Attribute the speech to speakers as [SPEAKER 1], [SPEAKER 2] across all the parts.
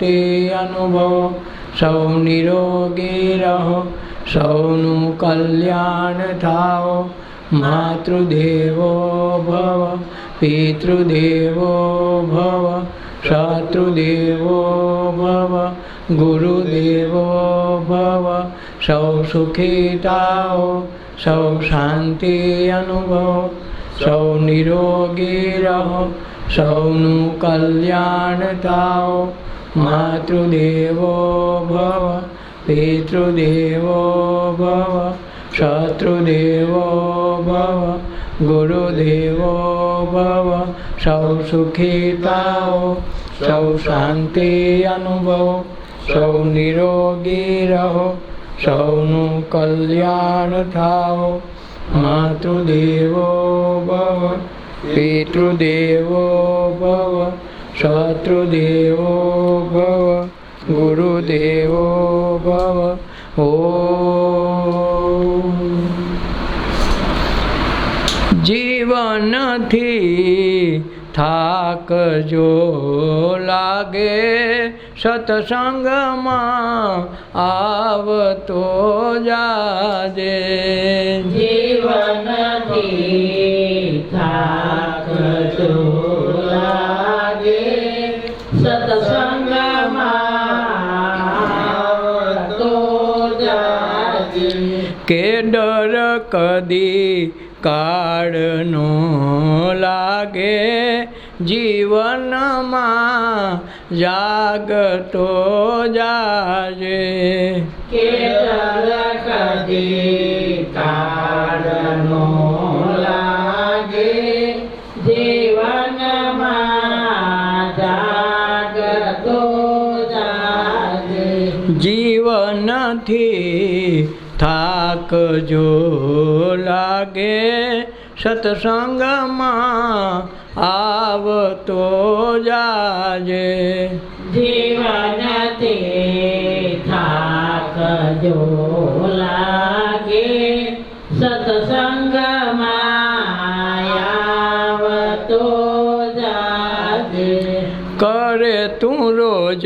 [SPEAKER 1] શાંતિ અનુભવો, સૌ નિરોગી રહો, સૌનું કલ્યાણ થાઓ. માતૃદેવો ભવ, પિતૃદેવો ભવ, શત્રુદેવો ભવ, ગુરુદેવો ભવ. સૌ સુખી થાઓ, સૌ શાંતિ અનુભવો, સૌ નિરોગી રહો, સૌનું કલ્યાણ થાઓ. માતૃદેવો ભવ, પિતૃદેવો ભવ, શત્રુદેવો ભવ, ગુરુદેવો ભવ. સૌ સુખી થાઓ, સૌ શાંતિ અનુભવો, સૌ નિરોગી રહો, સૌનું કલ્યાણ થાઓ. માતૃદેવો ભવ, પિતૃદેવો ભવ, શત્રુદેવો ભવ, ગુરુદેવો ભવ. ઓમ. જીવનથી થાક જો લાગે, સત્સંગમાં આવતો જાજે.
[SPEAKER 2] જીવનથી થાક જો લાગે, સત્સંગમાં આવતો જાજે.
[SPEAKER 1] કે ડર કદી કાળનો લાગે, જીવનમાં જાગતો જાજે.
[SPEAKER 2] કે ડર કદી કાળનો લાગે, જીવનમાં જાગતો જાજે.
[SPEAKER 1] જીવનથી થાક જો લાગે, સત્સંગમાં આવતો જાજે.
[SPEAKER 2] જીવનથી થાક જો લાગે, સત્સંગમાં આવતો જાજે.
[SPEAKER 1] કરે તું રોજ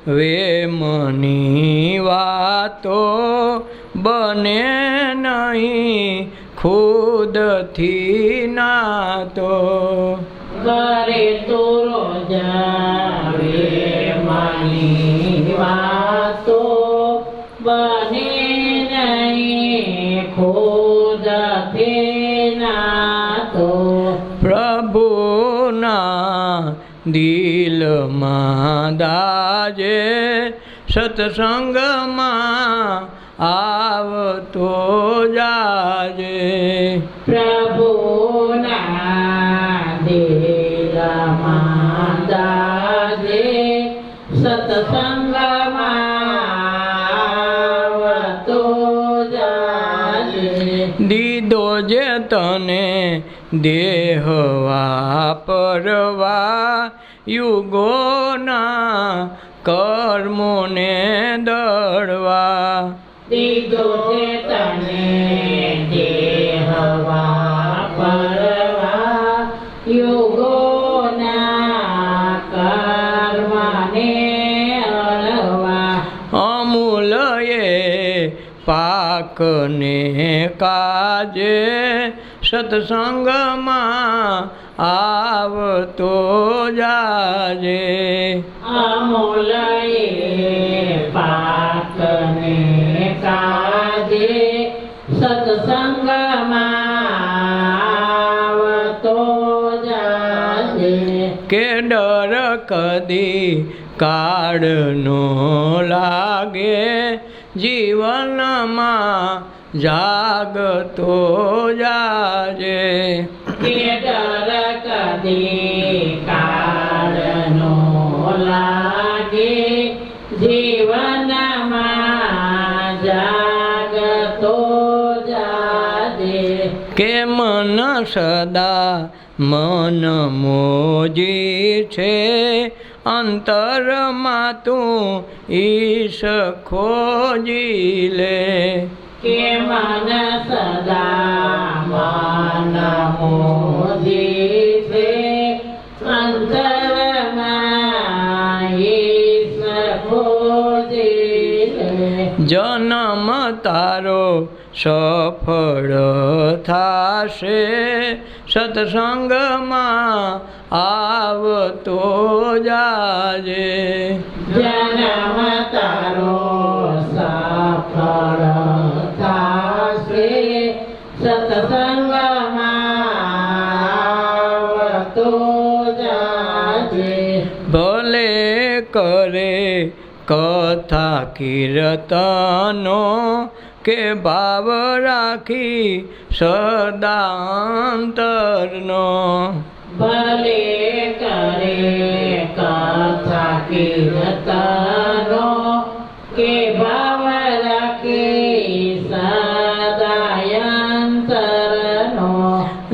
[SPEAKER 1] વેમની વાતો, બને નહીં ખુદથી નાતો.
[SPEAKER 2] કરે તો રોજ વેમની વાતો, બને નહીં ખુદથી નાતો.
[SPEAKER 1] પ્રભુના દિલમાં દાજે, સત્સંગમાં આવતો જાજે.
[SPEAKER 2] પ્રભુના દિલમાં દાજે, સત્સંગમાં આવતો જાજે.
[SPEAKER 1] દીધો જે તને દેહ વાપરવા, યુગોના કર્મોને દળવા.
[SPEAKER 2] દીધો છે તને દેહ વાપરવા, યુગોના કર્મને અળવા.
[SPEAKER 1] અમૂલયે પાકને કાજે, સત્સંગમાં આવતો જાજે.
[SPEAKER 2] અમૂલયે પાકને કાજે, સત્સંગમાં આવતો જાજે.
[SPEAKER 1] કે ડર કદી કાળનો લાગે, જીવનમાં જાગતો જાજે.
[SPEAKER 2] કે ડર કદી કાળનો લાગે, જીવનમાં જાગતો જાજે.
[SPEAKER 1] કે મન સદા મન મોજી છે, અંતરમાં તું ઈશ ખોજી લે.
[SPEAKER 2] કે મન સદા મન મોજી છે, અંતરમાં ઈશ
[SPEAKER 1] તારો સફળ થાશે સત્સંગમાં આવતો જાજે
[SPEAKER 2] જન્મ તારો સફળ થાશે સત્સંગમાં આવતો જાજે
[SPEAKER 1] ભલે કરે કથા કીર્તનો કે ભાવ રાખી સદાંતરનો
[SPEAKER 2] ભલે કરે કથા કીર્તનો કે ભાવ રાખી સદાયંતરનો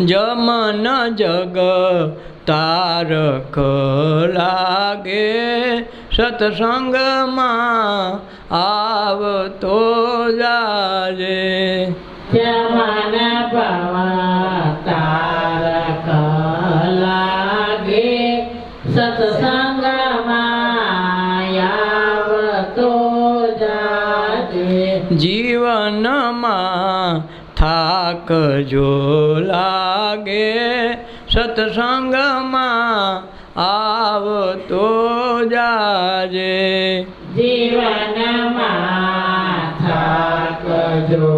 [SPEAKER 1] જમન જગ તારક લાગે સત્સંગમાં આવતો જાજે
[SPEAKER 2] જમન ભવ તારક લાગે સત્સંગમાં આવતો જાજે
[SPEAKER 1] જીવનમાં થાક જો લાગે સત્સંગમાં આવતો જાજે
[SPEAKER 2] જીવનમાં થાક જો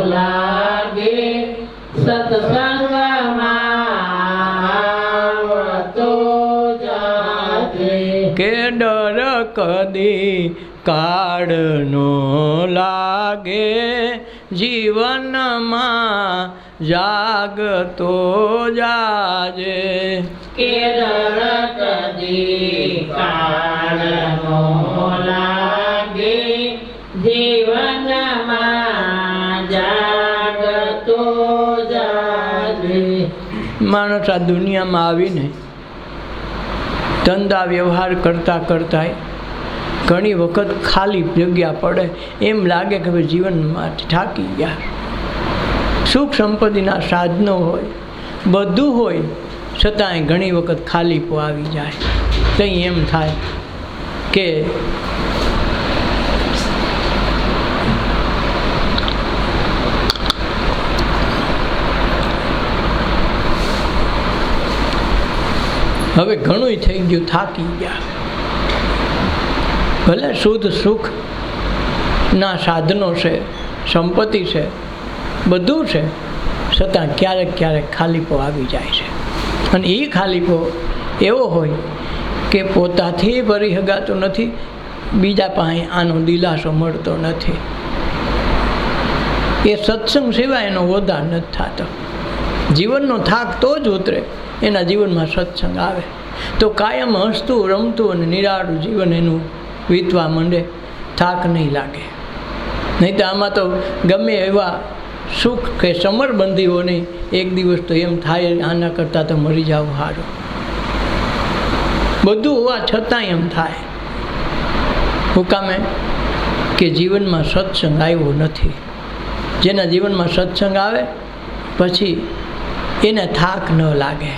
[SPEAKER 2] લાગે સત્સંગમાં આવતો જાજે
[SPEAKER 1] કે ડર કદી કાળનો લાગે જીવનમાં જાગતો જાજે
[SPEAKER 2] કે ડર કદી કાળનો લાગે જીવનમાં જાગતો જાજે
[SPEAKER 1] માણસ આ દુનિયામાં આવીને ધંધા વ્યવહાર કરતાં કરતાં ઘણી વખત ખાલી જગ્યા પડે એમ લાગે કે ભાઈ જીવનમાં થાકી ગયા સુખ સંપત્તિના સાધનો હોય બધું હોય છતાંય ઘણી વખત ખાલીપો આવી જાય કંઈ એમ થાય કે હવે ઘણું થઈ ગયું થાકી ગયા ભલે શુદ્ધ સુખના સાધનો છે સંપત્તિ છે બધું છે છતાં ક્યારેક ક્યારેક ખાલીપો આવી જાય છે અને એ ખાલીપો એવો હોય કે પોતાથી ભરી હગાતો નથી બીજા પાસે આનો દિલાસો મળતો નથી એ સત્સંગ સિવાય એનો વધાર નથી થતો જીવનનો થાક તો જ ઉતરે એના જીવનમાં સત્સંગ આવે તો કાયમ હસતું રમતું અને નિરાળું જીવન એનું વીતવા માંડે થાક નહીં લાગે નહીં તો આમાં તો ગમે એવા સુખ કે સમરબંધીઓને એક દિવસ તો એમ થાય આના કરતાં તો મરી જાવ સારું બધું હોવા છતાંય એમ થાય હુકામે કે જીવનમાં સત્સંગ આવ્યો નથી જેના જીવનમાં સત્સંગ આવે પછી એને થાક ન લાગે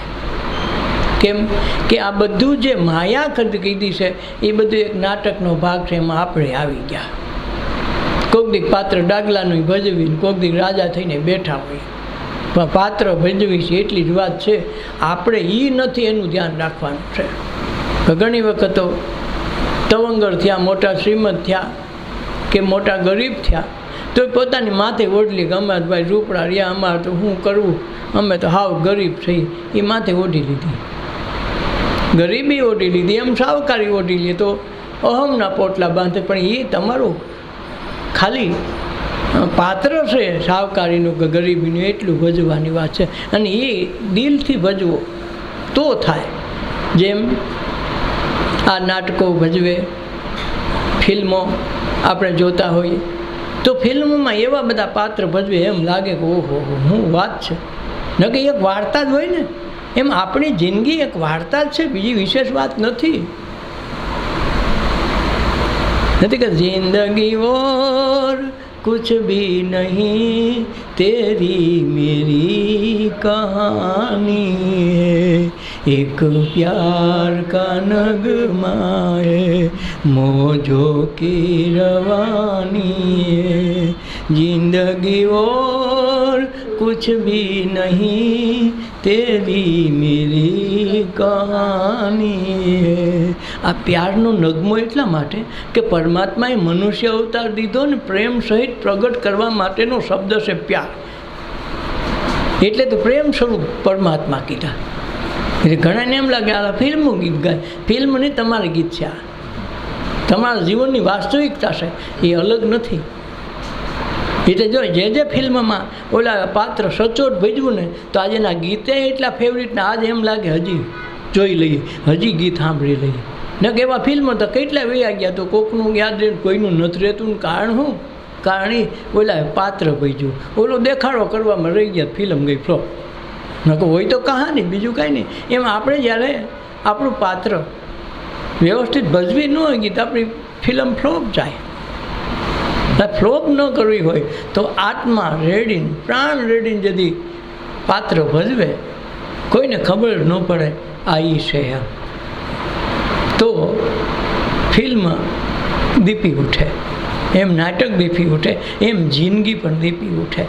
[SPEAKER 1] કેમ કે આ બધું જે માયા કીધી છે એ બધું એક નાટકનો ભાગ છે એમાં આપણે આવી ગયા કોક દીક પાત્ર ડાગલાનું ભજવી કોક દીક રાજા થઈને બેઠા હોય પણ પાત્ર ભજવી છે એટલી જ વાત છે આપણે એ નથી એનું ધ્યાન રાખવાનું છે ઘણી વખત તો તવંગર થયા મોટા શ્રીમંત થયા કે મોટા ગરીબ થયા તો પોતાની માથે ઓઢલી કે અમારે ભાઈ રૂપડા રહ્યા અમારે તો શું કરવું અમે તો હાવ ગરીબ થઈ એ માથે ઓઢી લીધી ગરીબી ઓઢી લીધી એમ સાવકારી ઓઢી લે તો અહમના પોટલા બાંધે પણ એ તમારું ખાલી પાત્ર છે સાવકારીનું કે ગરીબીનું એટલું ભજવાની વાત છે અને એ દિલથી ભજવો તો થાય જેમ આ નાટકો ભજવે ફિલ્મો આપણે જોતા હોઈએ તો ફિલ્મોમાં એવા બધા પાત્ર ભજવે એમ લાગે કે ઓહો હું વાત છે ન કે એક વાર્તા જ હોય ને એમ આપણી જિંદગી એક વાર્તા જ છે બીજી વિશેષ વાત નથી કે જિંદગી ઓર कुछ भी नहीं तेरी मेरी कहानी है एक प्यार का नगमा है मौजों की रवानी है जिंदगी और कुछ भी नहीं तेरी मेरी कहानी है। આ પ્યારનો નગમો એટલા માટે કે પરમાત્માએ મનુષ્ય અવતાર દીધો ને પ્રેમ સહિત પ્રગટ કરવા માટેનો શબ્દ છે પ્યાર, એટલે તો પ્રેમ સ્વરૂપ પરમાત્મા કીધા. એટલે ઘણાને એમ લાગે આ ફિલ્મનું ગીત ગાય. ફિલ્મ નહીં, તમારું ગીત છે. આ તમારા જીવનની વાસ્તવિકતા છે, એ અલગ નથી. એટલે જો જે ફિલ્મમાં ઓલા પાત્ર સચોટ ભજવું ને તો આજે એના ગીતે એટલા ફેવરિટ ને આજે એમ લાગે હજી જોઈ લઈએ, હજી ગીત સાંભળી લઈએ. ને કે એવા ફિલ્મો તો કેટલા વયા ગયા, તો કોકનું યાદ રહે, કોઈનું નથી રહેતું. કારણ શું? કારણ એ ઓલા પાત્ર ભજ્યું, ઓલો દેખાડો કરવામાં રહી ગયા, ફિલ્મ ગઈ ફ્લોપ. ન કે હોય તો કહાની, બીજું કાંઈ નહીં. એમાં આપણે જ્યારે આપણું પાત્ર વ્યવસ્થિત ભજવી ન હોય ગીત, આપણી ફિલ્મ ફ્લોપ જાય. ફ્લોપ ન કરવી હોય તો આત્મા રેડીને, પ્રાણ રેડીને જદી પાત્ર ભજવે, કોઈને ખબર ન પડે આ ઈ છે એમ, તો ફિલ્મ દીપી ઉઠે. એમ નાટક દીપી ઉઠે, એમ જિંદગી પણ દીપી ઉઠે.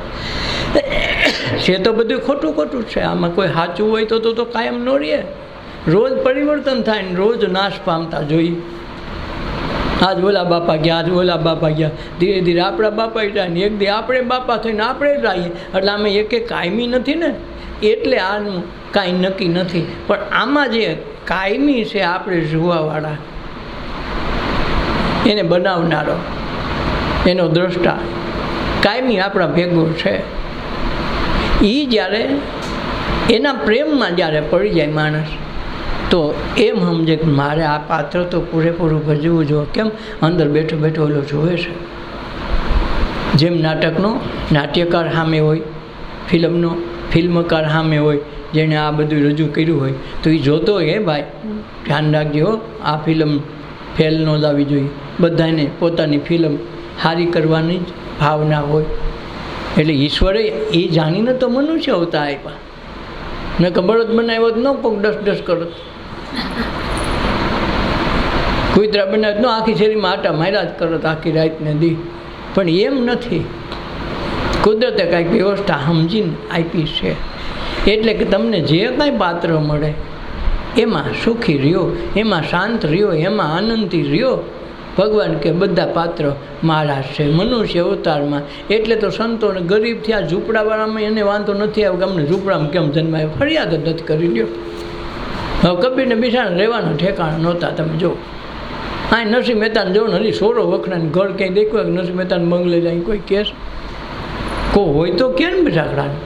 [SPEAKER 1] છે તો બધું ખોટું ખોટું છે, આમાં કોઈ સાચું હોય તો કાયમ ન રહે. રોજ પરિવર્તન થાય ને રોજ નાશ પામતા જોઈએ. આજ ઓલા બાપા ગયા, આજ ઓલા બાપા ગયા, ધીરે ધીરે આપણા બાપા જાય ને એક દી આપણે બાપા થઈને આપણે જઈએ. એટલે આમે એક કાયમી નથી ને, એટલે આનું કાંઈ નક્કી નથી. પણ આમાં જે કાયમી છે, આપણે જોવાવાળા, એને બનાવનારો, એનો દ્રષ્ટા કાયમી આપણા ભેગો છે. એ જ્યારે એના પ્રેમમાં જ્યારે પડી જાય માણસ, તો એમ સમજે કે મારે આ પાત્ર તો પૂરેપૂરું ભજવું જોઈએ. કેમ? અંદર બેઠો બેઠો ઓલો જોવે છે. જેમ નાટકનો નાટ્યકાર સામે હોય, ફિલ્મનો ફિલ્મકાર સામે હોય, જેણે આ બધું રજૂ કર્યું હોય, તો એ જોતો હોય, ભાઈ ધ્યાન રાખજો, આ ફિલ્મ ફેલ ન લાવવી જોઈએ. બધાને પોતાની ફિલ્મ સારી કરવાની જ ભાવના હોય. એટલે ઈશ્વરે એ જાણીને તો મનુષ્ય અવતાર આપ્યા. મેં કે બળદ બનાવ્યો જ ન પગ ડસ કરત, કુતરા બનાવ્યો ન આખી શેરીમાં આટા માર્યા જ કરત આખી રાતને દી. પણ એમ નથી, કુદરતે કાંઈક વ્યવસ્થા સમજીને આપી છે. એટલે કે તમને જે કાંઈ પાત્ર મળે એમાં સુખી રહ્યો, એમાં શાંત રહ્યો, એમાં આનંદથી રહ્યો. ભગવાન કે બધા પાત્ર મારા છે મનુષ્ય અવતારમાં. એટલે તો સંતોને ગરીબ થયા, ઝૂંપડાવાળામાં એને વાંધો નથી આવ્યો કે અમને ઝૂંપડામાં કેમ જન્માય, ફરિયાદ જ નથી કરી લ્યો. હવે કબીરને બિચારાને રહેવાના ઠેકાણા નહોતા. તમે જો હા, નરસિંહ મહેતાને જો ને હજી સોરો વખણાને ઘર ક્યાંય દેખ્યું કે નરસિંહ મહેતાને બંગલે જાય કોઈ કેસ કો હોય તો કેમ બિચારાને?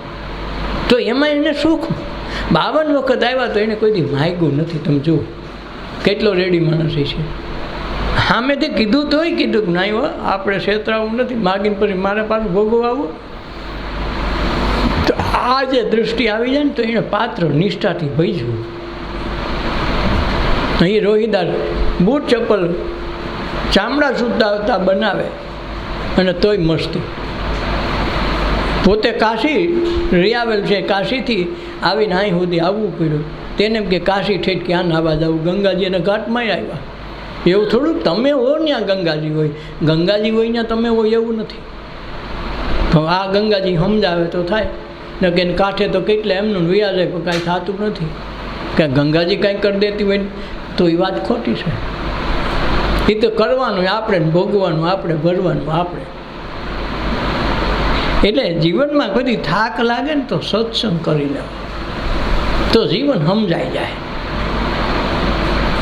[SPEAKER 1] તો એમાં એને સુખ. 52 વખત આવ્યા તો એને કોઈ દી માગ્યું નથી. તમે જુઓ કેટલો રેડી માણસ છે. સામેથી કીધું તોય કીધું કે ના આપણે છેતરાવું નથી, માગીને પછી મારે પાછું ભોગવવું આવું. તો આ જે દૃષ્ટિ આવી જાય ને તો એને પાત્ર નિષ્ઠાથી ભજવું. અહીં રોહિદાર બૂટ ચપ્પલ ચામડા સુતા બનાવે અને તોય મસ્તી. પોતે કાશી રિયાવેલ છે, કાશીથી આવીને અહીં સુધી આવવું પડ્યું. તેને એમ કે કાશી ઠેઠ ક્યાં નાવા જવું, ગંગાજીના ઘાટમાં આવ્યા. એવું થોડુંક તમે હો ત્યાં ગંગાજી હોય, ગંગાજી હોય ત્યાં તમે હોય એવું નથી. તો આ ગંગાજી સમજાવે તો થાય ને કે કાંઠે તો કેટલા એમનું વ્યા જાય પણ કાંઈ થતું નથી. કે ગંગાજી કાંઈ કરી દેતી હોય તો એ વાત ખોટી છે. એ તો કરવાનું આપણે, ભોગવાનું આપણે, ભરવાનું આપણે. એટલે જીવનમાં કોઈ થાક લાગે ને તો સત્સંગ કરી લેવો, તો જીવન સમજાઈ જાય.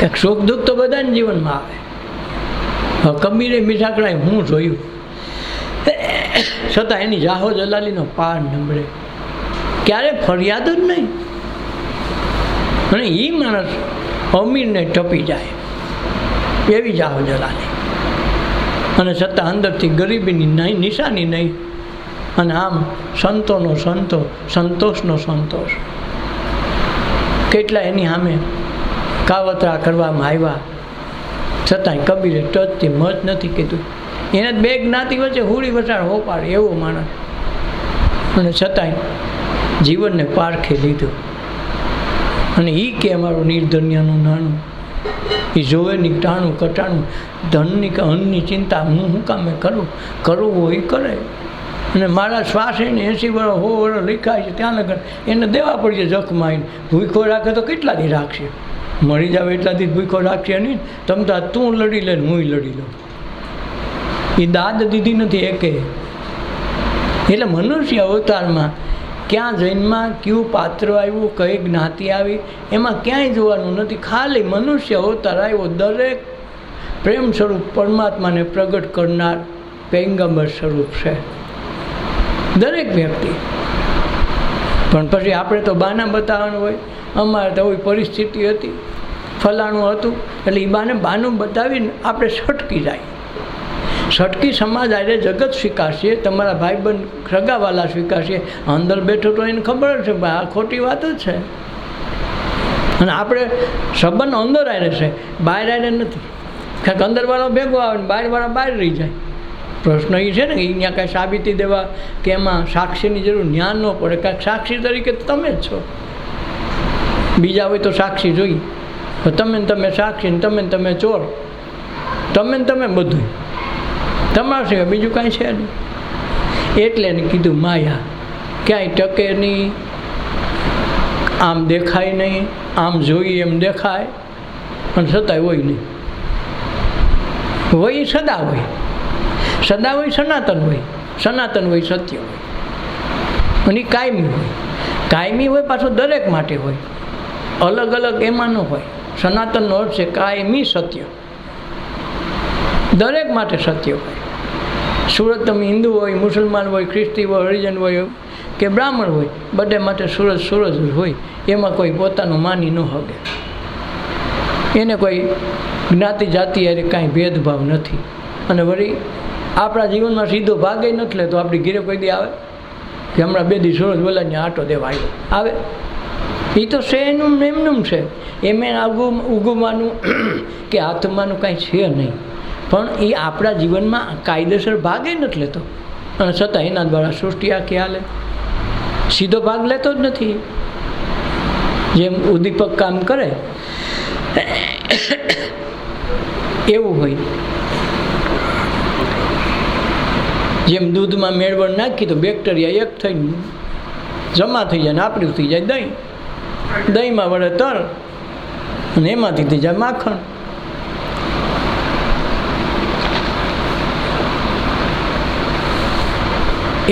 [SPEAKER 1] એક સુખ દુઃખ તો બધાને જીવનમાં આવે. હવે કબીરે મીઠાકડાએ હું જોયું, છતાં એની જાહો જલાલીનો પાર નંબળે, ક્યારે ફરિયાદ જ નહીં. અને એ માણસ અમીરને ટપી જાય એવી જાહો જલાલી. અને છતાં અંદરથી ગરીબીની નિશાની નહીં. અને આમ સંતોનો સંતો, સંતોષનો સંતોષ. કેટલા એની સામે કાવતરા કરવામાં આવ્યા, છતાંય કબીરે ટચથી મત નથી કીધું. એને બે જ્ઞાતિ વચ્ચે હુડી વસાડ હોપાડે એવો માણસ, અને છતાંય જીવનને પારખી લીધું. અને એ કે અમારું નિર્ધન્યનું નાણું, એ જોવે નહીં ટાણું કટાણું, ધનની કે અન્નની ચિંતા હું કામે કરું, કરવું હોય કરે. અને મારા શ્વાસ એને 80 વર્ષ 100 વર્ષ લખાય છે ત્યાં લગન એને દેવા પડશે જખમાં આવીને. ભૂખો રાખે તો કેટલા દી રાખશે? મરી જાવ એટલાથી ભૂખો રાખશે નહીં. તમે તો તું લડી લે ને હું લડી લઉં. એ દાદ દીધી નથી એકે. એટલે મનુષ્ય અવતારમાં ક્યાં જન્મમાં કયું પાત્ર આવ્યું, કઈ જ્ઞાતિ આવી, એમાં ક્યાંય જોવાનું નથી. ખાલી મનુષ્ય અવતાર આવ્યો, દરેક પ્રેમ સ્વરૂપ પરમાત્માને પ્રગટ કરનાર પૈગંબર સ્વરૂપ છે દરેક વ્યક્તિ. પણ પછી આપણે તો બાના બતાવવાનું હોય. અમારે તો એવી પરિસ્થિતિ હતી, ફલાણું હતું, એટલે એ બાનું બતાવીને આપણે છટકી જાય. છટકી સમાજ આજે જગત સ્વીકારશે, તમારા ભાઈબંધ સગાવાલા સ્વીકારશે. અંદર બેઠો તો એને ખબર છે ભાઈ આ ખોટી વાત જ છે. અને આપણે સંબંધ અંદર આવે છે, બહાર આવે નથી. કારણ કે અંદરવાળો ભેગો આવે ને બહારવાળા બહાર રહી જાય. પ્રશ્ન એ છે ને કે અહીંયા કાંઈ સાબિતી દેવા કે એમાં સાક્ષીની જરૂર જ્ઞાન ન પડે. કાંઈક સાક્ષી તરીકે તમે જ છો. બીજા હોય તો સાક્ષી જોઈ, તમે ને તમે સાક્ષી ને તમે ચોર, તમે ને તમે બધું તમારું સિવાય બીજું કાંઈ છે નહીં. એટલે એને કીધું માયા ક્યાંય ટકે નહીં, આમ દેખાય નહીં, આમ જોઈએ એમ દેખાય અને છતાંય હોય નહીં. હોય સદા હોય, સદા હોય સનાતન હોય, સનાતન હોય સત્ય હોય, અને કાયમી હોય. કાયમી હોય પાછું દરેક માટે હોય, અલગ અલગ એમાં ન હોય. સનાતનનો અર્થ છે કાયમી સત્ય, દરેક માટે સત્ય હોય. સુરત તમે હિન્દુ હોય, મુસલમાન હોય, ખ્રિસ્તી હોય, હરિજન હોય કે બ્રાહ્મણ હોય, બધે માટે સૂરજ સૂરજ જ હોય. એમાં કોઈ પોતાનું માની ન શકે. એને કોઈ જ્ઞાતિ જાતિ અરે કાંઈ ભેદભાવ નથી. અને વળી આપણા જીવનમાં સીધો ભાગે નથી લેતો. આપણી ઘીરે કોઈ દી આવે કે હમણાં 2 દી સૂરજ બોલાને આટો દેવા આવ્યો આવે? એ તો છે એનું એમનું છે. એમ ઉગુમાનું કે આત્માનું કાંઈ છે નહીં. પણ એ આપણા જીવનમાં કાયદેસર ભાગે નથી લેતો. અને છતાં એના દ્વારા સૃષ્ટિ આખી હાલે. સીધો ભાગ લેતો જ નથી. જેમ ઉદ્દીપક કામ કરે એવું હોય. જેમ દૂધમાં મેળવણ નાખી તો બેક્ટેરિયા એક થઈને જમા થઈ જાય ને આપણું થઈ જાય દહીં. દહીંમાં વળે તર અને એમાંથી થઈ જાય માખણ.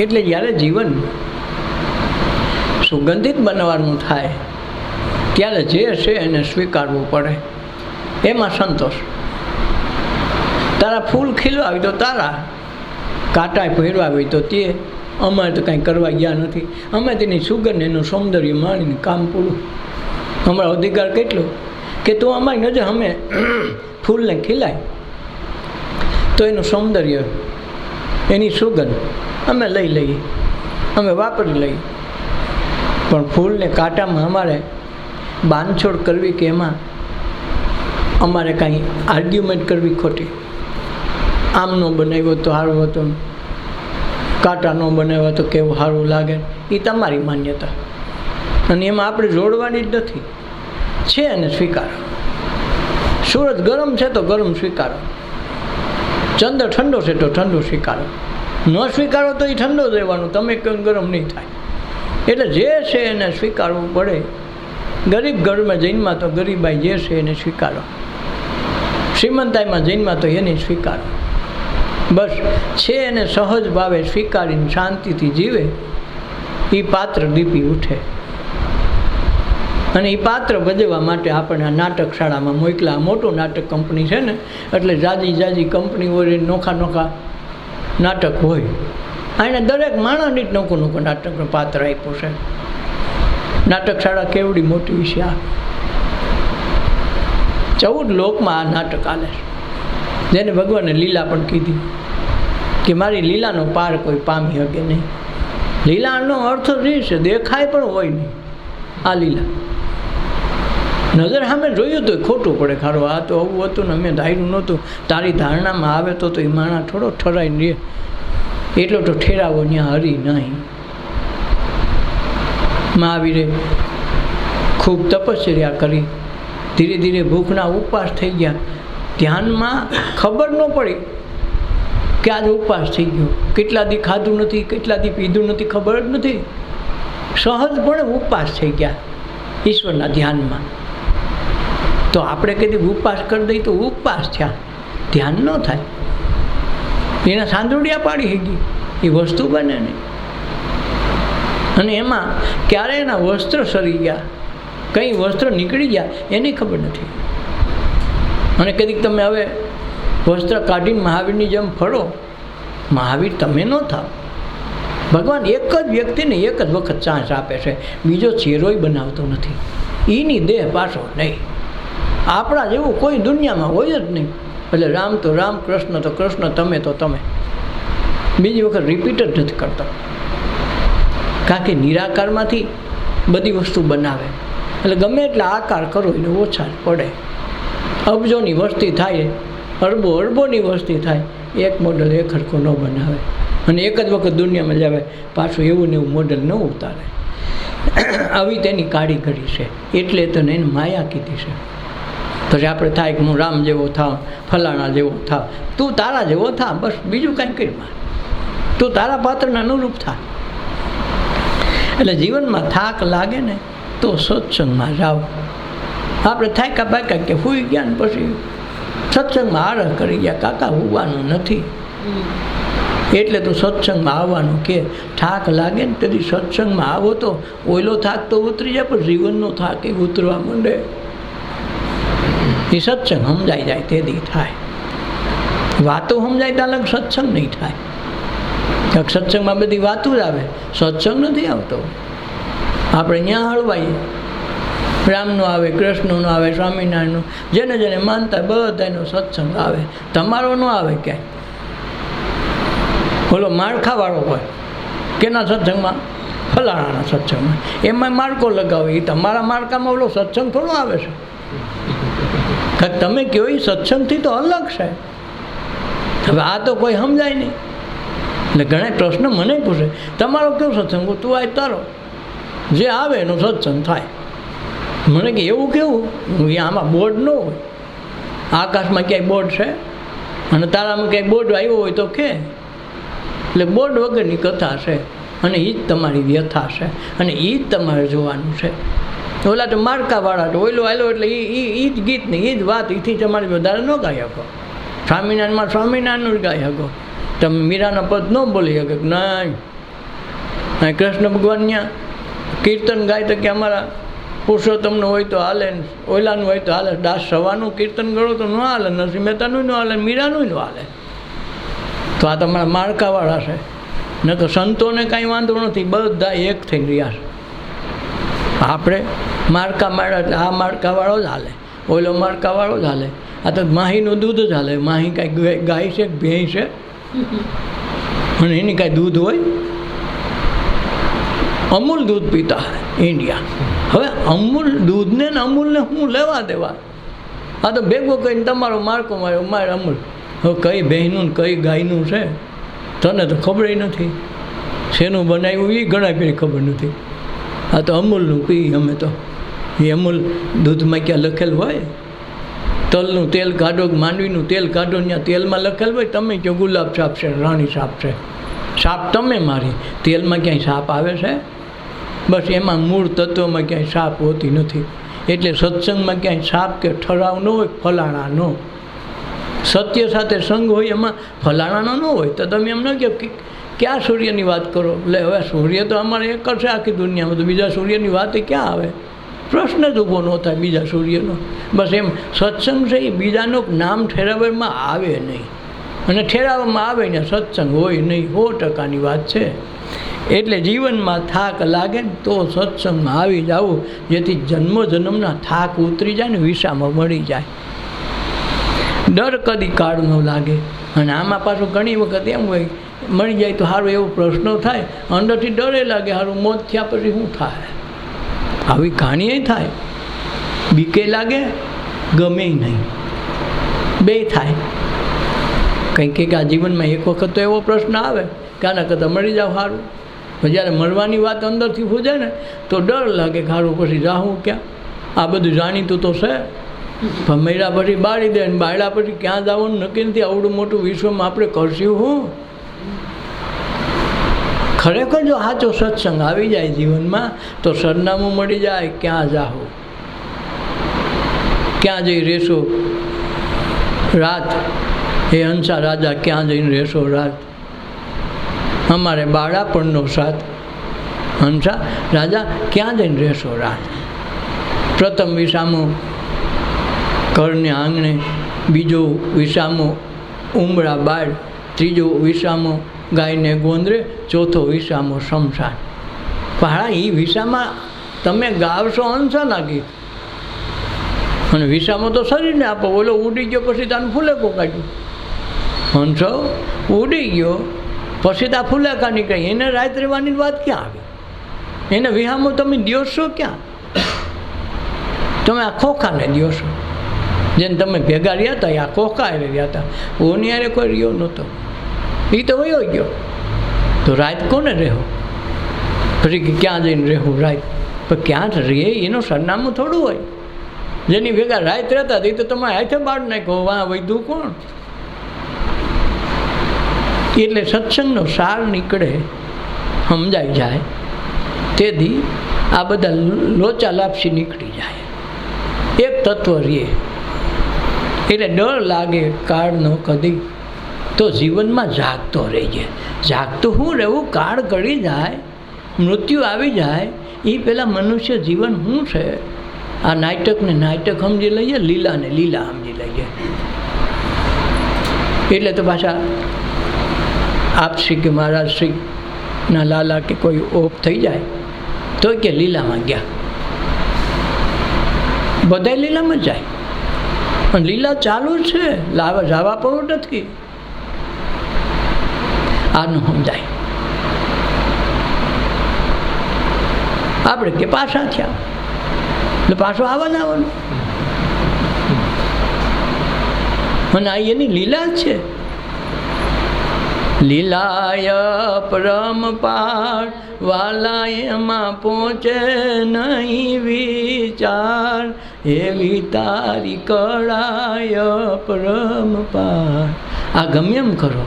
[SPEAKER 1] એટલે જ્યારે જીવન સુગંધિત બનવાનું થાય ત્યારે જે છે એને સ્વીકારવું પડે. એમાં સંતોષ. તારા ફૂલ ખીલવા હોય તો તારા, કાંટા ભેરવા હોય તો તે. અમારે તો કાંઈ કરવા ગયા નથી. અમે તેની સુગંધ એનું સૌંદર્ય માણીને કામ પૂરું. અમારો અધિકાર કેટલો કે તું અમારી નજર અમે ફૂલને ખીલાય તો એનું સૌંદર્ય, એની સુગંધ અમે લઈ લઈએ, અમે વાપરી લઈએ. પણ ફૂલને કાંટામાં અમારે બાંધછોડ કરવી કે એમાં અમારે કાંઈ આર્ગ્યુમેન્ટ કરવી ખોટી. આમ ન બનાવ્યો તો સારું હતું, કાંટા ન બનાવ્યો તો કેવું સારું લાગે, એ તમારી માન્યતા. અને એમાં આપણે જોડવાની જ નથી. છે એને સ્વીકારો. સૂરજ ગરમ છે તો ગરમ સ્વીકારો, ચંદ્ર ઠંડો છે તો ઠંડો સ્વીકારો. ન સ્વીકારો તો એ ઠંડો જ રહેવાનું, તમે કેમ ગરમ નહીં થાય. એટલે જે છે એને સ્વીકારવું પડે. ગરીબ ઘરમાં જન્મા તો ગરીબાઈ જે છે એને સ્વીકારો, શ્રીમંતાઈમાં જન્મા તો એને સ્વીકારો. બસ છે એને સહજ ભાવે સ્વીકારીને શાંતિથી જીવે એ પાત્ર દીપી ઉઠે. અને એ પાત્ર ભજવવા માટે આપણે આ નાટક શાળામાં મોકલા. મોટું નાટક કંપની છે ને, એટલે જાજી કંપની હોય, નોખા નોખા નાટક હોય. એને દરેક માણસની જ નોખું નાટકનું પાત્ર આપ્યું છે. નાટક શાળા કેવડી મોટી છે. આ 14 લોકમાં આ નાટક હાલે છે. જેને ભગવાને લીલા પણ કીધી કે મારી લીલાનો પાર કોઈ પામી શકે નહીં. લીલાનો અર્થ જ છે દેખાય પણ હોય નહીં. આ લીલા નજર સામે જોયું તો ખોટું પડે. ખારો આ તો આવું હતું ને અમે ધાર્યું નહોતું. તારી ધારણામાં આવે તો એ માણસ થોડો ઠરાઈને રહે. એટલો તો ઠેરાવો ત્યાં હરી નહીં. મહાવીરે ખૂબ તપશ્ચર્યા કરી, ધીરે ધીરે ભૂખના ઉપવાસ થઈ ગયા. ધ્યાનમાં ખબર ન પડી કે આજ ઉપવાસ થઈ ગયો, કેટલા દી ખાધું નથી, કેટલા દી પીધું નથી, ખબર જ નથી, સહજપણે ઉપવાસ થઈ ગયા ઈશ્વરના ધ્યાનમાં. તો આપણે કદી ઉપવાસ કરી દઈએ તો ઉપવાસ થયા, ધ્યાન ન થાય. એના સાંદોડિયા પાડી ગઈ, એ વસ્તુ બને નહીં. અને એમાં ક્યારે એના વસ્ત્ર સરી ગયા, કંઈ વસ્ત્ર નીકળી ગયા એની ખબર નથી. અને કદીક તમે હવે વસ્ત્ર કાઢીને મહાવીરની જેમ ફરો, મહાવીર તમે ન થાવ. ભગવાન એક જ વ્યક્તિને એક જ વખત ચાન્સ આપે છે, બીજો ચહેરોય બનાવતો નથી. એની દેહ પાછો નહીં. આપણા જેવું કોઈ દુનિયામાં હોય જ નહીં. એટલે રામ તો રામ, કૃષ્ણ તો કૃષ્ણ, તમે તો તમે. બીજી વખત રિપીટ જ નથી કરતા. કારણ કે નિરાકારમાંથી બધી વસ્તુ બનાવે. એટલે ગમે એટલા આકાર કરો એટલે ઓછા જ પડે. અબજોની વસ્તી થાય, અરબોની વસ્તી થાય, એક મોડલ એક હરખો ન બનાવે. અને એક જ વખત દુનિયામાં જ આવે, પાછું એવું ને એવું મોડલ ન ઉતારે. આવી તેની કારીગરી છે. એટલે તો એને માયા કીધી છે. પછી આપણે થાય કે હું રામ જેવો થાવ, ફલાણા જેવો થાવ. તું તારા જેવો થા, બસ બીજું કાંઈ કરીમાં. તું તારા પાત્રના અનુરૂપ થા. એટલે જીવનમાં થાક લાગે ને તો સત્સંગમાં જાઓ. આપણે થાક્યા પાક્યા કે સૂઈ ગયા ને પછી સત્સંગમાં આરહ કરી ગયા, કાકા હોવાનું નથી. એટલે તો સત્સંગમાં આવવાનું કે થાક લાગે ને તેથી સત્સંગમાં આવો તો ઓઈલો થાક તો ઉતરી જાય, પણ જીવનનો થાક એ ઉતરવા માંડે. એ સત્સંગ સમજાઈ જાય તેથી થાય. વાતો સમજાય ત્યાં લગ સત્સંગ નહીં થાય. સત્સંગમાં બધી વાતો જ આવે, સત્સંગ નથી આવતો. આપણે ત્યાં હળવાઈએ, રામનો આવે, કૃષ્ણનો આવે, સ્વામિનારાયણનો, જેને જેને માનતા બધાનો સત્સંગ આવે. તમારો ન આવે ક્યાંય. બોલો માળખાવાળો હોય કેના સત્સંગમાં? ફલાણાના સત્સંગમાં. એમાં માળકો લગાવે, એ તમારા માળખામાં ઓલો સત્સંગ થોડો આવે છે. કારણ તમે કહો એ સત્સંગથી તો અલગ છે. હવે આ તો કોઈ સમજાય નહીં. એટલે ઘણા પ્રશ્ન મને પૂછે, તમારો કેવો સત્સંગ? તું આ તારો જે આવે એનો સત્સંગ થાય. મને કે એવું કેવું? આમાં બોર્ડ ન હોય. આકાશમાં ક્યાંય બોર્ડ છે? અને તારામાં ક્યાંય બોર્ડ આવ્યો હોય તો કે. એટલે બોર્ડ વગરની કથા છે, અને એ જ તમારી વ્યથા છે, અને એ જ તમારે જોવાનું છે. ઓલા તો માળકાવાળા તો ઓઈલો આવેલો એટલે એ જ ગીતની એ જ વાત એથી તમારે વધારે ન ગાઈ શકો. સ્વામિનારાયણમાં સ્વામિનારાયણનું જ ગાઈ શકો. તમે મીરાના પદ ન બોલી શકો. નહીં, કૃષ્ણ ભગવાન ત્યાં કીર્તન ગાય તો કે અમારા પુરુષોત્તમનું હોય તો હાલે, ઓઈલાનું હોય તો હાલે. દાસ સવાનું કીર્તન કરો તો ન હાલે, નરસિંહ મહેતાનું ન હાલે, મીરાનું ન હાલે. તો આ તમારા માળકાવાળા છે. ન તો સંતોને કાંઈ વાંધો નથી, બધા એક થઈ રહ્યા છે. આપણે માળકા માળા એટલે આ માળકાવાળો જ હાલે, ઓઈલો માળકાવાળો જ હાલે. આ તો માહીનું દૂધ જ હાલે. માહી કાંઈ ગાય છે કે ભેંસ છે? અને એની કાંઈ દૂધ હોય? અમૂલ દૂધ પીતા ઇન્ડિયા. હવે અમૂલ દૂધને ને અમૂલને હું લેવા દેવા? આ તો ભેગો કરીને તમારો માળકો માર્યો, મારે અમૂલ. હવે કઈ બહેનું ને કઈ ગાયનું છે તને તો ખબર નથી. શેનું બનાવ્યું એ ઘણા પેલી ખબર નથી. આ તો અમૂલનું પી અમે તો. એ અમૂલ દૂધમાં ક્યાં લખેલ હોય? તલનું તેલ કાઢો, માંડવીનું તેલ કાઢો, ત્યાં તેલમાં લખેલ હોય તમે કહો ગુલાબ સાપ છે, રાણી સાપ છે. સાપ તમે મારી, તેલમાં ક્યાંય સાપ આવે છે? બસ એમાં મૂળ તત્વમાં ક્યાંય સાપ હોતી નથી. એટલે સત્સંગમાં ક્યાંય સાપ કે ઠરાવ ન હોય, ફલાણાનો. સત્ય સાથે સંગ હોય એમાં ફલાણાનો ન હોય. તો તમે એમ ન કહો કે ક્યાં સૂર્યની વાત કરો? એટલે હવે સૂર્ય તો અમારે એક જ છે આખી દુનિયામાં, તો બીજા સૂર્યની વાત ક્યાં આવે? પ્રશ્ન જ ઊભો ન થાય બીજા સૂર્યનો. બસ એમ સત્સંગ છે એ બીજાનું નામ ઠેરવવામાં આવે નહીં, અને ઠેરાવવામાં આવે ને સત્સંગ હોય નહીં. 100%ની વાત છે. એટલે જીવનમાં થાક લાગે ને તો સત્સંગમાં આવી જવું, જેથી જન્મના થાક ઉતરી જાય ને વિસામાં મળી જાય. ડર કદી કાળ ન લાગે. અને આમાં પાછું ઘણી વખત એમ હોય મળી જાય તો સારું, એવો પ્રશ્ન થાય અંદરથી ડરે લાગે, સારું મોત થયા પછી શું થાય? આવી કહાણીએ થાય. બીકે લાગે, ગમે નહીં, બે થાય. કંઈક કે આ જીવનમાં એક વખત તો એવો પ્રશ્ન આવે કે આના કરતાં મળી જાવ સારું. જ્યારે મળવાની વાત અંદરથી પૂછે ને તો ડર લાગે, સારું પછી જાઉં ક્યાં? આ બધું જાણીતું તો છે, પણ મર્યા પછી બાળી દે, બાળ્યા પછી ક્યાં જવાનું નક્કી નથી. આવડું મોટું વિશ્વમાં આપણે કરશું હું? ખરેખર જો સાચો સત્સંગ આવી જાય જીવનમાં તો સરનામું મળી જાય. ક્યાં જાઓ, ક્યાં જઈ રહેશો રાત? હે હંસા રાજા, ક્યાં જઈને રહેશો રાત? અમારે બાળાપણનો સાથ. હંસા રાજા, ક્યાં જઈને રહેશો રાત? પ્રથમ વિસામો ઘરને આંગણે, બીજો વિસામો ઉંબરા બાળ, ત્રીજો વિસામો ગાયને ગોંદરે, ચોથો વિસામો શમશાન. પણ એ વિસામાં તમે ગાવશો હંસાના ગીત, અને વિસામો તો શરીરને આપો. ઓલો ઉડી ગયો પછી તાને ફૂલે કાઢ્યું. હંસો ઉડી ગયો પછી ત્યાં ફૂલેકા નીકળી, એને રાત રહેવાની વાત ક્યાં આવી? એને વિહામો તમે દ્યો છો ક્યાં? તમે આ ખોખાને દ્યો છો. જેને તમે ભેગા રહ્યા હતા આ ખોખા રહ્યા હતા, ઓની હારે કોઈ રહ્યો નહોતો, એ તો વયો ગયો. તો રાત કોને રહેવું? પછી ક્યાં જઈને રહેવું રાત? પણ ક્યાં રહે એનું સરનામું થોડું હોય. જેની ભેગા રાત રહેતા એ તો તમારે હાથે બાળ નાખો, વાં વૈધું કોણ? એટલે સત્સંગનો સાર નીકળે, સમજાઈ જાય, તેથી આ બધા લોચા લાપસી નીકળી જાય. એક તત્વ રહે. એટલે ડર લાગે કાળનો કદી તો જીવનમાં જાગતો રહીએ. જાગતું શું રહેવું? કાળ કરી જાય, મૃત્યુ આવી જાય, એ પહેલાં મનુષ્ય જીવન શું છે? આ નાટકને નાટક સમજી લઈએ, લીલાને લીલા સમજી લઈએ. એટલે તો પાછા આપશ્રી કે મહારાજશ્રીના લાલા કે કોઈ ઓફ થઈ જાય તો કે લીલામાં ગયા. બધા લીલામાં જાય, પણ લીલા ચાલુ છે, જવા પણ નથી. આનું સમજાય. આપણે કે પાછા થયા એટલે પાછું આવવાનું. અને આ એની લીલા જ છે. લીલાય પરમ પાર વાલા એમાં પહોંચે નહીં વિચાર, એવી તારી કળાય પરમ પાર. આ ગમે એમ કરો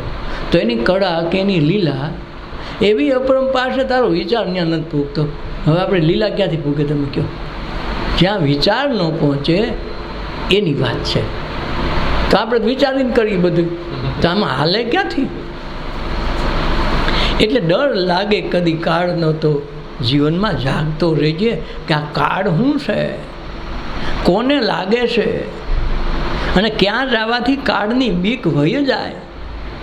[SPEAKER 1] તો એની કળા કે એની લીલા એવી અપરંપાર છે, તારો વિચાર ત્યાં નથી પૂગતો. હવે આપણે લીલા ક્યાંથી પૂગે તમે કહો? જ્યાં વિચાર ન પહોંચે એની વાત છે. તો આપણે વિચારીને કરીએ બધું, તો આમાં હાલે ક્યાંથી? એટલે ડર લાગે કદી કાળનો તો જીવનમાં જાગતો રહેજે કે આ કાળ શું છે, કોને લાગે છે, અને ક્યાં જવાથી કાળની બીક વહી જાય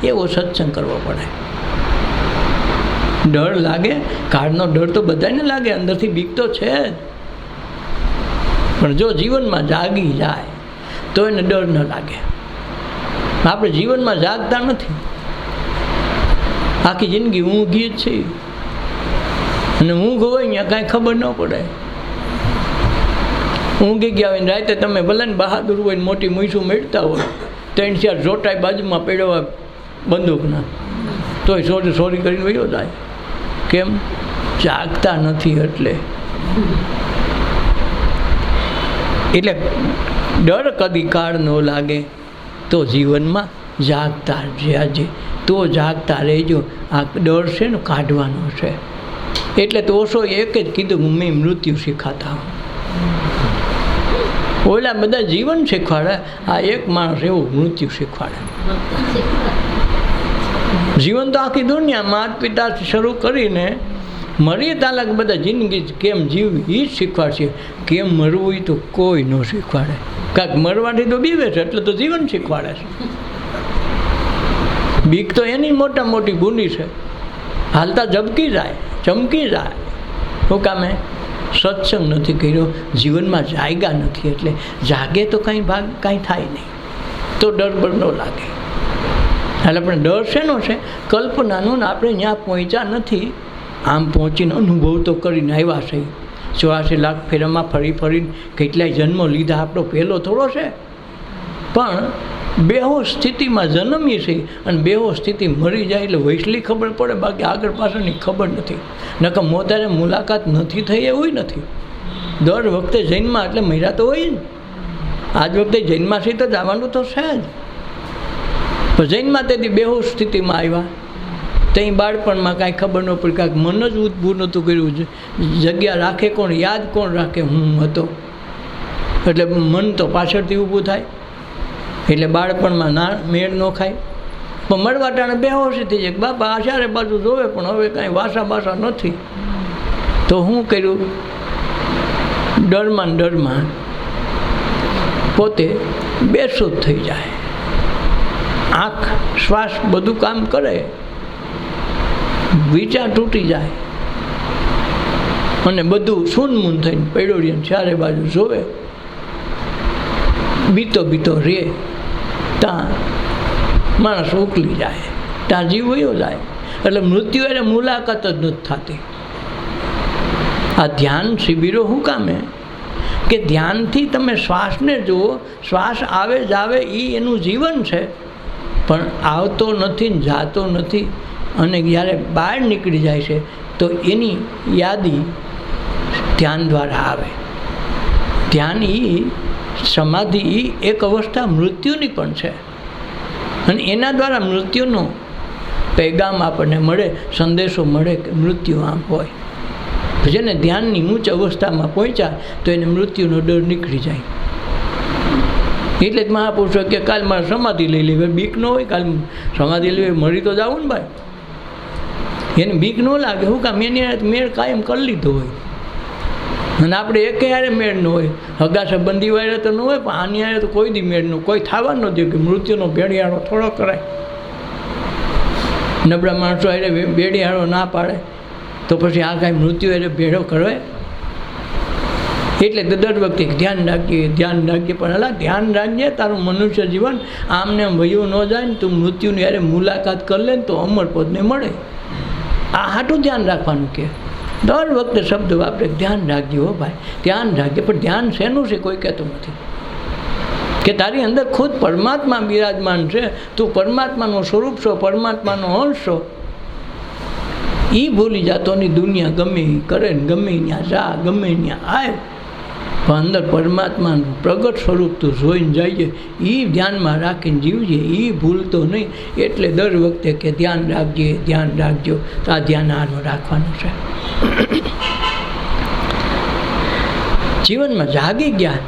[SPEAKER 1] એવો સત્સંગ કરવો પડે. ડર લાગે, કાળનો ડર તો બધાને લાગે, અંદરથી બીક તો છે જ, પણ જો જીવનમાં જાગી જાય તો એને ડર ન લાગે. આપણે જીવનમાં જાગતા નથી, આખી જિંદગી ઊંઘી જ છે, અને ઊંઘ હોય ત્યાં કાંઈ ખબર ન પડે. ઊંઘી ગયા હોય ને રાતે તમે ભલે ને બહાદુર હોય ને મોટી મૂસું મેળતા હોય, 3-4 જોટાઈ બાજુમાં પેડવા બંદૂકના, તોય સોરી સોરી કરીને વયો જાય. કેમ? જાગતા નથી. એટલે ડર કદી કાળ ન લાગે તો જીવનમાં જાગતા રહેજે. તો જાગતા રહેજો. આ ડર છે ને કાઢવાનો છે. એટલે તો ઓશો એક જ કીધું, મેં મૃત્યુ શીખાતા. ઓલા બધા જીવન શીખવાડે, આ એક માણસ એવું મૃત્યુ શીખવાડે. જીવન તો આખી દુનિયા માતા પિતાથી શરૂ કરીને મરીએ તાલાક બધા જિંદગી કેમ જીવવી એ જ શીખવાડશે. કેમ મરવું એ તો કોઈ ન શીખવાડે. કાંઈક મરવાથી તો બીવે છે, એટલે તો જીવન શીખવાડે છે. બીક તો એની મોટા મોટી બુંદી છે, હાલતા ઝબકી જાય, ચમકી જાય. શું કામે? સત્સંગ નથી કર્યો, જીવનમાં જાગ્યા નથી. એટલે જાગે તો કાંઈ થાય નહીં, તો ડર બર ન લાગે. એટલે આપણે ડર શેનો છે? કલ્પનાનો. ને આપણે ત્યાં પહોંચ્યા નથી, આમ પહોંચીને અનુભવ તો કરીને આવ્યા છે. 84 લાખ ફેરામાં ફરી ફરીને કેટલાય જન્મો લીધા. આપણો પહેલો થોડો છે. પણ બેહોશ સ્થિતિમાં જન્મીએ છીએ, અને બેહોશ સ્થિતિ મરી જાય એટલે વૈસલી ખબર પડે, બાકી આગળ પાછળની ખબર નથી. નકર મોતારે મુલાકાત નથી થઈ એવું નથી. દર વખતે જન્મમાં એટલે મર્યા તો હોય ને. આજ વખતે જૈનમાસી તો જવાનું તો છે જ, પણ જૈનમાં તેથી બેહોશ સ્થિતિમાં આવ્યા. ત્યાં બાળપણમાં કાંઈ ખબર ન પડી, કાંઈક મન જ ઊભું નહોતું કર્યું. જગ્યા રાખે કોણ, યાદ કોણ રાખે હું હતો, એટલે મન તો પાછળથી ઊભું થાય, એટલે બાળપણમાં ના મેળ ન ખાય. પણ મળવા ટાણે બેહોશી થઈ જાય, બાપા આ ચારે બાજુ જોવે પણ હવે કાંઈ વાસા બાસા નથી. તો શું કર્યું, ડરમાં પોતે બેસું જ થઈ જાય. આંખ શ્વાસ બધું કામ કરે, વિચાર તૂટી જાય અને બધું સૂનમૂન થઈને પડ્યો રહે, ચારે બાજુ જોવે, બીતો રે. ત્યાં માણસ ઉકલી જાય, ત્યાં જીવ વયો જાય. એટલે મૃત્યુ એટલે મુલાકાત જ નથી થતી. આ ધ્યાન શિબિરો શું કામે કે ધ્યાનથી તમે શ્વાસને જુઓ, શ્વાસ આવે જાવે એ એનું જીવન છે, પણ આવતો નથી ને જાતો નથી. અને જ્યારે બહાર નીકળી જાય છે તો એની યાદી ધ્યાન દ્વારા આવે. ધ્યાન એ સમાધિ એ એક અવસ્થા મૃત્યુની પણ છે, અને એના દ્વારા મૃત્યુનો પૈગામ આપણને મળે, સંદેશો મળે કે મૃત્યુ આમ હોય. જેને ધ્યાનની ઉચ્ચ અવસ્થામાં પહોંચ્યા તો એને મૃત્યુનો ડર નીકળી જાય. એટલે જ મહાપુરુષો કે કાલ મારે સમાધિ લઈ લેવી, બીક ન હોય. કાલ સમાધિ લેવી મરી તો જવું ને ભાઈ, એને બીક ન લાગે. શું કામ, એની મેળ કાયમ કરી લીધો હોય. અને આપણે એકે હારે મેળ ન હોય, હગા સંબંધી વાળે તો ન હોય, પણ આની હારે તો કોઈ દી મેળ ન, કોઈ થવા ન દે કે મૃત્યુનો ભેડિયાળો થોડો કરાય. નબળા માણસો હારે ભેડિયાળો ના પાડે તો પછી આ કાંઈ મૃત્યુ એટલે ભેડો કરવાય. એટલે દર વખતે ધ્યાન રાખીએ. પણ હલા ધ્યાન રાખજે, તારું મનુષ્ય જીવન આમને વયું ન જાય ને, તું મૃત્યુની હારે મુલાકાત કરી લે ને તો અમરપદને મળે. આ હાટું ધ્યાન રાખવાનું કે દર વખતે શબ્દ વાપરે, ધ્યાન રાખજે હો ભાઈ, ધ્યાન રાખજે. પણ ધ્યાન શેનું છે કોઈ કહેતું નથી. કે તારી અંદર ખુદ પરમાત્મા બિરાજમાન છે, તું પરમાત્માનું સ્વરૂપ છો, પરમાત્માનો અંશ છો. એ ભૂલી જાતો ની દુનિયા ગમે એ કરે ને, ગમે ત્યાં જા, ગમે ત્યાં આવે, પણ અંદર પરમાત્માનું પ્રગટ સ્વરૂપ તું જોઈને જઈએ, એ ધ્યાનમાં રાખીને જીવજે, એ ભૂલતો નહીં. એટલે દર વખતે કે ધ્યાન રાખજો. તો આ ધ્યાન આનું રાખવાનું છે. જીવનમાં જાગી ગયા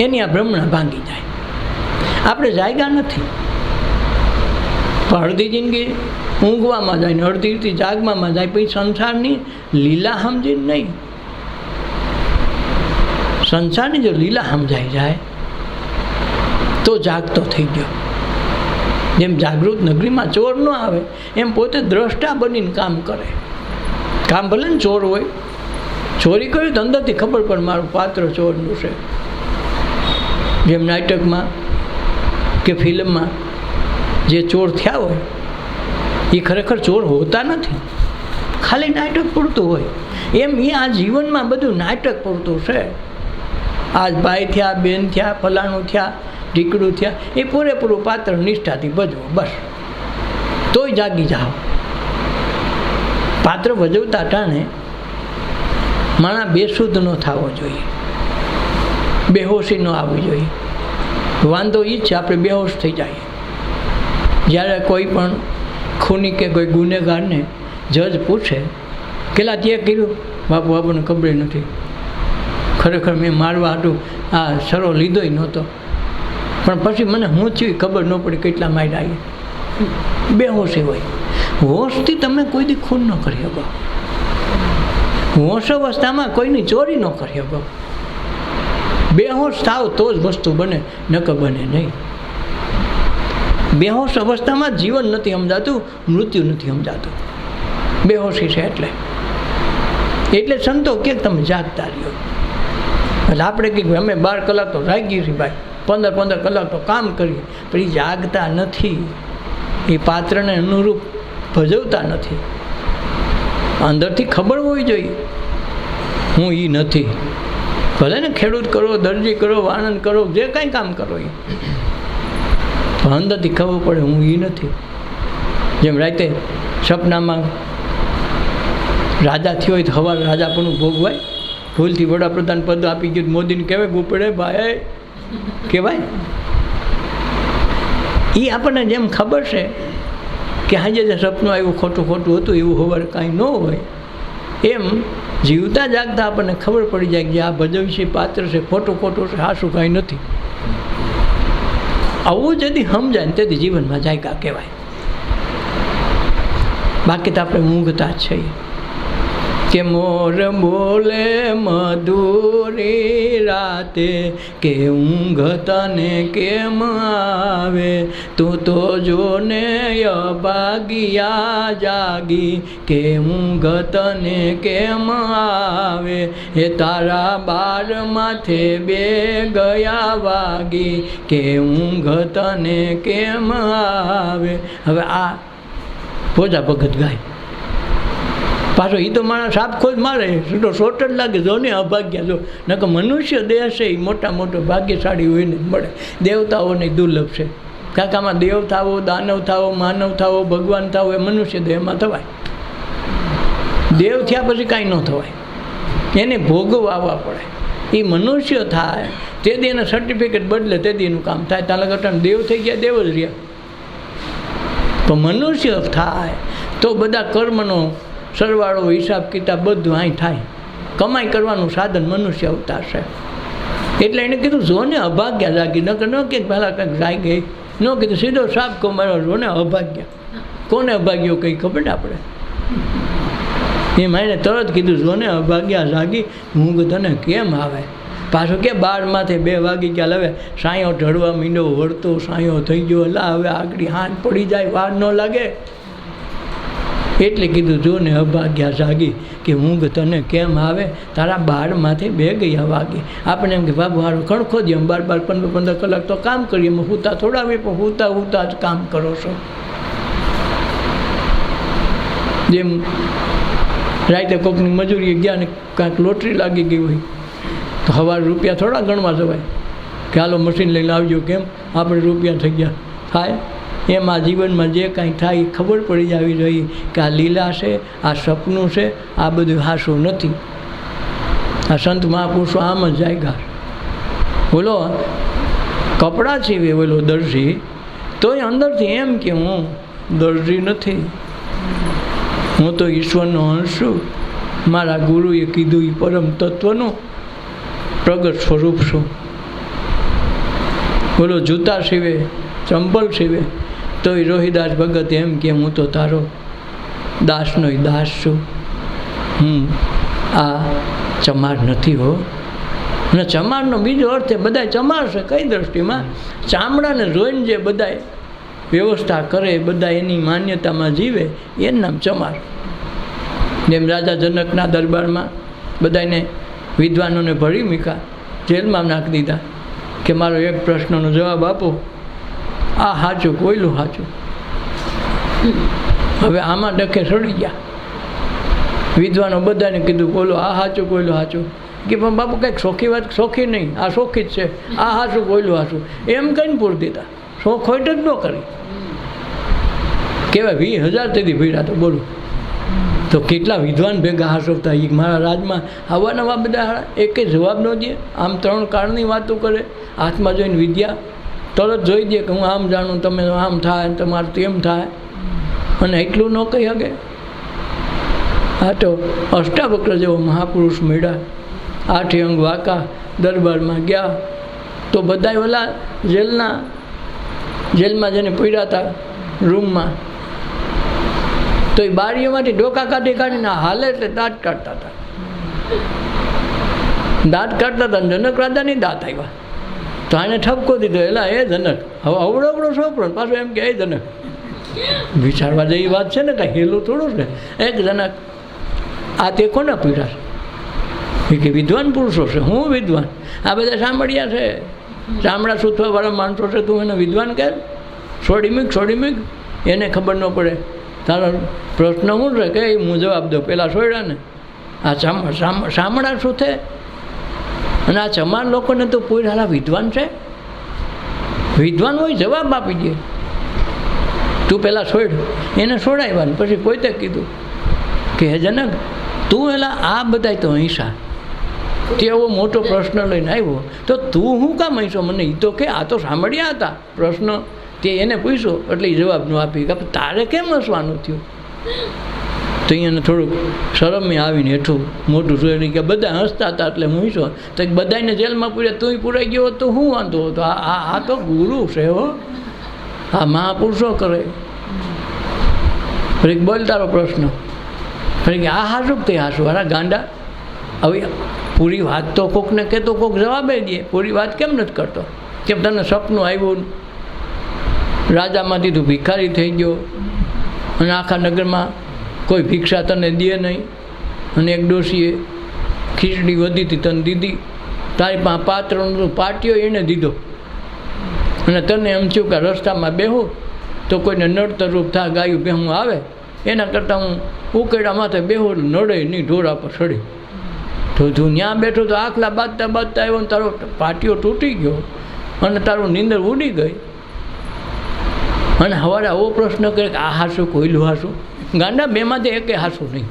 [SPEAKER 1] એની આ ભ્રમણા ભાંગી જાય. આપણે જાગ્યા નથી, પણ અડધી જિંદગી ઊંઘવામાં જાય ને અડધી જાગવામાં જાય. પછી સંસારની લીલા સમજીને નહીં, સંસારની જો લીલા સમજાઈ જાય તો જાગતો થઈ ગયો. જેમ જાગૃત નગરીમાં ચોર ન આવે એમ પોતે દ્રષ્ટા બનીને કામ કરે. કામ ભલે ને ચોર હોય, ચોરી કર્યું તો અંદરથી ખબર પડે મારું પાત્ર ચોરનું છે. જેમ નાટકમાં કે ફિલ્મમાં જે ચોર થયા હોય એ ખરેખર ચોર હોતા નથી, ખાલી નાટક પૂરતું હોય. એમ એ આ જીવનમાં બધું નાટક પૂરતું છે. આજ ભાઈ થયા, બેન થયા, ફલાણું થયા, ઢીકડું થયા, એ પૂરેપૂરું પાત્ર નિષ્ઠાથી ભજવો બસ, તોય જાગી જાઓ. પાત્ર ભજવતા ટાણે માણસ બેશુદ્ધ ન થવો જોઈએ, બેહોશી ન આવવી જોઈએ. વાંધો એ જ છે, આપણે બેહોશ થઈ જઈએ. જ્યારે કોઈ પણ ખૂની કે કોઈ ગુનેગારને જજ પૂછે કેટલા તે કર્યું, બાપુ આપણને ખબર નથી, ખરેખર મેં મારવા હાટું આ સરો લીધોય નહોતો, પણ પછી મને હું થયું ખબર ન પડી કેટલા માર્યા. આવી બેહોશી હોય. હોશથી તમે કોઈ દી ખૂન ન કરી શકો, હોશ અવસ્થામાં કોઈની ચોરી ન કરી શકો. બેહોશ થાવ તો જ વસ્તુ બને, નકર બને નહીં. બેહોશ અવસ્થામાં જીવન નથી સમજાતું, મૃત્યુ નથી સમજાતું. બેહોશી છે એટલે સંતો કે તમે જાગતા રહ્યો. એટલે આપણે કંઈક અમે 12 કલાક તો જાગીએ છીએ ભાઈ, 15 કલાક તો કામ કરીએ, પણ એ જાગતા નથી, એ પાત્રને અનુરૂપ ભજવતા નથી. અંદરથી ખબર હોવી જોઈએ હું એ નથી. ભલે ને ખેડૂત કરો, દરજી કરો, વાણંદ કરો, જે કાંઈ કામ કરો એ, પણ અંદરથી ખબર પડે હું એ નથી. જેમ રાતે સપનામાં રાજા થયો હોય તો સવારે રાજાપણું ભોગવાય. ભૂલથી વડાપ્રધાન પદ આપી ગયું, મોદીને કહેવાય ગોપડે ભાઈ કહેવાય. એ આપણને જેમ ખબર છે કે આજે જે સપનું આવ્યું ખોટું ખોટું હતું એવું ખબર કાંઈ ન હોય, એમ જીવતા જાગતા આપણને ખબર પડી જાય કે આ ભજવશી પાત્ર છે, ખોટું ખોટું છે, હાશું કાંઈ નથી. આવું જદી સમજાય ને તેથી જીવનમાં જાયગા કહેવાય. બાકી તો આપણે ઊંઘતા જ છીએ કે મોર બોલે મધુરી રાતે કે ઊંઘ તને કેમ આવે, તું તો જોને અભાગ્યા જાગી કે ઊંઘ તને કેમ આવે, એ તારા બાર માથે બે ગયા વાગી કે ઊંઘ તને કેમ આવે. હવે આ ભોજા ભગત ગાય પાછો. એ તો માણસ સાપખોજ મારે તો શોટ જ લાગે, જો ને અભાગ્યા જો. નકર મનુષ્ય દેહ છે એ મોટા મોટો ભાગ્યશાળી હોય ને મળે, દેવતાઓને દુર્લભ છે. કાકામાં દેવ થાવો, દાનવ થાવો, માનવ થાવો, ભગવાન થાવો એ મનુષ્ય દેહમાં થવાય. દેવ થયા પછી કાંઈ ન થવાય, એને ભોગવ આવવા પડે. એ મનુષ્ય થાય તે દી એના સર્ટિફિકેટ બદલે તે દી એનું કામ થાય. તાલા ઘટાને દેવ થઈ ગયા, દેવ જ રહ્યા. તો મનુષ્ય થાય તો બધા કર્મનો સરવાળો હિસાબ કિતાબ બધું અહીં થાય. કમાઈ કરવાનું સાધન મનુષ્ય અવતાર છે. એટલે એણે કીધું જોને અભાગ્યા જાગી. નકર ન કે પહેલાં કંઈક જાગી ન કીધું, સીધો સાપ કમાયો જોને અભાગ્યા. કોને અભાગ્યો કંઈ ખબર ને આપણે. એ માઈને તરત કીધું જોને અભાગ્યા જાગી ઊંઘ તને કેમ આવે. પાછું કે 12 માથે 2 વાગી ગયા. હવે સાયો ઢળવા મીંડો વળતો સાયો થઈ ગયો. એટલે હવે આગળ હાથ પડી જાય, વાર ન લાગે. એટલે કીધું જો ને અભાગ્યા જાગી કે ઊંઘ તને કેમ આવે, તારા 12 માથે 2 ગયા વાગી. આપણે એમ કે બાબુ હારું ખણખો દે, 12 15 કલાક તો કામ કરીએ, હુતા થોડા હોય પણ હુતા જ કામ કરો છો. જેમ રાતે કોકની મજૂરી ગયા ને કાંઈક લોટરી લાગી ગઈ હોય તો સવારે રૂપિયા થોડા ગણવા જવાય કે હાલો મશીન લઈને આવજો, કેમ આપણે રૂપિયા થઈ ગયા થાય. એમ આ જીવનમાં જે કાંઈ થાય એ ખબર પડી જવી જોઈએ કે આ લીલા છે, આ સપનું છે, આ બધું હાસું નથી. આ સંત મહાપુરુષો આમ જ જાયગા. બોલો કપડાં સીવે બોલો દરજી, તોય અંદરથી એમ કે હું દરજી નથી, હું તો ઈશ્વરનો અંશ છું. મારા ગુરુએ કીધું એ પરમ તત્વનું પ્રગટ સ્વરૂપ છું. બોલો જૂતા સીવે, ચંપલ સીવે, તો એ રોહિદાસ ભગત એમ કે હું તો તારો દાસનો દાસ છું. આ ચમાર નથી હો. અને ચમારનો બીજો અર્થ એ બધા ચમાર છે. કઈ દ્રષ્ટિમાં? ચામડાને જોઈને જે બધા વ્યવસ્થા કરે, બધા એની માન્યતામાં જીવે, એનું નામ ચમાર. જેમ રાજા જનકના દરબારમાં બધાને વિદ્વાનોને ભરી મૂક્યા, જેલમાં નાખી દીધા કે મારો એક પ્રશ્નનો જવાબ આપો, આ સાચું કોયલું સાચું. હવે આમાં ડખે સડી ગયા. વિદ્વાનો બધાને કીધું બોલો આ સાચું કોયલું સાચું. કે પણ બાપુ કંઈક સોખી વાત, સોખી નહીં, આ સોખી જ છે, આ સાચું કોયલું સાચું એમ કહીને પૂરી દીધા. શોખ હોય જ ન કરી કહેવાય. 20,000 તેથી ભીડા તો બોલો તો કેટલા વિદ્વાન ભેગા હાસવતા. એ મારા રાજમાં આવા નવા બધા એકે જવાબ ન દે. આમ 3 કાળની વાતો કરે, હાથમાં જોઈને વિદ્યા તરત જોઈ દે કે હું આમ જાણું, તમે આમ થાય, તમારું તેમ થાય, અને એટલું ન કહી શકે. આ તો અષ્ટાવક્ર જેવો મહાપુરુષ મળ્યા. 8 અંગ વાંકા દરબારમાં ગયા તો બધા ઓલા જેલમાં જેને પીડ્યા હતા રૂમમાં, તો એ બારીઓમાંથી ડોકા કાઢીને હાલે એટલે દાંત કાઢતા હતા. દાંત કાઢતા હતા જનક રાજાની દાંત આવ્યા તો આને ઠપકો દીધો, એલા એ જનક, હવે અવડો છોકરો પાછો એમ કે એ જનક. વિચારવા જેવી વાત છે ને, કાંઈ હેલું થોડું છે. એક જનક આ તે કોના પીડા છે? કે વિદ્વાન પુરુષો છે. હું વિદ્વાન? આ બધા સાંભળ્યા છે, ચામડા સૂથવાવાળા માણસો છે. તું એને વિદ્વાન કહે? છોડી મૂક, એને ખબર ન પડે. તારો પ્રશ્ન શું છે કે હું જવાબ દઉં. પેલા છોડ્યા ને આ ચામડા સૂથે, અને આ ચમાર લોકોને તો પૂરા વિદ્વાન છે. વિદ્વાન હોય જવાબ આપી દે. તું પહેલાં છોડ, એને છોડાવ્યા. પછી પોતે કીધું કે હે જનક, તું એલા આ બધાય તો હિંસા, તે એવો મોટો પ્રશ્ન લઈને આવ્યો તો તું શું કામ હશો મને એ તો કે આ તો સાંભળ્યા હતા પ્રશ્ન તે એને પૂછ્યો એટલે એ જવાબ ન આપી કે તારે કેમ હસવાનું થયું તો અહીંયાને થોડુંક શરમે આવીને હેઠું મોટું જોઈને કે બધા હસતા હતા એટલે હું હસ્યો તો બધાને જેલમાં પૂર્યા તું પૂરાઈ ગયો તો શું વાંધો હતો આ તો ગુરુ છે હો આ મહાપુરુષો કરે ફરી બોલ તારો પ્રશ્ન ફરી કે આ હાશું તે હાશું અરે ગાંડા હવે પૂરી વાત તો કોકને કહેતો કોક જવાબે દે પૂરી વાત કેમ નથી કરતો કેમ તને સપનું આવ્યું રાજામાંથી તું ભિખારી થઈ ગયો અને આખા નગરમાં કોઈ ભિક્ષા તને દે નહીં અને એક ડોશીએ ખીચડી વધી હતી તને દીધી તારી પાસે પાત્રનો પાટિયો એને દીધો અને તને એમ થયું કે રસ્તામાં બેહું તો કોઈને નડતરરૂપ થા ગાયું બેહું આવે એના કરતાં હું ઉકેડા માથે બેહું નડે નહીં ઢોરા પર સડી તો તું ત્યાં બેઠો તો આખલા બાંધતા આવ્યો ને તારો પાટિયો તૂટી ગયો અને તારું નીંદર ઉડી ગઈ અને સવારે આવો પ્રશ્ન કરે કે આ હાશું કોયલું હાશું ગાંડા બેમાંથી એકે હાશું નહીં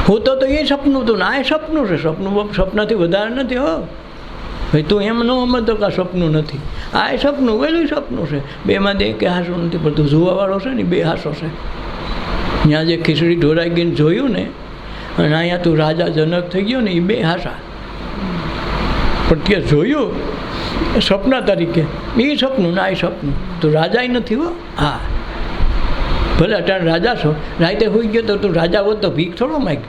[SPEAKER 1] હું તો એ સપનું હતું ને આ સપનું છે સપનાથી વધારે નથી હો ભાઈ તું એમ ન સમજતો કે આ સપનું નથી આ સપનું વહેલું સપનું છે બેમાંથી એકે હાશું નથી પણ તું જોવાવાળો છે ને બે હાસો છે ત્યાં જે ખીચડી ઢોરાઈ ગઈને જોયું ને અને અહીંયા તું રાજા જનક થઈ ગયો ને એ બે હાસા પણ ત્યાં જોયું સપના તરીકે એ સપનું ના એ સપનું તું રાજા નથી હો હા ભલે અત્યારે રાજા છો રાતે હોઈ ગયો તો તું રાજા હોય તો ભીખ થોડો માગ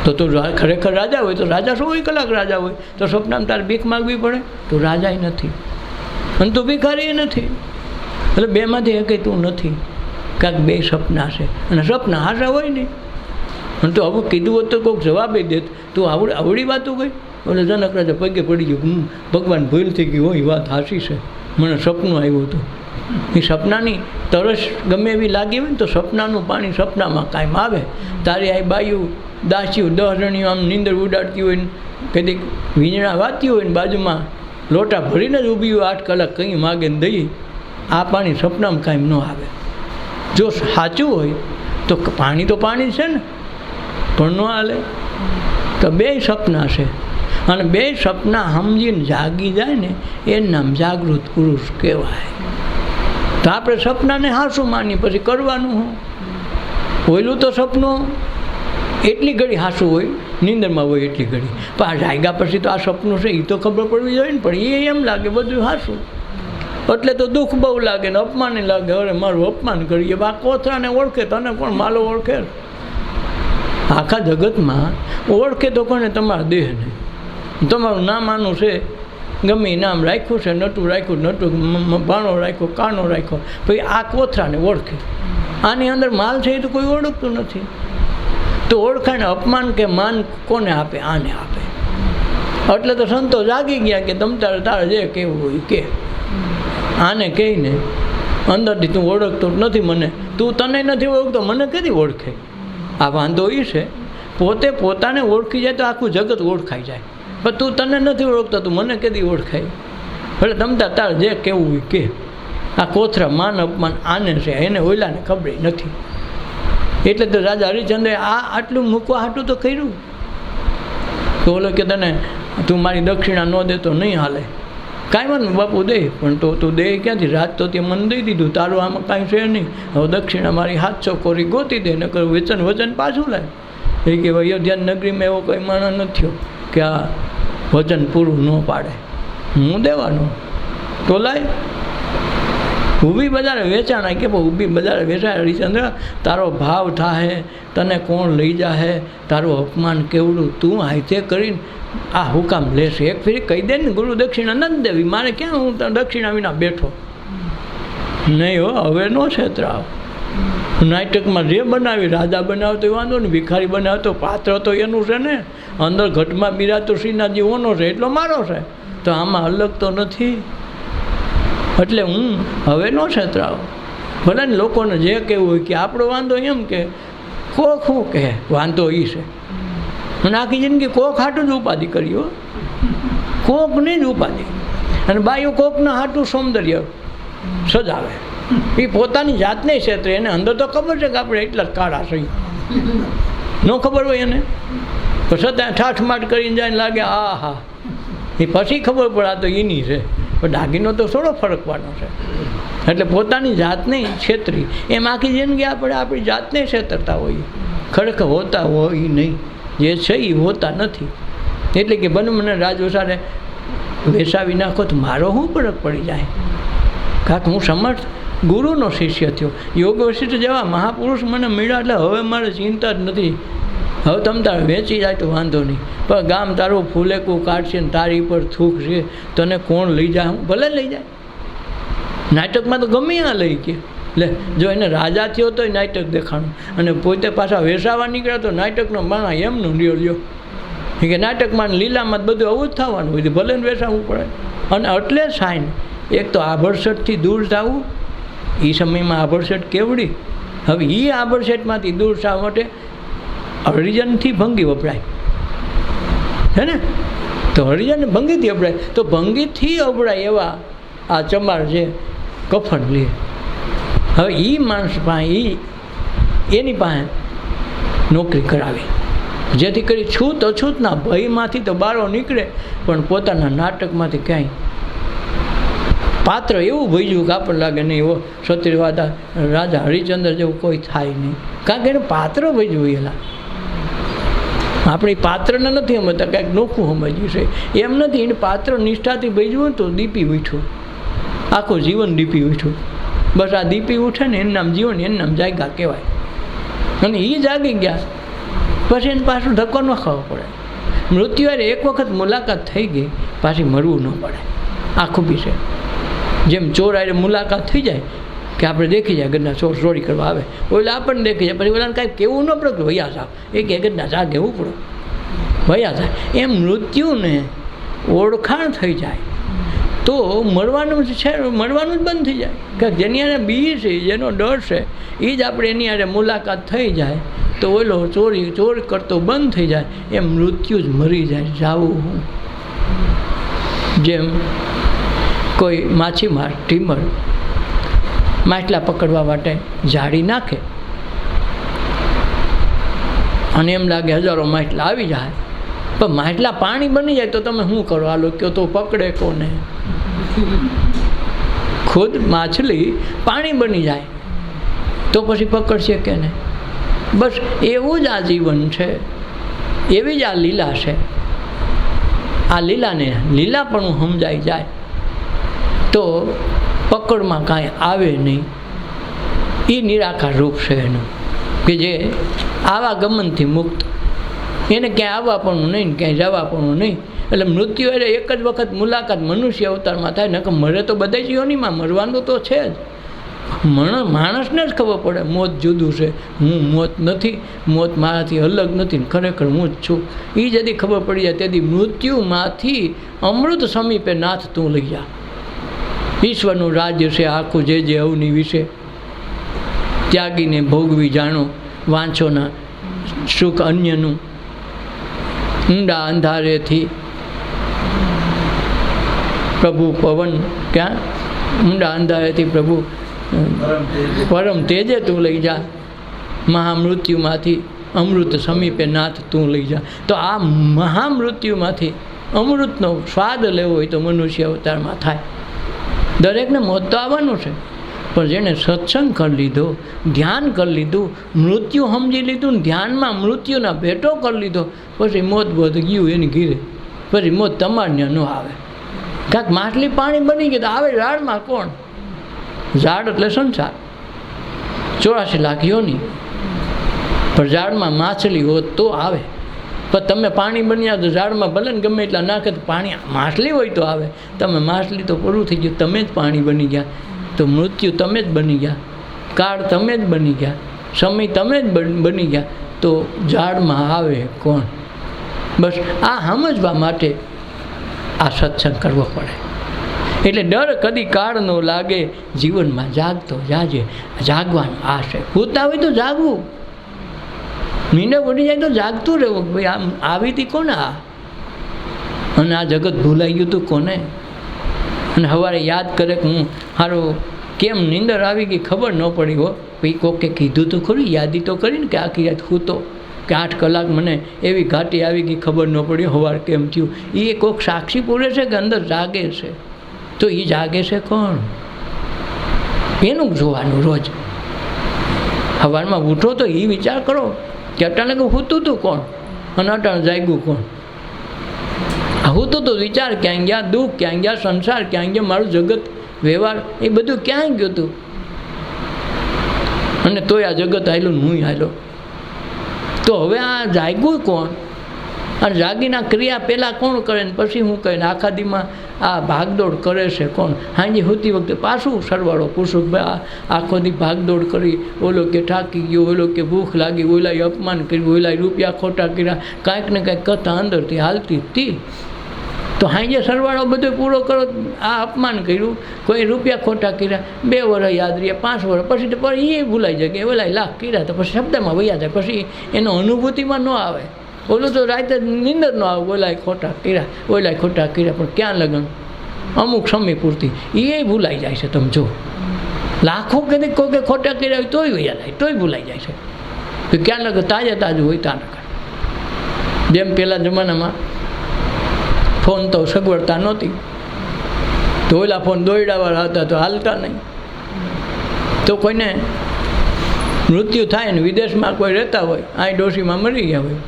[SPEAKER 1] તો તું ખરેખર રાજા હોય તો રાજા 100 કલાક રાજા હોય તો સપનામાં તારે ભીખ માગવી પડે તું રાજાય નથી અને તું ભિખારી નથી એટલે બેમાંથી કંઈ તું નથી કાંઈક બે સપના છે અને સપના હાસા હોય નહીં અને તું આવું કીધું હોત તો કોઈક જવાબ દે તું આવડી વાતો કઈ એટલે જનક રાજા પગે પડી ગયું ભગવાન ભૂલ થઈ ગઈ હોય વાત હાસી છે મને સપનું આવ્યું હતું એ સપનાની તરસ ગમે એવી લાગી હોય ને તો સપનાનું પાણી સપનામાં કાયમ આવે તારી આ બાયું દાસીઓ 10 જણીઓ આમ નીંદર ઉડાડતી હોય ને કદી વીંજણા વાતી હોય ને બાજુમાં લોટા ભરીને જ ઊભી હોય 8 કલાક કંઈ માગે ને દઈ આ પાણી સપનામાં કાયમ ન આવે જો સાચું હોય તો પાણી તો પાણી છે ને પણ ન હાલે તો બે સપના છે અને બે સપના સમજીને જાગી જાય ને એનું નામ જાગૃત પુરુષ કહેવાય તો આપણે સપનાને હાસું માની પછી કરવાનું હું હોયલું તો સપનું એટલી ઘડી હાસું હોય નીંદરમાં હોય એટલી ઘડી પણ આ જાગ્યા પછી તો આ સપનું છે એ તો ખબર પડવી જોઈએ ને પણ એ એમ લાગે બધું હાસું એટલે તો દુઃખ બહુ લાગે ને અપમાન લાગે અરે મારું અપમાન કરીએ આ કોથરાને ઓળખે તને કોણ માલો ઓળખે આખા જગતમાં ઓળખે તો કોને તમારા દેહને તમારું નામ આનું છે ગમે નામ રાખ્યું છે નટું રાખ્યું નટું ભાણો રાખ્યો કાનો રાખ્યો પછી આ કોથરાને ઓળખે આની અંદર માલ છે એ તો કોઈ ઓળખતું નથી તો ઓળખાને અપમાન કે માન કોને આપે આને આપે એટલે તો સંતો જાગી ગયા કે તમ તારે જે કહેવું હોય કે આને કહીને અંદરથી તું ઓળખતો નથી મને તું તને નથી ઓળખતો મને કદી ઓળખે આ વાંધો એ છે પોતે પોતાને ઓળખી જાય તો આખું જગત ઓળખાઈ જાય પણ તું તને નથી ઓળખતો તું મને કદી ઓળખાય એટલે તમતા તારે જે કહેવું હોય કે આ કોથરા માન અપમાન આને છે એને ઓલાને ખબર નથી એટલે તો રાજા હરિશ્ચંદ્રે આટલું મૂકવા હાટું તો કર્યું તો ઓલો કે તને તું મારી દક્ષિણા ન દે તો નહીં હાલે કાંઈ વાંધો બાપુ દે પણ તો તું દે ક્યાંથી રાત તો તે મને દઈ દીધું તારું આમાં કાંઈ છે નહીં હવે દક્ષિણા મારી 700 કોરી ગોતી દે ને કરું વચન પાછું લાય એ કે અયોધ્યા નગરીમાં એવો કોઈ માણસ નથી થયો કે આ વચન પૂરું ન પાડે હું દેવાનું તો લાય ઊભી બજારે વેચાણા કે ઊભી બજારે વેચાય હરિશ્ચંદ્ર તારો ભાવ થાય તને કોણ લઈ જાહે તારું અપમાન કેવડું તું હાથે કરીને આ હુકામ લેશે એક ફેરી કહી દે ને ગુરુ દક્ષિણા નથી દેવી મારે ક્યાં હું દક્ષિણા વિના બેઠો નહીં હો હવે નો છેતરાવ નાટકમાં જે બનાવી રાજા બનાવતો વાંધો ને ભિખારી બનાવતો પાત્ર તો એનું છે ને અંદર ઘટમાં બિરાતો શ્રીનાથજી ઓનો છે એટલો મારો છે તો આમાં અલગ તો નથી એટલે હું હવે નો છેતરાવ ભલે ને લોકોને જે કહેવું હોય કે આપણો વાંધો એમ કે કોક શું કહે વાંધો એ છે અને આખી જિંદગી કોક હાટું જ ઉપાધિ કરી હો કોકની જ ઉપાધિ અને બાયું કોકના હાટું સૌંદર્ય સજાવે એ પોતાની જાતને ક્ષેત્રે એને અંદર તો ખબર છે કે આપણે એટલા જ કાળા છીએ ન ખબર હોય એને, પણ છતાં ઠાઠમાટ કરીને જાય લાગે આ હા, એ પછી ખબર પડે આ તો એની છે, પણ દાગીનો તો થોડો ફરકવાનો છે. એટલે પોતાની જાતને છેતરી એમ આખી જિંદગી આપણે આપણી જાતને છેતરતા હોઈએ, ખરેખર હોતા હોય નહીં, જે છે એ હોતા નથી. એટલે કે બને મને રાજવસાને વેસાવી નાખો તો મારો શું ફરક પડી જાય, કારણ કે હું સમર્થ ગુરુનો શિષ્ય થયો. યોગ વશિષ્ઠ જેવા મહાપુરુષ મને મળ્યા એટલે હવે મારે ચિંતા જ નથી. હવે તમે તારે વેચી જાય તો વાંધો નહીં, પણ ગામ તારું ફૂલેકું કાઢશે ને તારી પર થૂક છે, તને કોણ લઈ જાય? હું ભલે લઈ જાય. નાટકમાં તો ગમે ત્યાં લઈ ગયા. લે જો એને રાજા થયો તો નાટક દેખાણું, અને પોતે પાછા વેસાવા નીકળ્યા તો નાટકનો માણા એમનું લ્યો. કે નાટકમાં લીલામાં બધું આવું જ થવાનું હોય, ભલે ને વેસાવવું પડે. અને એટલે સાઈન એક તો આભડસટથી દૂર થવું. એ સમયમાં આભડસટ કેવડી, હવે એ આભડસટમાંથી દૂર થવા માટે હરિજનથી ભંગી વપરાય છે ને, તો હરિજન ભંગીથી અપડાય, તો ભંગીથી અપડાય એવા આ ચમાર છે કફન લે. હવે એ માણસ પાસે એની પાસે નોકરી કરાવી, જેથી કરી છૂત અછૂતના ભયમાંથી તો બારો નીકળે, પણ પોતાના નાટકમાંથી ક્યાંય પાત્ર એવું ભજ્યું કે આપણને લાગે નહીં એવો સત્યવાદા રાજા હરિચંદ્ર જેવું કોઈ થાય નહીં, કારણ કે એને પાત્ર ભજવું. એલા આપણી પાત્રને નથી સમજતા, કાંઈક નોખું સમજ્યું છે એમ નથી. એને પાત્ર નિષ્ઠાથી ભજવું તો દીપી ઉઠ્યું, આખું જીવન દીપી ઉઠ્યું. બસ આ દીપી ઉઠે ને એનું નામ જીવન, એનું નામ જાગ્યા કહેવાય. અને એ જાગી ગયા પછી એને પાછું ધક્કો ન ખાવો પડે. મૃત્યુ અરે એક વખત મુલાકાત થઈ ગઈ પાછી મરવું ન પડે. આખું બી છે જેમ ચોર આરે મુલાકાત થઈ જાય કે આપણે દેખી જાય ઘરના ચોર ચોરી કરવા આવે, ઓલા આપણને દેખી જાય, પછી ઓલાને કાંઈ કેવું ન પડે ભૈયા સાહેબ એ કે ઘરના ચા કહેવું પડે ભૈયા સાહેબ. એમ મૃત્યુને ઓળખાણ થઈ જાય તો મળવાનું જ છે, મળવાનું જ બંધ થઈ જાય. કારણ જેની આને બી છે, જેનો ડર છે, એ જ આપણે એની આરે મુલાકાત થઈ જાય તો ઓલો ચોર કરતો બંધ થઈ જાય. એમ મૃત્યુ જ મરી જાય. જાવું હું જેમ કોઈ માછીમાર ટીમર માટલા પકડવા માટે જાળી નાખે અને એમ લાગે હજારો માટલા આવી જાય, પણ માટલા પાણી બની જાય તો તમે શું કરો? આ લોકો તો પકડે કોને? ખુદ માછલી પાણી બની જાય તો પછી પકડશે કે નહીં? બસ એવું જ આ જીવન છે, એવી જ આ લીલા છે. આ લીલાને લીલાપણું સમજાઈ જાય તો પકડમાં કાંઈ આવે નહીં. એ નિરાકાર રૂપ છે એનું, કે જે આવાગમનથી મુક્ત, એને ક્યાંય આવવાપણું નહીં ને ક્યાંય જવાપણું નહીં. એટલે મૃત્યુ એટલે એક જ વખત મુલાકાત મનુષ્ય અવતારમાં થાય ને, કે મરે તો બધા જ યોનીમાં મરવાનું તો છે જ. માણસને જ ખબર પડે મોત જુદું છે, હું મોત નથી, મોત મારાથી અલગ નથી, ખરેખર હું જ છું. એ જદી ખબર પડી જાય તેથી મૃત્યુમાંથી અમૃત સમીપે નાથ તું લઈ જા. ઈશ્વરનું રાજ્ય છે આખું, જે અવની વિશે ત્યાગીને ભોગવી જાણો, વાંચોના સુખ અન્યનું. ઊંડા અંધારેથી પ્રભુ પવન, ક્યાં ઊંડા અંધારેથી પ્રભુ પરમ તેજે તું લઈ જા. મહામૃત્યુમાંથી અમૃત સમીપે નાથ તું લઈ જા. તો આ મહામૃત્યુમાંથી અમૃતનો સ્વાદ લેવો હોય તો મનુષ્ય અવતારમાં થાય. દરેકને મોત તો આવવાનું છે, પણ જેણે સત્સંગ કરી લીધો, ધ્યાન કરી લીધું, મૃત્યુ સમજી લીધું ને ધ્યાનમાં મૃત્યુના ભેટો કરી લીધો, પછી મોત બોધ ગયું એની ઘીરે. પછી મોત તમારે ન આવે. કાંઈક માછલી પાણી બની ગઈ તો આવે ઝાડમાં કોણ? ઝાડ એટલે સંસાર, 84 લાખ યોની, પણ ઝાડમાં માછલી હોત તો આવે. પણ તમે પાણી બન્યા તો ઝાડમાં ભલે ને ગમે એટલા નાખે તો પાણી માછલી હોય તો આવે. તમે માછલી તો પૂરું થઈ ગયું, તમે જ પાણી બની ગયા. તો મૃત્યુ તમે જ બની ગયા, કાળ તમે જ બની ગયા, સમય તમે જ બની ગયા, તો ઝાડમાં આવે કોણ? બસ આ સમજવા માટે આ સત્સંગ કરવો પડે. એટલે ડર કદી કાળ ન લાગે, જીવનમાં જાગતો જાજે. જાગવાનું આ છે. ભૂતા હોય તો જાગવું, નીંદર પડી જાય તો જાગતું રહેવું. ભાઈ આમ આવી હતી કોને આ, અને આ જગત ભૂલાઈ ગયું હતું કોને? અને સવારે યાદ કરે કે હું સારું કેમ નીંદર આવી ગઈ ખબર ન પડી હો. પછી કોકે કીધું તો ખરું, યાદી તો કરીને કે આખી રાત હું તો કે 8 કલાક મને એવી ઘાટી આવી ગઈ, ખબર ન પડી સવાર કેમ થયું. એ કોઈક સાક્ષી પૂરે છે કે અંદર જાગે છે? તો એ જાગે છે કોણ? એનું જોવાનું રોજ. સવારમાં ઉઠો તો એ વિચાર કરો કે અટાણે સૂતું હતું કોણ અને અટાણે જાગ્યું કોણ. સૂતું તો વિચાર ક્યાં ગયા, દુઃખ ક્યાં ગયા, સંસાર ક્યાં ગયા, મારું જગત વ્યવહાર એ બધું ક્યાં ગયું હતું. અને તોય આ જગત આવેલું હું આવેલો. તો હવે આ જાગ્યું કોણ? અને જાગીના ક્રિયા પહેલાં કોણ કરે ને પછી હું કહે ને આખા દીમાં આ ભાગદોડ કરે છે કોણ? હાંજી હોતી વખતે પાછું સરવાળો પૂછું ભાઈ આખો દી ભાગદોડ કરી, ઓલો કે થાકી ગયો, ઓલો કે ભૂખ લાગી, ઓલાએ અપમાન કર્યું, ઓલાએ રૂપિયા ખોટા કર્યા, કાંઈક ને કાંઈક કથા અંદરથી હાલતી હતી. તો હાંજે સરવાળો બધો પૂરો કરો. આ અપમાન કર્યું, કોઈ રૂપિયા ખોટા કર્યા, 2 વર્ષ યાદ રહ્યા, 5 વર્ષ પછી તો એ ભૂલાઈ જાય કે ઓલાએ લાખ કર્યા, તો પછી શબ્દમાં વયા જાય, પછી એનો અનુભૂતિમાં ન આવે. ઓલું તો રાતે નીંદર ન આવે, ઓલાએ ખોટા કર્યા, ઓલાએ ખોટા કર્યા, પણ ક્યાં લગન અમુક સમય પૂરતી એ ભૂલાઈ જાય છે. તમે જો લાખો કદી કોઈ ખોટા કર્યા હોય તોય વયા જાય, તોય ભૂલાઈ જાય છે. તો ક્યાં લગન તાજે તાજું હોય ત્યાં લગન. જેમ પહેલાં જમાનામાં ફોન તો સગવડતા નહોતી, તો ઓલા ફોન દોયડાવાળા હતા તો હાલતા નહીં. તો કોઈને મૃત્યુ થાય ને વિદેશમાં કોઈ રહેતા હોય, અહીં ડોશીમાં મરી ગયા હોય,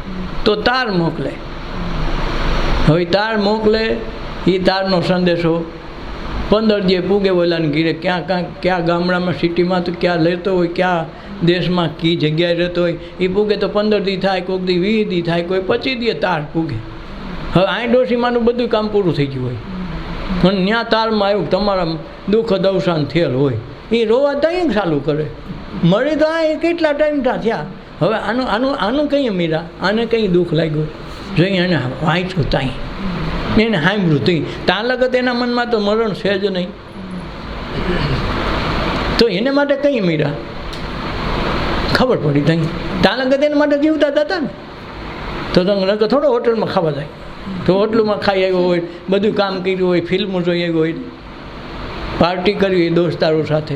[SPEAKER 1] તો તાર મોકલે. હવે તાર મોકલે, એ તારનો સંદેશો 15 દી પૂગે ઓલાને ઘીરે, ક્યાં ગામડામાં સિટીમાં તો ક્યાં રહેતો હોય, ક્યાં દેશમાં કી જગ્યાએ રહેતો હોય, એ પૂગે તો 15 દી થાય, કોઈક દી 20 દી થાય, કોઈ 25 દી તાર પૂગે. હવે અહીં ડોશીમાનું બધું કામ પૂરું થઈ ગયું હોય અને ત્યાં તારમાં આવ્યું તમારા દુઃખદ અવસાન થયેલ હોય, એ રોવા ત્યાં ચાલુ કરે. મળી તો આ કેટલા ટાઈમ થયા. હવે આનું કંઈ મીરા, આને કંઈ દુઃખ લાગ્યું, જઈ એને વાંચ્યું ત્યાં, એને સાંભળ્યું ત્યાં, ત્યાં લગત એના મનમાં તો મરણ છે જ નહીં. તો એને માટે કંઈ મીરા ખબર પડી ત્યાં લગત એના માટે જીવતા હતા ને. તો તમે થોડો હોટલમાં ખાવા જાય, તો હોટલમાં ખાઈ આવ્યો હોય, બધું કામ કર્યું હોય, ફિલ્મો જોઈ આવ્યો હોય, પાર્ટી કરી હોય દોસ્તારો સાથે,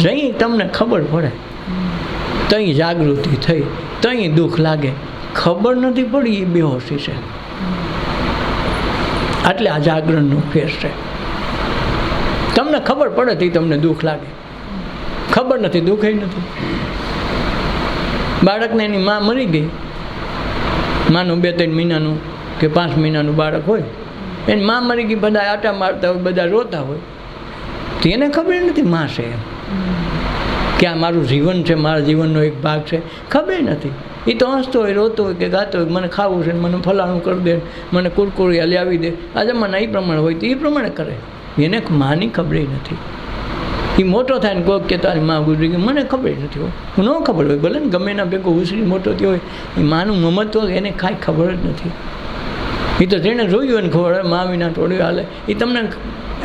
[SPEAKER 1] જઈ તમને ખબર પડે, ત્યાં જાગૃતિ થઈ, ત્યાં દુઃખ લાગે. ખબર નથી પડી એ બેહોશી છે. એટલે આ જાગરણનો ફેર છે. તમને ખબર પડે તો તમને દુઃખ લાગે, ખબર નથી દુઃખ નથી. બાળકને એની માં મરી ગઈ, માનું 2-3 મહિનાનું કે 5 મહિનાનું બાળક હોય, એની માં મરી ગઈ, બધા આટા મારતા હોય, બધા રોતા હોય, તો એને ખબર નથી માં છે એમ, કે આ મારું જીવન છે, મારા જીવનનો એક ભાગ છે, ખબર નથી. એ તો હસતો હોય, રોતો હોય કે ગાતો હોય, મને ખાવું છે, મને ફલાણું કરી દે, મને કુરકુરી લાવી દે. આ જમાના એ પ્રમાણે હોય તો એ પ્રમાણે કરે. એને માની ખબર નથી. એ મોટો થાય ને કોઈક કે તારી માં ગુજરી ગઈ, મને ખબર નથી હોય, ન ખબર હોય, ભલે ને ગમે એના ભેગો ઉછરી મોટો થયો હોય, એ માનું મમત્વ એને કાંઈ ખબર જ નથી. એ તો જેને જોયું હોય ને ખબર હોય, મા વિના ટોળ્યું હાલે, એ તમને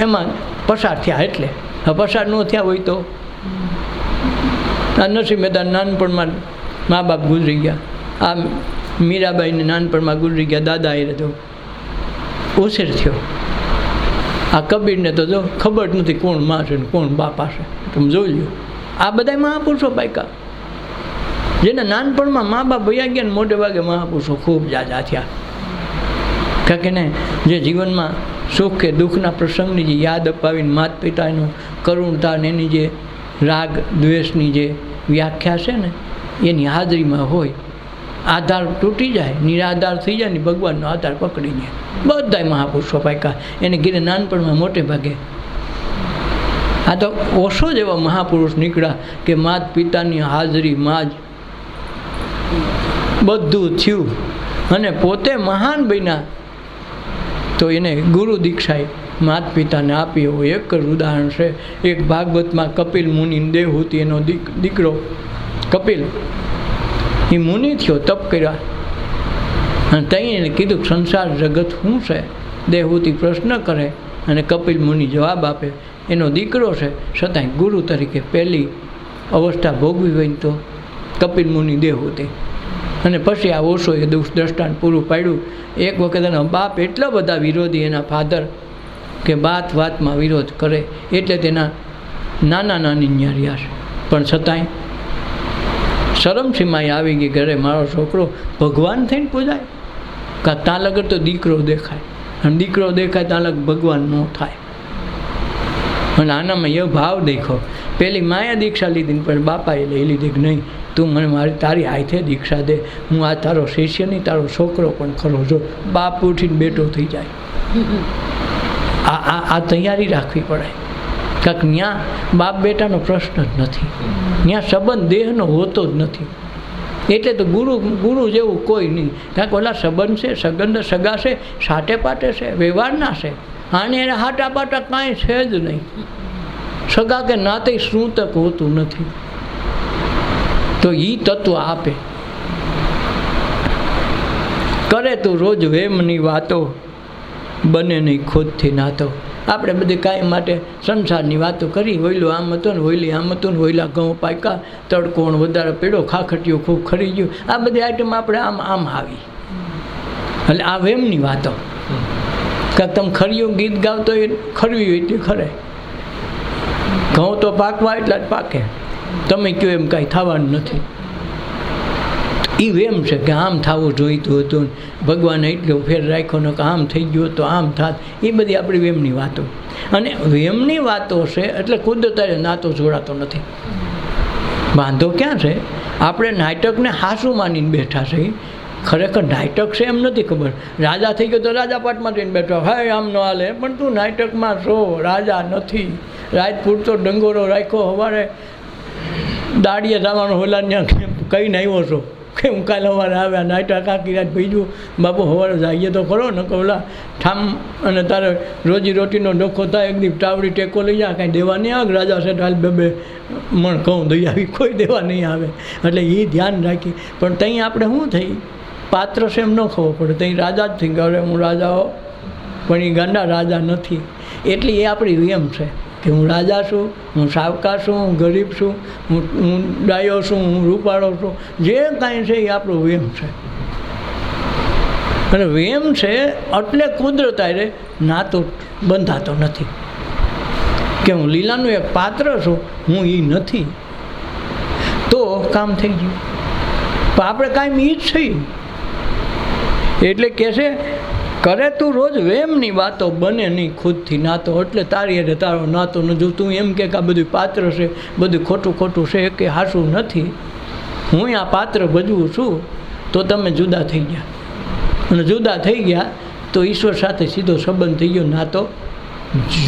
[SPEAKER 1] એમાં પસાર થયા. એટલે પસાર ન થયા હોય તો આ નસીબે તાર નાનપણમાં મા બાપ ગુજરી ગયા. આ મીરાબાઈને નાનપણમાં ગુજરી ગયા, દાદા એ તો ઉછેર થયો. આ કબીરને તો જો ખબર નથી કોણ માં છે ને કોણ બાપા છે. તમે જોઈ લો, આ બધા મહાપુરુષો પાક્યા, જેને નાનપણમાં મા બાપ વયા ગયા ને મોટે ભાગે મહાપુરુષો ખૂબ જાજા થયા. કારણ કે ને જે જીવનમાં સુખ કે દુઃખના પ્રસંગની જે યાદ અપાવીને માત પિતાનું કરુણતા ને એની જે રાગ દ્વેષની જે વ્યાખ્યા છે ને એની હાજરીમાં હોય, આધાર તૂટી જાય, નિરાધાર થઈ જાય ને ભગવાનનો આધાર પકડીને બધા મહાપુરુષો પાક્યા. એને ઘીરે નાનપણમાં મોટે ભાગે આ તો ઓછો જ એવા મહાપુરુષ નીકળ્યા કે માત પિતાની હાજરીમાં જ બધું થયું અને પોતે મહાન બન્યા. તો એને ગુરુ દીક્ષાએ માત પિતાને આપી એવું એક જ ઉદાહરણ છે. એક ભાગવતમાં કપિલ મુનિની દેવહૂતિ, એનો દીકરો કપિલ એ મુનિ થયો, તપ કર્યા, અને ત્યાં એને કીધું કે સંસાર જગત શું છે. દેવહૂતિ પ્રશ્ન કરે અને કપિલ મુનિ જવાબ આપે. એનો દીકરો છે છતાંય ગુરુ તરીકે પહેલી અવસ્થા ભોગવી હોય તો કપિલ મુનિ દેવહૂતિ. અને પછી આ ઓશોએ દ્રષ્ટાંત પૂરું પાડ્યું. એક વખત એના બાપ એટલા બધા વિરોધી, એના ફાધર, કે વાતમાં વિરોધ કરે એટલે તેના નાના નાની ન્યા રહ્યા છે, પણ છતાંય શરમસીમાએ આવી ગઈ ઘરે મારો છોકરો ભગવાન થઈને પૂજાય, કાં ત્યાં લગર તો દીકરો દેખાય, અને દીકરો દેખાય ત્યાં લગ ભગવાન ન થાય. અને આનામાં એ ભાવ દેખો, પેલી માયા દીક્ષા લીધી પણ બાપાએ લઈ લીધી કે નહીં, તું મને તારી હાથે દીક્ષા દે, હું આ તારો શિષ્ય નહીં, તારો છોકરો પણ ખરો. જો બાપ ઉઠીને બેઠો થઈ જાય, આ તૈયારી રાખવી પડે. કાંક ત્યાં બાપ બેટાનો પ્રશ્ન જ નથી, ત્યાં સંબંધ દેહનો હોતો જ નથી. એટલે તો ગુરુ જેવું કોઈ નહીં. કાંક ઓલા સંબંધ છે, સગા છે, સાટે પાટે છે, વ્યવહારના છે. આને એને હાટા પાટા કાંઈ છે જ નહીં. સગા કે નાતે શું તક હોતું નથી. તો એ તત્વ આપે. કરે તું રોજ વેમની વાતો, બને નહીં ખુદથી નાતો. આપણે બધી કાંઈ માટે સંસારની વાતો કરી, હોયલું આમ હતું ને હોયલી આમ હતું ને હોયલા ઘઉં પાક્યા, તડકોણ વધારે પીડો, ખાખટીયું ખૂબ ખરી ગયું, આ બધી આઈટમ આપણે આમ આવી. એટલે આ વેમની વાતો. કાંક તમે ખરીયું ગીત ગાવતો એ ખરવી હોય તે ખરે, ઘઉં તો પાકવા એટલા જ પાકે, તમે કહો એમ કાંઈ થવાનું નથી. એ વેમ છે કે આમ થવું જોઈતું હતું, ભગવાને એટલો ફેર રાખ્યો ને કે આમ થઈ ગયો તો આમ થાત. એ બધી આપણી વેમની વાતો. અને વેમની વાતો છે એટલે કુદરતી નાતો જોડાતો નથી. વાંધો ક્યાં છે? આપણે નાટકને હાસું માનીને બેઠા છે. ખરેખર નાટક છે એમ નથી ખબર. રાજા થઈ ગયો તો રાજા પાટમાં જઈને બેઠો, હે આમ ન હાલે. પણ તું નાટકમાં છો, રાજા નથી. રાજપૂત તો ડંગોરો રાખ્યો, સવારે દાડીએ જવાનો હોલા ત્યાં કહીને આવ્યો છો કે હું કાલે સવારે આવ્યા, નાટક કાકી રાત ભીજું, બાપુ સવારે જઈએ તો ખરો ને કે ઓલા ઠામ અને તારે રોજી રોટીનો ડોખો થાય, એક દી ટાવડી ટેકો લઈ જાય, કાંઈ દેવા નહીં આવે. રાજા છે હાલ બે મણ કહું દઈ આવી, કોઈ દેવા નહીં આવે. એટલે એ ધ્યાન રાખી. પણ ત્યાં આપણે શું થઈ, પાત્ર છે એમ ન ખબર પડે. ત્યાં રાજા જ થઈ ગયા, હું રાજાઓ, પણ એ ગાંડા રાજા નથી. એટલે એ આપણી વેમ છે કે હું રાજા છું, હું સાવકાર છું, હું ગરીબ છું, હું ડાયો છું, હું રૂપાળો છું. જે કાંઈ છે એ આપણો વેમ છે. અને વેમ છે એટલે કુદરત આરે નાતો બંધાતો નથી. કે હું લીલાનું એક પાત્ર છું, હું એ નથી, તો કામ થઈ ગયું. પણ આપણે કાંઈ ઈ જ છીએ. એટલે કહે છે કરે તું રોજ વેમની વાતો, બને નહીં ખુદથી નાતો. એટલે તારી એટલે તારો નાતો ન જો. તું એમ કે આ બધું પાત્ર છે, બધું ખોટું છે, કે હાસું નથી. હું આ પાત્ર ભજવું છું, તો તમે જુદા થઈ ગયા. અને જુદા થઈ ગયા તો ઈશ્વર સાથે સીધો સંબંધ થઈ ગયો, નાતો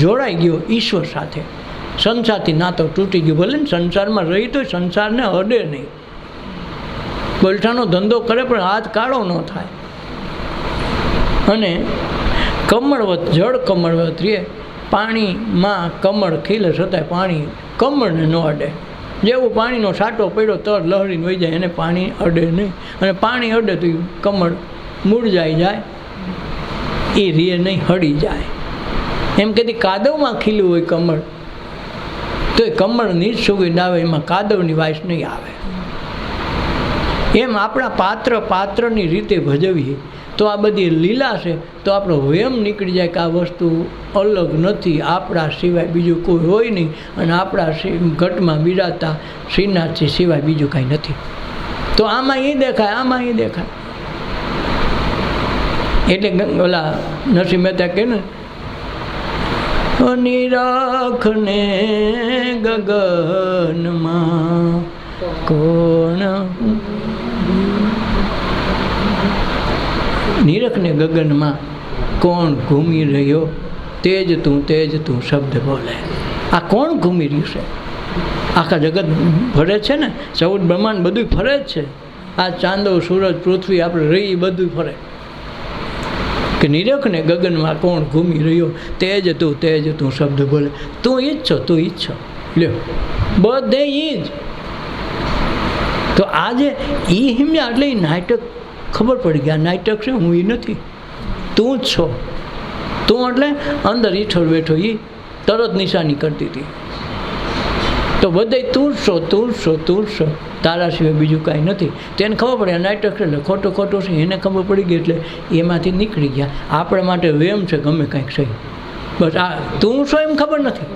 [SPEAKER 1] જોડાઈ ગયો ઈશ્વર સાથે. સંસારથી નાતો તૂટી ગયો. ભલે ને સંસારમાં રહી તો સંસારને અડે નહીં. બોલટાનો ધંધો કરે પણ હાથ કાળો ન થાય. અને કમળવત જળ કમળવત રે, પાણીમાં કમળ ખીલે છતાંય પાણી કમળને ન અડે. જેવું પાણીનો છાંટો પડ્યો તર લહરીને વહી જાય, એને પાણી અડે નહીં. અને પાણી અડે તો કમળ મૂળજાઈ જાય, એ રે નહીં, હળી જાય. એમ કહેતી કાદવમાં ખીલ્યું હોય કમળ, તો એ કમળની જ સુગંધ આવે, એમાં કાદવની વાસ નહીં આવે. એમ આપણા પાત્રની રીતે ભજવીએ તો આ બધી લીલા છે, તો આપણો વેમ નીકળી જાય કે આ વસ્તુ અલગ નથી, આપણા સિવાય બીજું કોઈ હોય નહીં. અને આપણા ઘટમાં બિરાજતા શ્રીનાથજી સિવાય બીજું કાંઈ નથી. તો આમાં એ દેખાય, આમાં એ દેખાય. એટલે ઓલા નરસિંહ મહેતા કહે ને, નિરાખને ગગનમાં કોણ, નિરખને ગગનમાં કોણ ઘૂમી રહ્યો, તેજ તું શબ્દ બોલે. આ કોણ ઘૂમી રહ્યું છે? આખા જગત ફરે છે ને, 14 બ્રહ્માંડ બધું ફરે જ છે. આ ચાંદો, સૂરજ, પૃથ્વી, આપણે રહી બધું ફરે. કે નિરખને ગગનમાં કોણ ઘૂમી રહ્યો, તેજ તું શબ્દ બોલે. તું ઈ જ છો, લ્યો બધે ઈ જ. તો આજે ઈ હિમ્યા એટલે એ નાટક ખબર પડી ગયા, નાટક છે, હું એ નથી, તું જ છો. તું એટલે અંદર ઈઠળ બેઠો, એ તરત નિશાની કરતી હતી. તો બધે તું જ છો, તારા સિવાય બીજું કાંઈ નથી. તેને ખબર પડે આ નાટક છે એટલે ખોટું છે, એને ખબર પડી ગઈ એટલે એમાંથી નીકળી ગયા. આપણા માટે વેમ છે ગમે કાંઈક સહી, બસ આ તું છો એમ ખબર નથી,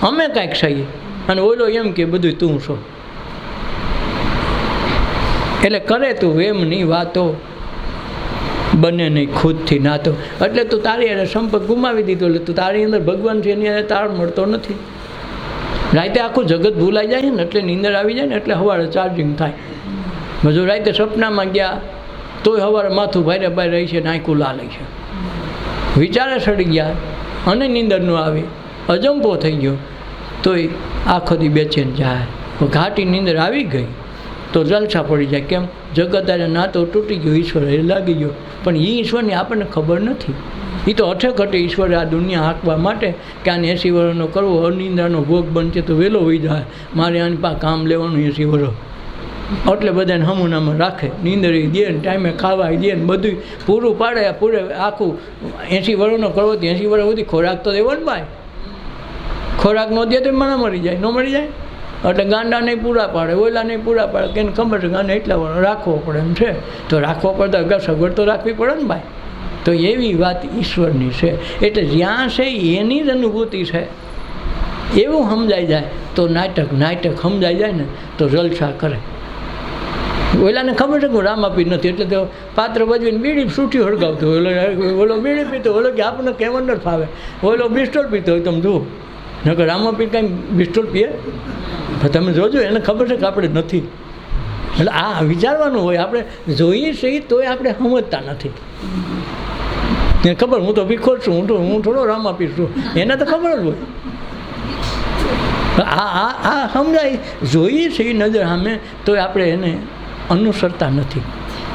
[SPEAKER 1] અમે કાંઈક સહીએ. અને ઓલો એમ કે બધું તું છો. એટલે કરે તું એમની વાતો, બને નહીં ખુદથી નાતો. એટલે તું તારી એને સંપર્ક ગુમાવી દીધો, એટલે તું તારી અંદર ભગવાન છે એની અંદર તાળ મળતો નથી. રાતે આખું જગત ભૂલાઈ જાય ને એટલે નીંદર આવી જાય ને એટલે સવારે ચાર્જિંગ થાય. બધું રાતે સપનામાં ગયા તોય સવારે માથું ભારે ભારે રહી છે ને આંખું લાલે છે. વિચારે સડી ગયા અને નીંદર ન આવી, અજંપો થઈ ગયો તોય આખો દી બેચેન જાય. ઘાટી નીંદર આવી ગઈ તો જલસા પડી જાય. કેમ? જગત આરે નાતો તૂટી ગયો, ઈશ્વર એ લાગી ગયો. પણ એ ઈશ્વરની આપણને ખબર નથી. એ તો અઠેઘટે ઈશ્વરે આ દુનિયા હાંકવા માટે કે આને 80 વર્ષનો કરવો, અનિંદ્રાનો ભોગ બનશે તો વહેલો હોઈ જાય, મારે આની પાસે કામ લેવાનું 80 વર્ષ. એટલે બધાને હમુનામાં રાખે, નીંદરી દે ને ટાઈમે ખાવા દે ને બધું પૂરું પાડે. પૂરે આખું 80 વર્ષનો કરવો તો 80 વર્ષ સુધી ખોરાક તો દેવો ને ભાઈ. ખોરાક ન દે તો મને મરી જાય, ન મરી જાય. એટલે ગાંડા નહીં પૂરા પાડે, ઓલા નહીં પૂરા પાડે, કેને ખબર છે ગાંડા એટલા વર્ષ રાખવો પડે એમ છે. તો રાખવો પડે તો સગવડ તો રાખવી પડે ને ભાઈ. તો એવી વાત ઈશ્વરની છે. એટલે જ્યાં છે એની જ અનુભૂતિ છે એવું સમજાઈ જાય તો નાટક સમજાઈ જાય ને તો જલસા કરે. ઓલાને ખબર છે કે હું રામાપીર નથી એટલે તો પાત્ર ભજવીને બીડી સૂઠી હળગાવતો હોય. ઓલો બીડી પીતો, ઓલો કે આપણને કહેવાનું ન ફાવે, ઓલો બિસ્ટોલ પીતો હોય. તમે જુઓ નકર રામાપીર કાંઈ બિસ્ટોલ પીએ? તમે જોજો, એને ખબર છે કે આપણે નથી. એટલે આ વિચારવાનું હોય. આપણે જોઈએ છીએ તોય આપણે સમજતા નથી. એને ખબર હું તો ભીખોર છું, હું થોડો રામાપીર છું, એને તો ખબર જ હોય. આ સમજાય, જોઈએ છે એ નજર સામે તોય આપણે એને અનુસરતા નથી.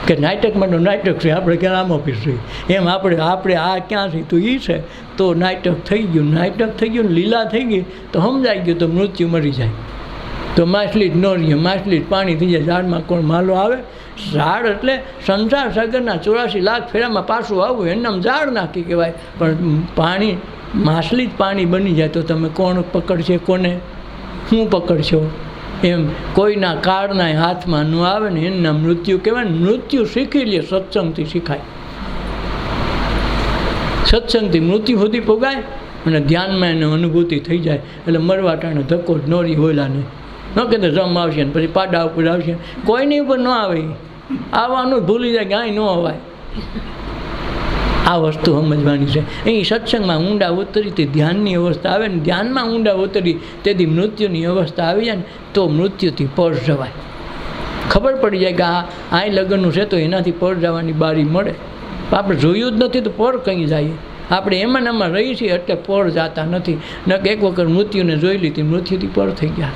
[SPEAKER 1] કે નાટકમાં તો નાટક છે, આપણે ક્યાં રામાપીર છીએ એમ. આપણે આ ક્યાં છીએ તો એ છે. તો નાટક થઈ ગયું ને લીલા થઈ ગઈ તો સમજાઈ ગયું તો મૃત્યુ મરી જાય. તો માછલી જ ન રહીએ, માછલી જ પાણી થઈ જાય. ઝાડમાં કોણ માલો આવે? ઝાડ એટલે સંસાર સાગરના 84 લાખ ફેરામાં પાછું આવવું એનું ઝાડ નાખી કહેવાય. પણ પાણી, માછલી જ પાણી બની જાય તો તમે કોણ પકડશે, કોને શું પકડશો? એમ કોઈના કાળના હાથમાં ન આવે ને એના મૃત્યુ કહેવાય. મૃત્યુ શીખી લે, સત્સંગથી શીખાય. સત્સંગથી મૃત્યુ સુધી પોગાય અને ધ્યાનમાં એને અનુભૂતિ થઈ જાય. એટલે મરવા ટાણે ધક્કો જ નોરી હોયલાને ન કહેતો જમ આવશે ને પછી પાડા ઉપર આવશે, કોઈની ઉપર ન આવે. આવવાનું ભૂલી જાય કે અહીં ન અવાય. આ વસ્તુ સમજવાની છે. એ સત્સંગમાં ઊંડા ઉતરી તે ધ્યાનની અવસ્થા આવે ને ધ્યાનમાં ઊંડા ઉતરી તેથી મૃત્યુની અવસ્થા આવી જાય ને તો મૃત્યુથી પર જવાય. ખબર પડી જાય કે આ લગ્નનું છે તો એનાથી પર જવાની બારી મળે. આપણે જોયું જ નથી તો પર કંઈ જાય. આપણે એમાં રહીએ છીએ એટલે પર જતા નથી. ન કે એક વખત મૃત્યુને જોઈ લીધી, મૃત્યુથી પર થઈ ગયા.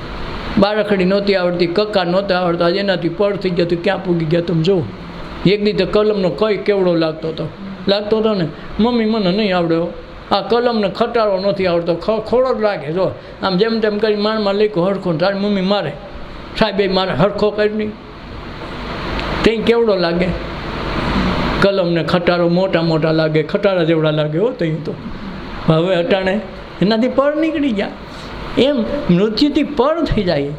[SPEAKER 1] બારખડી નહોતી આવડતી, કક્કા નહોતા આવડતા, એનાથી પર થઈ ગયા તો ક્યાં પૂગી ગયા તમે જુઓ. એક દી તો કલમનો કઈ કેવડો લાગતો હતો ને, મમ્મી મને નહીં આવડ્યો, આ કલમને ખટારો નથી આવડતો, ખોડો જ લાગે. જો આમ જેમ તેમ કરી માણમાં લખો હરખો, તારી મમ્મી મારે, સાહેબ એ મારે હરખો કરી નહીં. ત્યાં કેવડો લાગે કલમને, ખટારો મોટા લાગે, ખટારા જેવડા લાગે હો. ત્યાં તો હવે અટાણે એનાથી પર નીકળી ગયા. એમ મૃત્યુથી પર થઈ જાય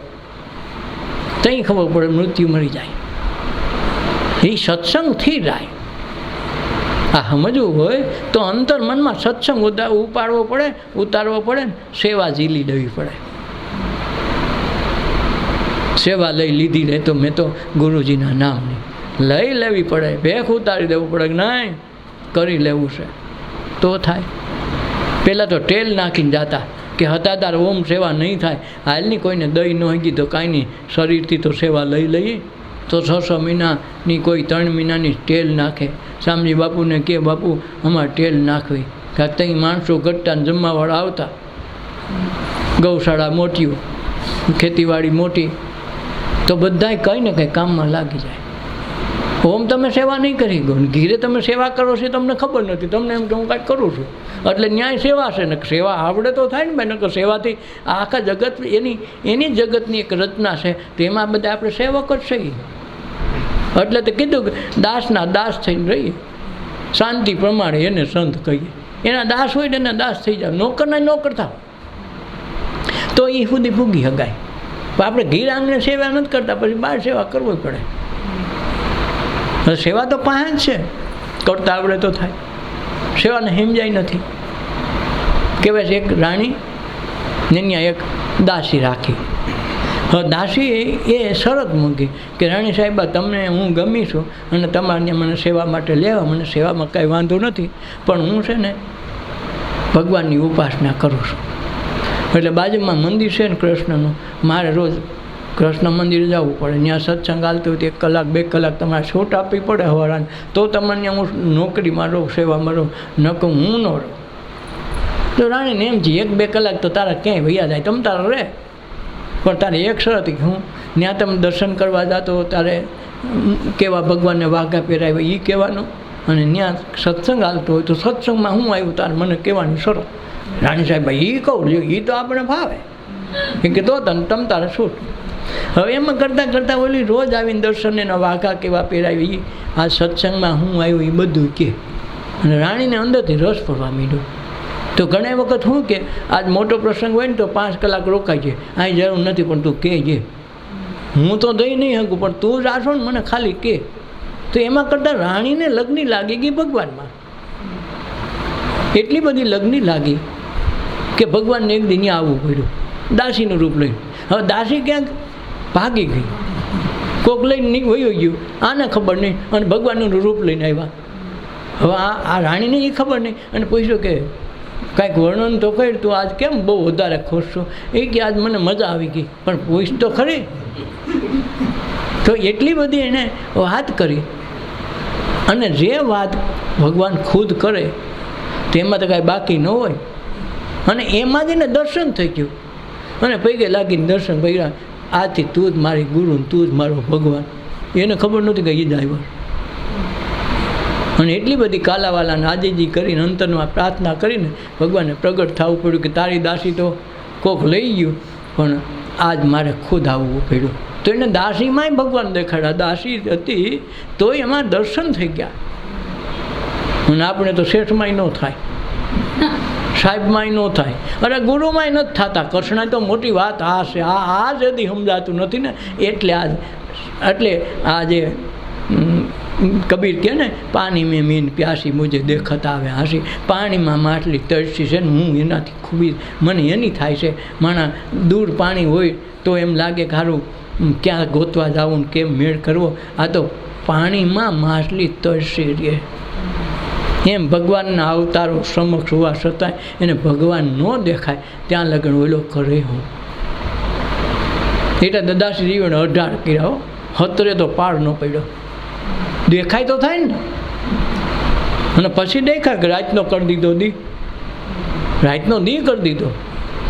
[SPEAKER 1] ત્યાં ખબર પડે મૃત્યુ મરી જાય. એ સત્સંગથી જાય. આ સમજવું હોય તો અંતર મનમાં સત્સંગ ઉતારવો પડે ને સેવા ઝીલી દેવી પડે. સેવા લઈ લીધી રહે તો મેં તો ગુરુજીના નામની લઈ લેવી પડે, ભેખ ઉતારી દેવું પડે કે નહીં કરી લેવું છે તો થાય. પહેલાં તો તેલ નાખીને જતા કે હતા તાર ઓમ સેવા નહીં થાય. હાલની કોઈને દઈ ન હગી તો કાંઈ નહીં, શરીરથી તો સેવા લઈ લઈએ. તો 6 મહિનાની કોઈ 3 મહિનાની તેલ નાખે. શામજી બાપુને કે બાપુ અમારે તેલ નાખવી. કે ત્યાં માણસો ઘટતા જમવાવાળા આવતા, ગૌશાળા મોટી, ખેતીવાડી મોટી, તો બધાય કંઈ ને કંઈ કામમાં લાગી જાય. ઓમ તમે સેવા નહીં કરી ગયો, ઘીરે તમે સેવા કરો છો તમને ખબર નથી, તમને એમ કે હું કાંઈક કરું છું એટલે ન્યાય સેવા છે ને. સેવા આવડે તો થાય ને ભાઈ, નકર સેવાથી આખા જગત એની જગતની એક રચના છે તો એમાં બધા આપણે સેવક જ છીએ. એટલે તો કીધું કે દાસના દાસ થઈને રહીએ, શાંતિ પ્રમાણે એને સંત કહીએ. એના દાસ હોય ને એના દાસ થઈ જાય, નોકરના નોકર થાવ તો એ સુધી ભૂગી હગાય. આપણે ઘીર આંગણે સેવા નથી કરતા પછી બહાર સેવા કરવી પડે. સેવા તો પાસે જ છે, કરતા આવડે તો થાય. સેવાને સમજાય નથી. કહેવાય છે એક રાણી ને ત્યાં એક દાસી રાખી. હવે દાસી એ શરત મૂકી કે રાણી સાહેબા તમને હું ગમી છું અને તમારે મને સેવા માટે લેવા, મને સેવામાં કાંઈ વાંધો નથી, પણ હું છે ને ભગવાનની ઉપાસના કરું છું. એટલે બાજુમાં મંદિર છે ને કૃષ્ણનું, મારે રોજ કૃષ્ણ મંદિરે જવું પડે. ત્યાં સત્સંગ હાલતો હોય તો 1 કલાક 2 કલાક તમારે છૂટ આપવી પડે હવારાને, તો તમને હું નોકરીમાં રહું, સેવામાં રહું, નકર હું ન રહું. તો રાણીને એમ છે 1-2 કલાક તો તારા ક્યાંય વૈયા જાય, તમ તારા રહે, પણ તારે એક શરત કે હું ત્યાં તમે દર્શન કરવા જાતો તારે કેવા ભગવાનને વાઘા પહેરાવ્યા એ કહેવાનું, અને ત્યાં સત્સંગ હાલતો હોય તો સત્સંગમાં હું આવ્યું તારે મને કહેવાની શરત. રાણી સાહેબ એ કહું જો એ તો આપણે ભાવે કે તો તમ તારે છૂટ. હવે એમાં કરતાં કરતાં ઓલી રોજ આવીને દર્શન એના વાઘા કેવા પહેરાવી, આ સત્સંગમાં હું આવ્યું એ બધું કહે, અને રાણીને અંદરથી રસ પડવા માંડ્યો. તો ઘણી વખત શું કે આજ મોટો પ્રસંગ હોય ને તો 5 કલાક રોકાય છે, અહીં જરૂર નથી પણ તું કહેજે, હું તો દઈ નહીં શકું પણ તું જ આશો ને મને ખાલી કહે. તો એમાં કરતાં રાણીને લગ્ની લાગી ગઈ ભગવાનમાં, એટલી બધી લગ્ની લાગી કે ભગવાનને એક દિન આવવું પડ્યું દાસીનું રૂપ લઈને. હવે દાસી ક્યાંક ભાગી ગઈ, કોક લઈને વયો ગયું, આને ખબર નહીં, અને ભગવાનનું રૂપ લઈને આવ્યા. હવે આ રાણીને એ ખબર નહીં, અને પૂછ્યું કે કાંઈક વર્ણન તો કર્યું, તું આજ કેમ બહુ વધારે ખુશ છો? એ કે આજ મને મજા આવી ગઈ, પણ પૂછ તો ખરી. તો એટલી બધી એણે વાત કરી, અને જે વાત ભગવાન ખુદ કરે તેમાં તો કાંઈ બાકી ન હોય, અને એમાં જ એને દર્શન થઈ ગયું, અને પૈગે લાગીને દર્શન કર્યા. આથી તું જ મારી ગુરુ, તું જ મારો ભગવાન. એને ખબર નહોતી કે એ જ આવ્યો. અને એટલી બધી કાલાવાલાને આજીજી કરીને અંતરમાં પ્રાર્થના કરીને ભગવાનને પ્રગટ થવું પડ્યું કે તારી દાસી તો કોક લઈ ગયું, પણ આજ મારે ખુદ આવવું પડ્યું. તો એને દાસીમાંય ભગવાન દેખાડ્યા. દાસી હતી તોય એમાં દર્શન થઈ ગયા. અને આપણે તો શેઠમાંય ન થાય, સાહેબમાંય ન થાય, અરે ગુરુમાંય નથી થતા. કૃષ્ણ તો મોટી વાત આ છે, આ જદી સમજાતું નથી ને, એટલે આ જે કબીર કહે ને, પાણી મેં મીન પ્યાસી મુજે દેખત આવે હાસી. પાણીમાં માટલી તરસી છે ને હું એનાથી ખૂબ મને એની થાય છે. માણા દૂર પાણી હોય તો એમ લાગે કે સારું ક્યાં ગોતવા જવું ને કેમ મેળ કરવો. આ તો પાણીમાં માછલી તરસી રહે. એમ ભગવાનના અવતારો સમક્ષ હોવા છતાંય એને ભગવાન ન દેખાય ત્યાં લગન ઓલો કરે હું. એટલે દદાસી જીવન 18 કર્યા, 17 તો પાર ન પડ્યો. દેખાય તો થાય ને, અને પછી દેખાય કે રાતનો કરી દીધો દી, રાતનો દી કરી દીધો.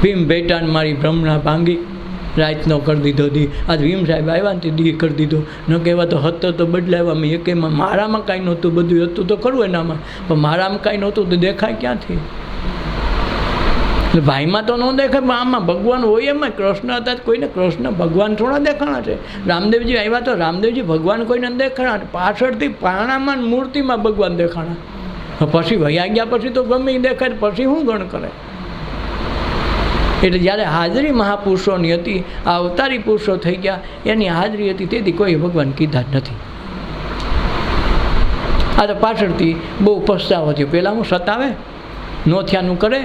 [SPEAKER 1] ભીમ બેટાને મારી ભ્રમણા ભાંગી, રાતનો કરી દીધો દી. આજ ભીમ સાહેબ આવ્યા ને દી કરી દીધો. ન કહેવા તો 17 તો બદલાવ્યા. મેં એકેમાં મારામાં કાંઈ નહોતું, બધું હતું તો ખરું એનામાં, પણ મારામાં કાંઈ નહોતું તો દેખાય ક્યાંથી? એટલે ભાઈમાં તો ન દેખાય, પણ આમાં ભગવાન હોય. એમાં કૃષ્ણ હતા કોઈને કૃષ્ણ ભગવાન થોડા દેખાણા છે. રામદેવજી આવ્યા તો રામદેવજી ભગવાન કોઈને દેખાણા, પાછળથી પારણામાં મૂર્તિમાં ભગવાન દેખાણા. પછી વયા ગયા પછી તો ગમે એ દેખાય, પછી શું ગણ કરે? એટલે જ્યારે હાજરી મહાપુરુષોની હતી, આ અવતારી પુરુષો થઈ ગયા, એની હાજરી હતી, તેથી કોઈ ભગવાન કીધા જ નથી. આ તો પાછળથી બહુ પસ્તાવો થયો. પહેલાં હું સતાવે નોથિયાનું કરે,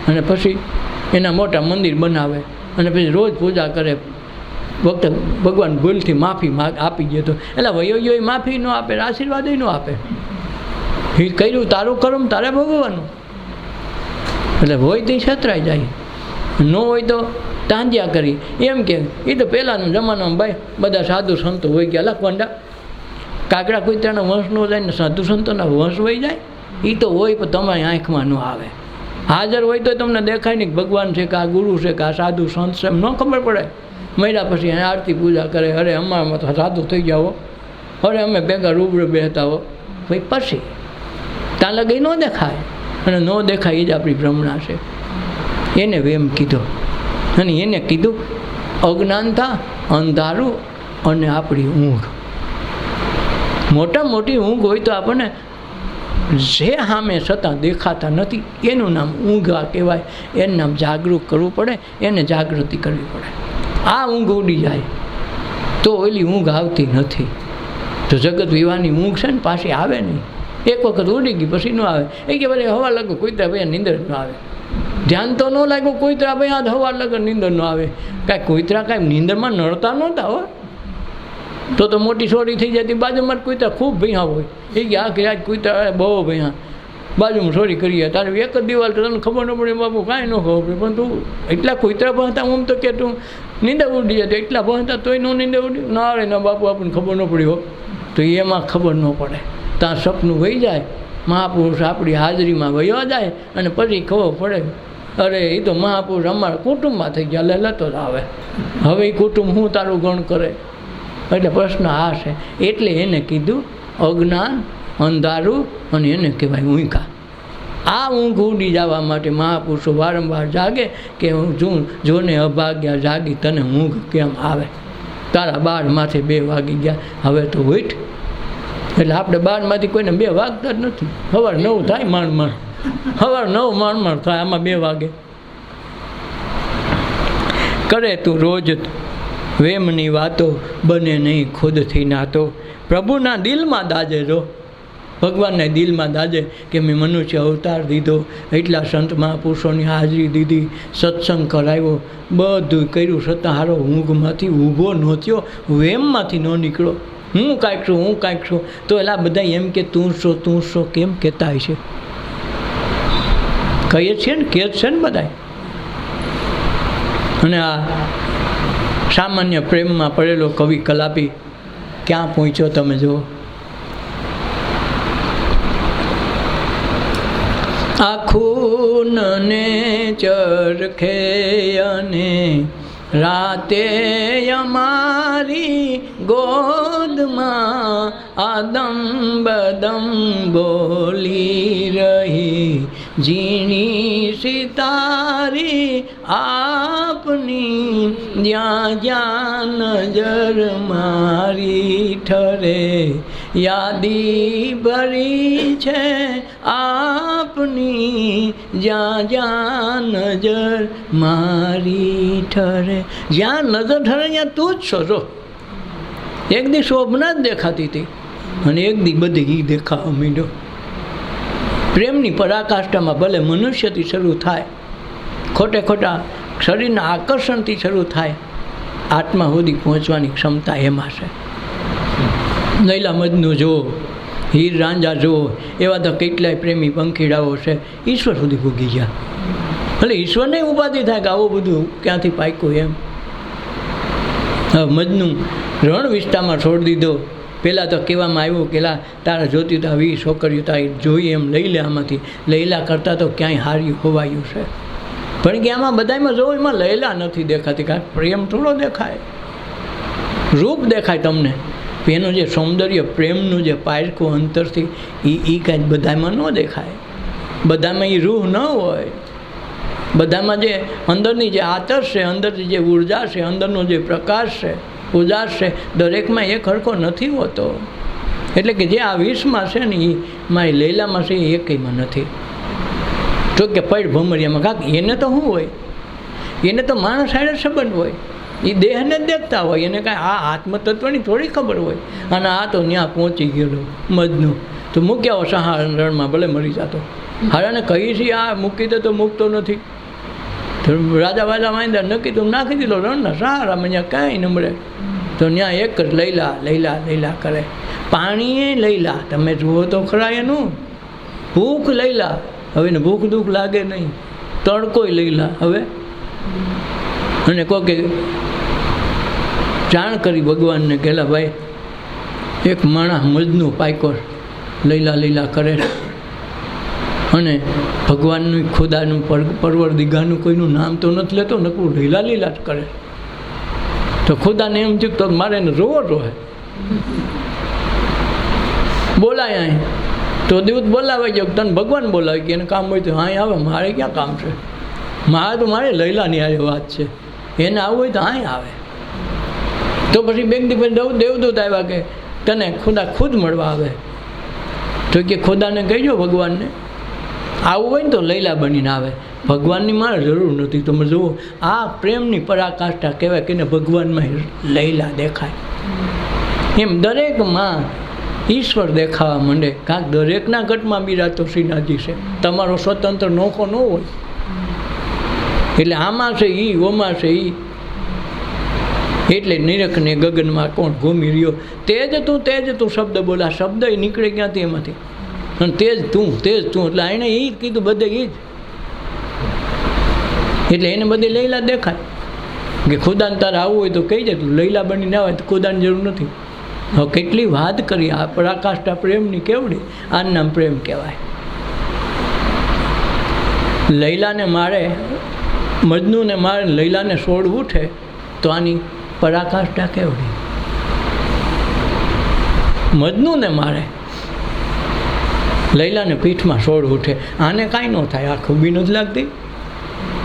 [SPEAKER 1] અને પછી એના મોટા મંદિર બનાવે, અને પછી રોજ પૂજા કરે. વખતે ભગવાન ભૂલથી માફી આપી દે તો એટલે વયોયોએ માફી ન આપે, આશીર્વાદ ન આપે. એ કર્યું તારું કર્મ તારે ભોગવવાનું. એટલે હોય તે છતરાઈ જાય, ન હોય તો તાંજ્યા કરી. એમ કે એ તો પહેલાંના જમાનામાં ભાઈ બધા સાધુ સંતો હોય ગયા. લખવંડા કાગડા કૂતરાના વંશ નો જાય ને સાધુ સંતોના વંશ વહી જાય. એ તો હોય પણ તમારી આંખમાં ન આવે. હાજર હોય તો તમને દેખાય નહીં ભગવાન છે કે આ ગુરુ છે કે આ સાધુ સંત છે, એમ ન ખબર પડે. મળ્યા પછી આરતી પૂજા કરે, અરે અમારામાં તો સાધુ થઈ જાઓ, અરે અમે ભેગા રૂબરૂ બેસતા હો. ભાઈ પછી ત્યાં લગી ન દેખાય, અને ન દેખાય એ જ આપણી ભ્રમણા છે. એને વેમ કીધો, અને એને કીધું અજ્ઞાનતા, અંધારું અને આપણી ઊંઘ. મોટા મોટી ઊંઘ હોય તો આપણને જે સામે છતાં દેખાતા નથી એનું નામ ઊંઘા કહેવાય. એનું નામ જાગૃત કરવું પડે, એને જાગૃતિ કરવી પડે. આ ઊંઘ ઉડી જાય તો ઓલી ઊંઘ આવતી નથી. તો જગત વિવાહની ઊંઘ છે ને પાછી આવે નહીં. એક વખત ઉડી ગઈ પછી ન આવે. એ કે ભલે હવા લાગુ કોઈ ભાઈ નીંદર ન આવે. ધ્યાન તો ન લાગ્યું કૂતરા ભાઈ આ હવાર લગન નીંદર ન આવે. કાંઈ કૂતરા કાંઈ નીંદરમાં નડતા નહોતા હો. તો મોટી સોરી થઈ જતી. બાજુમાં જ કૂતરા ખૂબ ભૈયા હોય. એ ગયા કે આજ કૂતરા બહુ ભૈયા બાજુમાં સોરી કરીએ. તારે એક જ દિવાલ તો તને ખબર ન પડે બાપુ, કાંઈ ન ખબર પડે. પણ તું એટલા કૂતરા ભણતા હું તો કે તું નીંદર ઉડી જાય. તો એટલા ભણતા તોય ન નીંદર ઉડી ના રે ના બાપુ, આપણને ખબર ન પડી હો. તો એમાં ખબર ન પડે. ત્યાં સપનું વહી જાય, મહાપુરુષ આપણી હાજરીમાં વહ્યો જાય અને પછી ખબર પડે અરે એ તો મહાપુરુષ અમારા કુટુંબમાં થઈ ગયા, લલતો જ આવે. હવે એ કુટુંબ હું તારું ગણ કરે. એટલે પ્રશ્ન આ છે. એટલે એને કીધું અજ્ઞાન, અંધારું અને એને કહેવાય ઊંઘા. આ ઊંઘ ઉડી જવા માટે મહાપુરુષો વારંવાર જાગે કે હું જોને અભાગ્યા જાગી તને ઊંઘ કેમ આવે. તારા 12 માથે 2 વાગી ગયા, હવે તો ઉઠ. એટલે આપણે 12માંથી કોઈને 2 વાગતા જ નથી. સવાર 9 થાય માંડ સવાર 9 માંડ થાય, આમાં 2 વાગે. કરે તું રોજ વેમની વાતો, બને નહીં ખુદથી નાતો. પ્રભુના દિલમાં દાજે જો, ભગવાનના દિલમાં દાજે કે મેં મનુષ્ય અવતાર દીધો, એટલા સંત મહાપુરુષોની હાજરી દીધી, સત્સંગ કરાવ્યો, બધું કર્યું, છતાં હારો ઊંઘમાંથી ઊભો ન થયો, વેમમાંથી ન નીકળો. હું કાંઈક છું. તો એલા બધા એમ કે તું છો કેમ કહેતા છે? કહીએ છીએ ને, કહે છે ને બધા. અને આ સામાન્ય પ્રેમમાં પડેલો કવિ કલાપી ક્યાં પહોંચ્યો તમે જુઓ. આખું ને ચરખે અને રાતે અમારી ગોદમાં આદમ બદમ બોલી રહી, ઝીણી સિતારી આપની જ્યાં જ્યાં નજર મારી ઠરે, યાદી ભરી છે આપની જ્યાં જ્યાં નજર મારી ઠરે. જ્યાં નજર ઠરે ત્યાં તું જ છો. જો એક દી શોભના જ દેખાતી હતી અને એક દી બધી એ દેખાવા માંડ્યો. પ્રેમની પરાકાષ્ઠામાં ભલે મનુષ્યથી શરૂ થાય, ખોટા શરીરના આકર્ષણથી શરૂ થાય, આત્મા સુધી પહોંચવાની ક્ષમતા એમાં છે. લૈલા મજનુ જુઓ, હીર રાંઝા જુઓ, એવા તો કેટલાય પ્રેમી પંખીડાઓ છે, ઈશ્વર સુધી ભૂગી ગયા. એટલે ઈશ્વરને ઉપાધિ થાય કે આવું બધું ક્યાંથી પાક્યું એમ. હવે મજનુ રણ વિસ્તારમાં છોડી દીધો. પહેલાં તો કહેવામાં આવ્યું કે તારા જોતી તો 20 છોકરીઓ તારી જોઈએ એમ લઈ લે આમાંથી. લૈલા કરતાં તો ક્યાંય હાર્યું હોવાયું છે. પણ કે આમાં બધામાં જોવો એમાં લૈલા નથી દેખાતી. કારણ પ્રેમ થોડો દેખાય, રૂપ દેખાય તમને. એનું જે સૌંદર્ય, પ્રેમનું જે પારખું અંતરથી એ કાંઈ બધામાં ન દેખાય. બધામાં એ રૂહ ન હોય. બધામાં જે અંદરની જે આતશ છે, અંદરની જે ઉર્જા છે, અંદરનો જે પ્રકાશ છે, ઉજાસ છે, દરેકમાં એક હરખો નથી હોતો. એટલે કે જે આ 20માં છે ને એમાં એ લૈલામાં છે એ એકમાં નથી. તો કે પડ ભમરિયામાં કાંક એને તો શું હોય, એને તો માણસ હારે સંબંધ હોય, એ દેહને જ દેખતા હોય, એને કાંઈ આ આત્મતત્વની થોડી ખબર હોય. અને આ તો ત્યાં પહોંચી ગયેલો મજનુ. તો મૂક્યા સહાર રણમાં, ભલે મરી જતો. હારાને કહી છે આ મૂકી દે તો મૂકતો નથી. તો રાજા વાજા માંડ્યા, નક્કી તો નાખી દીધો રણના સહારામાં, ત્યાં કાંઈ ન મળે. તો ત્યાં એક જ લૈલા કરે. પાણીએ લૈલા, તમે જુઓ તો ખરા એનું. ભૂખ લૈલા, હવે એને ભૂખ દુઃખ લાગે નહીં. તડકોય લૈલા હવે. અને કોકે જાણ કરી ભગવાનને કહેલા ભાઈ એક માણસ મજનુ પાયકો લૈલા કરે અને ભગવાનનું ખુદાનું પરવરદિગારનું કોઈનું નામ તો નથી લેતો, નકરું લીલા જ કરે. તો ખુદાને એમ થયું તો મારે એને રોવો રોહે. બોલાય અહીં તો દૂત બોલાવાઈ ગયો, તને ભગવાન બોલાવી ગયા, એને કામ હોય તો અહીં આવે, મારે ક્યાં કામ છે? મારે લૈલાની આ વાત છે, એને આવવું હોય તો અહીં આવે. તો પછી બેગ દી દેવદૂત આવ્યા કે તને ખુદા ખુદ મળવા આવે. તો કે ખુદાને કહેજો ભગવાનને આવું હોય ને તો લૈલા બનીને આવે. ભગવાનની મારે જરૂર નથી. તમે જુઓ આ પ્રેમની પરાકાષ્ઠા કહેવાય કે ભગવાનમાં લૈલા દેખાય. એમ દરેકમાં ઈશ્વર દેખાવા માંડે. કાંક દરેકના ઘટમાં બિરાતો શ્રીનાથજી છે. તમારો સ્વતંત્ર નોખો ન હોય. એટલે આમાં છે એ, ઓમાં છે એ. એટલે નિરખને ગગનમાં કોણ ઘૂમી રહ્યો? તેજ તું શબ્દ બોલા. શબ્દ એ નીકળે ક્યાંથી? એમાંથી. અને તેજ તું એટલે એણે એ કીધું, બધે એ જ. એટલે એને બધી લૈલા દેખાય કે ખુદાને તારે આવવું હોય તો કહી દે, લૈલા બનીને આવે તો ખુદાની જરૂર નથી. હવે કેટલી વાત કરી આ પરાકાષ્ઠા પ્રેમની, કેવડી આનું નામ પ્રેમ કહેવાય. લૈલાને મારે, મજનૂને મારે લૈલાને છોડવું છે તો આની પરાકાષ્ઠા કેવડી. મજનૂને મારે લૈલાને પીઠમાં છોડવું છે, આને કાંઈ ન થાય. આ ખૂબી નથી લાગતી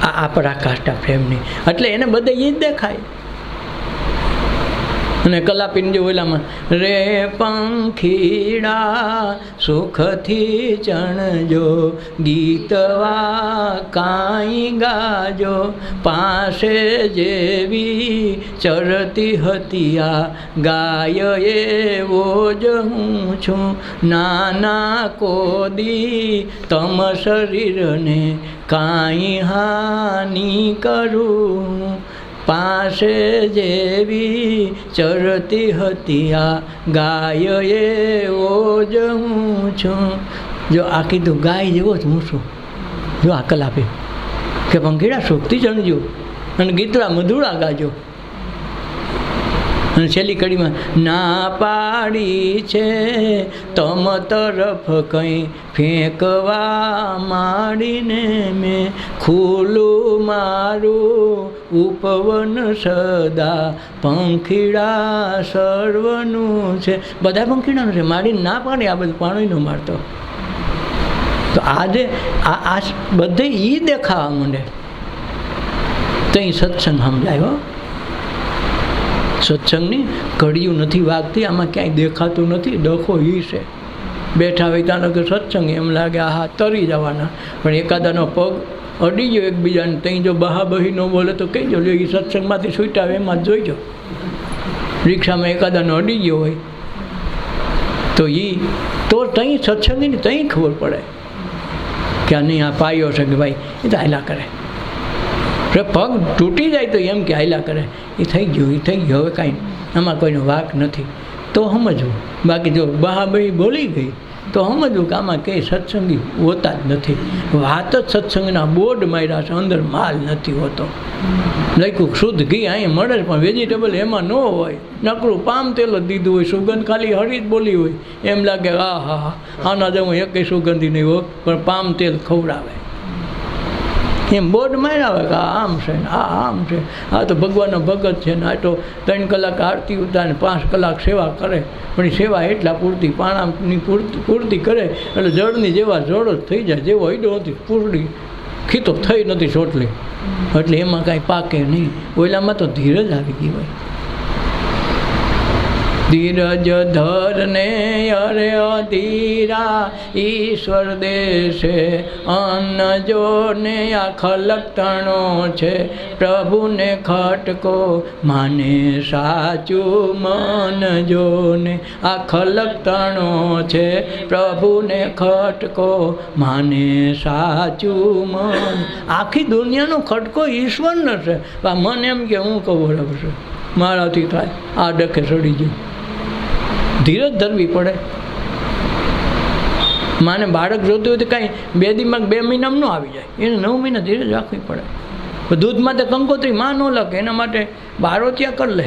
[SPEAKER 1] આ પરાકાષ્ઠા પ્રેમની. એટલે એને બધે એ જ દેખાય. અને કલાપીને જે ઓલામાં રે પંખીડા સુખથી ચણજો, ગીતવા કાંઈ ગાજો, પાસે જેવી ચરતી હતી આ ગાય એવો જ હું છું, નાના કોદી તમ શરીરને કાંઈ હાનિ કરું, પાસે જેવી ચરતી હતી આ ગાય એવો જ હું છું. જો આ કીધું ગાય જેવો જ હું છું. જો આ કલાપી કે પંખીડા સુખથી ચણજો અને ગીતડા મધુરા ગાજો. અને છેલ્લી કડીમાં ના પાડી છે તમ તરફ કંઈ ફેંકવા માંડીને મેં, ખુલ્લું મારું ઉપવન સદા પંખીડા સર્વનું છે. બધા પંખીડાનું છે, માડીને ના પાડે આ બધું પાણી ન મારતો. તો આજે આ બધે એ દેખાવા માંડે તો અહીં સત્સંગ સમજાયો. સત્સંગની ઘડિયું નથી વાગતી, આમાં ક્યાંય દેખાતું નથી. ડખો એ છે. બેઠા હોય ત્યાં કે સત્સંગ એમ લાગે આહા તરી જવાના, પણ એકાદાનો પગ અડી ગયો એકબીજાને, ત્યાં જો બહાબહી ન બોલે તો કહી જો એ સત્સંગમાંથી છૂટ્યા આવે એમાં જ જોઈજો. રિક્ષામાં એકાદાનો અડી ગયો હોય તો ત્યાં સત્સંગની ત્યાં ખબર પડે કે આ નહીં આ પાયો છે કે ભાઈ એ તો હાયલા કરે. પગ તૂટી જાય તો એમ કે હાયલા કરે, એ થઈ ગયું હવે કાંઈ આમાં કોઈનો વાક નથી તો સમજવું. બાકી જો બહાબહી બોલી ગઈ તો સમજવું કે આમાં કંઈ સત્સંગી હોતા જ નથી. વાત જ સત્સંગના બોર્ડ માર્યા છે, અંદર માલ નથી હોતો. લખ્યું શુદ્ધ ઘી અહીંયા મળે પણ વેજીટેબલ એમાં ન હોય, નકરું પામ તેલ જ દીધું હોય, સુગંધ ખાલી હળી જ બોલી હોય. એમ લાગે હા હા આના જેવું એકેય સુગંધી નહીં હોય, પણ પામ તેલ ખવડાવે એમ બોર્ડ માર્યા હોય કે આમ છે ને આમ છે, આ તો ભગવાનનો ભગત છે ને આ તો 3 કલાક આરતી ઉતારે ને 5 કલાક સેવા કરે, પણ એ સેવા એટલા પૂરતી પાણાની પૂરતી કરે એટલે જળની જેવા જળ જ થઈ જાય, જેવો ઈડો હતી પૂરડી ખીતો થઈ નથી ચોટલી, એટલે એમાં કાંઈ પાકે નહીં. ઓલામાં તો ધીરજ આવી ગઈ હોય. ધીરજ ધરને અરે અધીરા ઈશ્વર દેશે, અન્ન જોને આ ખલક તણો છે, પ્રભુને ખટકો માને સાચું મન જોને, આ ખલક તણો છે, પ્રભુને ખટકો માને સાચું મન. આખી દુનિયાનો ખટકો ઈશ્વરનો છે. મન એમ કે હું કહું બરાબર છે, મારાથી થાય, આ ડખે ચડી ગયું. ધીરજ ધરવી પડે. માને બાળક જોતું હોય તો કાંઈ 2 દિમાગ 2 મહિનામાં ન આવી જાય, એને 9 મહિના ધીરજ રાખવી પડે. દૂધમાં તો કંકોત્રી માં ન લખે, એના માટે બારો ત્યાં કરી લે,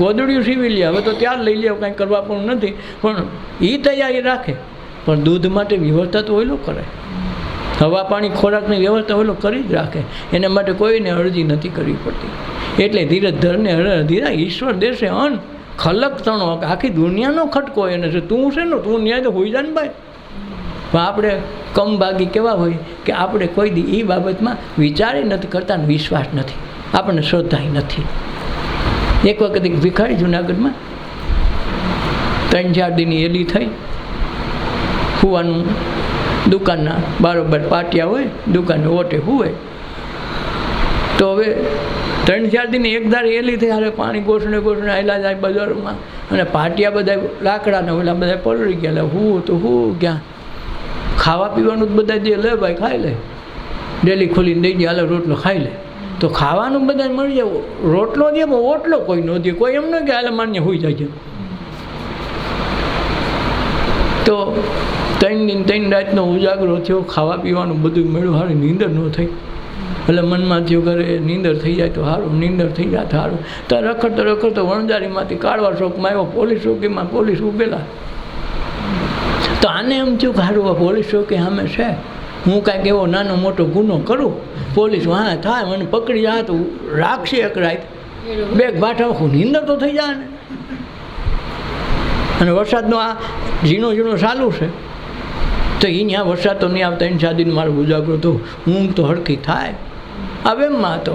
[SPEAKER 1] ગોદડિયું સીવી લે, હવે તો ત્યાં લઈ લે, કાંઈ કરવા પણ નથી, પણ એ તૈયારી રાખે. પણ દૂધ માટે વ્યવસ્થા તો ઓયલો કરે, હવા પાણી ખોરાકની વ્યવસ્થા ઓયલો કરી જ રાખે, એના માટે કોઈને અરજી નથી કરવી પડતી. એટલે ધીરજ ધરને ધીરા ઈશ્વર દેશે અન ખલક તણો, આખી દુનિયાનો ખટકો એને છે. તું છે ને તું ન્યાય તો હોઈ જાય ને ભાઈ. પણ આપણે કમભાગી કેવા હોય કે આપણે કોઈ દી એ બાબતમાં વિચારી નથી કરતા, વિશ્વાસ નથી, આપણને શ્રદ્ધા નથી. એક વખત એક ભિખારી જુનાગઢમાં 3-4 દિનની એલી થઈ, હુવાનું દુકાનના બરાબર પાટિયા હોય, દુકાનને ઓટે હુવે. તો હવે 3-4 દિન એક ધારી એલી થઈ, હારે પાણી ગોઠણે આવેલા જાય બજારમાં, અને પાટિયા બધા લાકડાના ઓલા બધા પલળી ગયા. હું તો હું ક્યાં ખાવા પીવાનું જ બધા જે લે ભાઈ ખાઈ લે, ડેલી ખોલીને દઈ દે, હાલે રોટલો ખાઈ લે. તો ખાવાનું બધા મળી જાય, રોટલો દે પણ ઓટલો કોઈ ન દે, કોઈ એમ ન કે હાલે માન્ય હોઈ જાય છે. તો 3 દિન 3 રાતનો ઉજાગરો થયો, ખાવા પીવાનું બધું મળ્યું, હારી નીંદર ન થઈ. એટલે મનમાં થયું ઘરે નીંદર થઈ જાય તો સારું, નીંદર થઈ જાય તો સારું. તો રખડતો વણજારીમાંથી કાઢવા ચોકમાં આવ્યો, પોલીસ ચોકીમાં પોલીસ ઊભેલા. તો આને એમ થયું કે સારું આ પોલીસ ચોકી સામે છે, હું કાંઈક એવો નાનો મોટો ગુનો કરું, પોલીસ હા થાય મને પકડી જાય તો રાખશે એક રાત, બેગ બાઠા નીંદર તો થઈ જાય ને. અને વરસાદનો આ ઝીણો ચાલુ છે, તો એ ત્યાં વરસાદ તો નહીં આવતા, 3-4 દિન મારો ઉજાગરો તો ઊંઘ તો હરખી થાય. હવે એમમાં હતો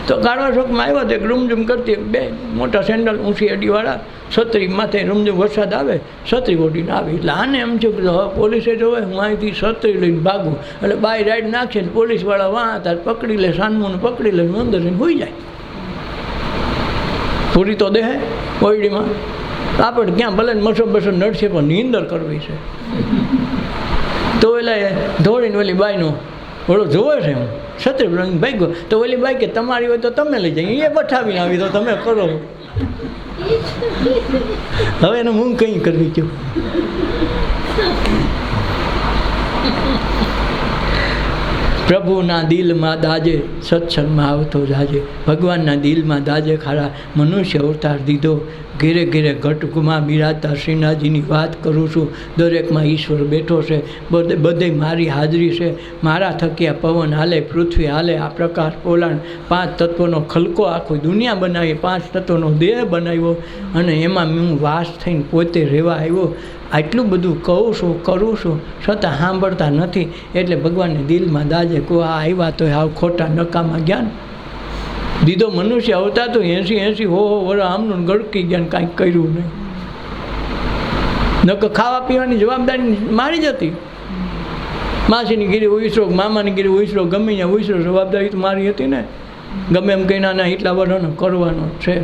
[SPEAKER 1] તો કાઢવા ચોકમાં આવ્યા તો એક રૂમઝૂમ કરતી બે મોટા સેન્ડલ ઊંચી અડીવાળા છત્રી માથે રૂમઝૂમ વરસાદ આવે છત્રી ઓઢીને આવી. એટલે આને એમ થયું કે હવે પોલીસે જોવે હું અહીંથી છત્રી લઈને ભાગું, એટલે બાય રાઈડ નાખશે ને પોલીસવાળા વાં તાર પકડી લે, સાનમુને પકડી લે, અંદર જઈને હોઈ જાય. પૂરી તો દેહે ઓયડીમાં આપણે ક્યાં ભલે મસો બસો નડશે પણ નીંદર કરવી છે. તો એટલે દોડીને ઓલી બાઈનો ઓલો જોવે છે હું છત્રી રંગ ભાગ્યો, તો ઓલી બાઈ કે તમારી હોય તો તમે લઈ જાય, એ બઠાવીને આવી તો તમે કરો. હવે એને હું કંઈ કરવી છું. પ્રભુના દિલમાં દાજે સત્સંગમાં આવતો જાજે, ભગવાનના દિલમાં દાજે ખારા મનુષ્ય અવતાર દીધો. ઘેરે ઘેરે ઘટકમાં બિરાજતા શ્રીનાથજીની વાત કરું છું. દરેકમાં ઈશ્વર બેઠો છે, બધે મારી હાજરી છે. મારા થકી આ પવન હાલે, પૃથ્વી હાલે, આ પ્રકાશ પોલાણ, 5 તત્વોનો ખલકો આખું દુનિયા બનાવી, 5 તત્વોનો દેહ બનાવ્યો, અને એમાં હું વાસ થઈને પોતે રહેવા આવ્યો. આટલું બધું કહું છું કરું છું છતાં સાંભળતા નથી. એટલે ભગવાનને દિલમાં દાજે કહો આ આવ્યા તો હાવ ખોટા નકામાં જ્ઞાન દીધો મનુષ્ય અવતાર તો 80 હો વર્ષ આમનું ગળકી ગયા, કાંઈક કર્યું નહીં. નકર ખાવા પીવાની જવાબદારી મારી જ હતી. માસીની ગીરી ઉઈસરો, મામાની ગીરી ઉઈસરો, ગમે ત્યાં ઉઈસરો, જવાબદારી તો મારી હતી ને. ગમે એમ કહીને ના એટલા વર્ષનો કરવાનો છે.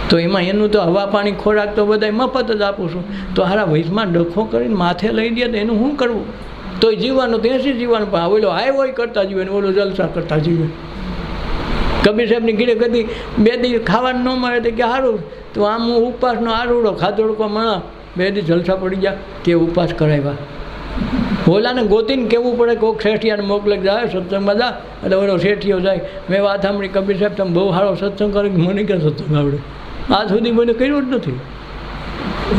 [SPEAKER 1] તો એમાં એનું તો હવા પાણી ખોરાક તો બધા મફત જ આપું છું. તો હારા વૈશમાં ડખો કરીને માથે લઈ દે તો એનું શું કરવું? તો જીવવાનું તો 80 જીવવાનું, પણ ઓલો હાય હોય કરતા જીવે ને ઓલો જલસા કરતા જીવે. કબીર સાહેબની ઘીરે કદી 2 દિવસ ખાવાનું ન મળે તો કે સારું, તો આમ હું ઉપવાસનો આરૂડો ખાધોડકો માણા 2 દિવસ જલસા પડી ગયા તે ઉપવાસ કરાવ્યા. ઓલાને ગોતીને કહેવું પડે કોઈક શેઠિયાને મોકલે જાય સત્સંગમાં જા, એટલે ઓલો શેઠિયો જાય. મેં વાત સાંભળી કબીર સાહેબ તમે બહુ સારો સત્સંગ કરે, મને ક્યાં સત્સંગ આવડે, આજ સુધી મને કર્યું જ નથી.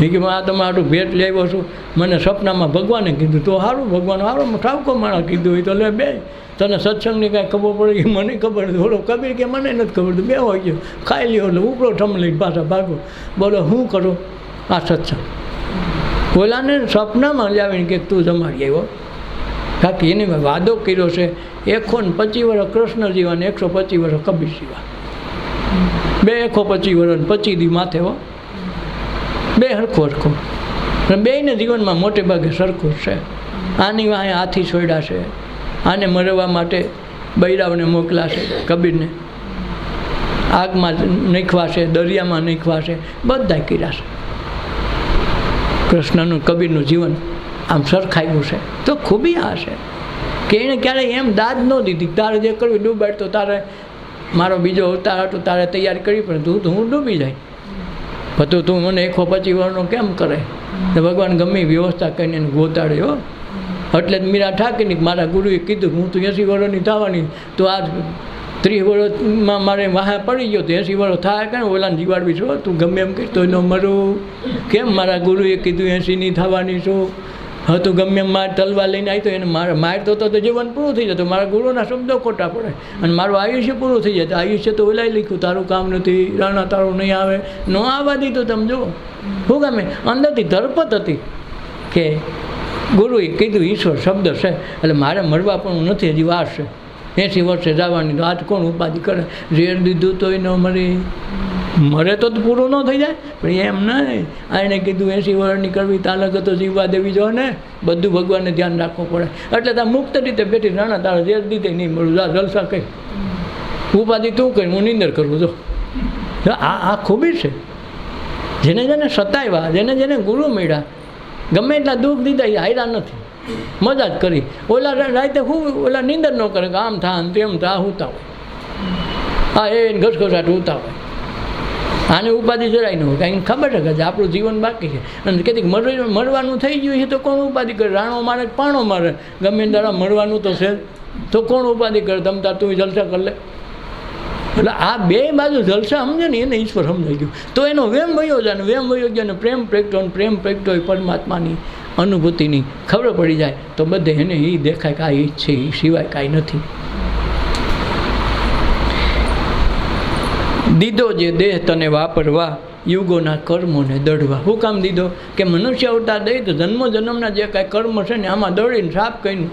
[SPEAKER 1] એ કે આ તમારું ભેટ લેવો છું, મને સપનામાં ભગવાને કીધું તો સારું, ભગવાન સારો ઠાવકો માણા કીધું હોય તો લે બે, તને સત્સંગની કાંઈ ખબર પડે કે મને ખબર નથી. બોલો કબીર કે મને નથી ખબર, તો બે હોય ગયો ખાઈ લ્યો એટલે ઉપરો ઠમ લઈને પાછા ભાગો. બોલો શું કરું આ સત્સંગ? ઓલાને સપનામાં લાવીને કે તું જમાડી આવ્યો, બાકી એને વાદો કર્યો છે 125 વર્ષ કૃષ્ણ જીવા ને 125 વર્ષ કબીર જીવા, 125 વર્ષ 25 દી માથે હો, 2 હરખો. અને બેયને જીવનમાં મોટે ભાગે સરખું છે. આની વાંહે હાથી છોડ્યા છે, આને મરવા માટે બૈરાવને મોકલાશે, કબીરને આગમાં નાખવા છે, દરિયામાં નાખવા છે, બધા કર્યા છે. કૃષ્ણનું કબીરનું જીવન આમ સરખાયું છે. તો ખૂબી આ છે કે એણે ક્યારેય એમ દાદ ન દીધી તારે જે કરવું ડૂબાડ, તો તારે મારો બીજો અવતાર હતો તારે તૈયારી કરવી પડે, તું હું ડૂબી જાય પછી તું મને 125 વર્ષનો કેમ કરે? તો ભગવાન ગમે વ્યવસ્થા કરીને એને ગોતાડ્યો. એટલે જ મીરા ઠાકીને મારા ગુરુએ કીધું હું તો 80 વર્ષની થવાની, તો આજ 30 વર્ષમાં મારે વાહે પડી ગયો તો 80 વર્ષ થાય કે ઓલાને જીવાડવી છો, તું ગમે એમ કહીશ તો ન મરું કેમ? મારા ગુરુએ કીધું 80ની થવાની છું. હવે તું ગમે એમ માર તલવાર લઈને આવી તો એને મારતો તો જીવન પૂરું થઈ જતું. મારા ગુરુના શબ્દો ખોટા પડે અને મારું આયુષ્ય પૂરું થઈ જાય. આયુષ્ય તો ઓલાય લખ્યું તારું કામ નથી, રાણા તારું નહીં આવે, ન આવવા દીધું. તમે જુઓ શું ગમે અંદરથી ધરપત હતી કે ગુરુએ કીધું ઈશ્વર શબ્દ છે એટલે મારે મળવા પણ નથી, હજી વાર છે. 80 વર્ષે જવાની તો આજ કોણ ઉપાધિ કરે? ઝેર દીધું તોય ન મરે તો પૂરું ન થઈ જાય. પણ એમ નહીં, આને કીધું 80 વર્ષની કરવી તાલક તો જીવવા દેવી જો ને, બધું ભગવાનને ધ્યાન રાખવું પડે. એટલે તાર મુક્ત રીતે બેઠી રાણા તારે ઝેર દીધે નહીં મળું, જા જલસા કહી ઉપાધિ તું કહી હું નિંદર કરું. જો આ ખૂબી છે. જેને જેને સતાવ્યા, જેને ગુરુ મળ્યા, ગમે એટલા દુઃખ દીધા એ હાયરા નથી, મજા જ કરી. ઓલા રાતે હું ઓલા નિંદર ન કરે કે આમ થા તેમ થા હુતા હોય. હા એને ઘસઘસાટ ઉતાવે, આને ઉપાધિ જરાય ન હોય, કારણ કે ખબર છે કે આપણું જીવન બાકી છે. અને કહેતી મળવાનું થઈ ગયું છે તો કોણ ઉપાધિ કરે? રાણો મારે પાણો મારે, ગમે દાડા મળવાનું તો છે, તો કોણ ઉપાધિ કરે? તમ તાર તું જલસા કરી લે. એટલે આ બે બાજુ જલસા સમજે ને એને ઈશ્વર સમજાઈ ગયું, તો એનો વેમ વયો જાય, વેમ વયો જાય ને પ્રેમ પ્રગટો હોય પરમાત્માની અનુભૂતિની ખબર પડી જાય, તો બધે એને એ દેખાય કે આ એ છે, એ સિવાય કાંઈ નથી. દીધો જે દેહ તને વાપરવા, યુગોના કર્મોને દળવા. શું કામ દીધો? કે મનુષ્ય અવતાર દઈ તો જન્મ જન્મના જે કાંઈ કર્મ છે ને આમાં દળીને સાફ કરીને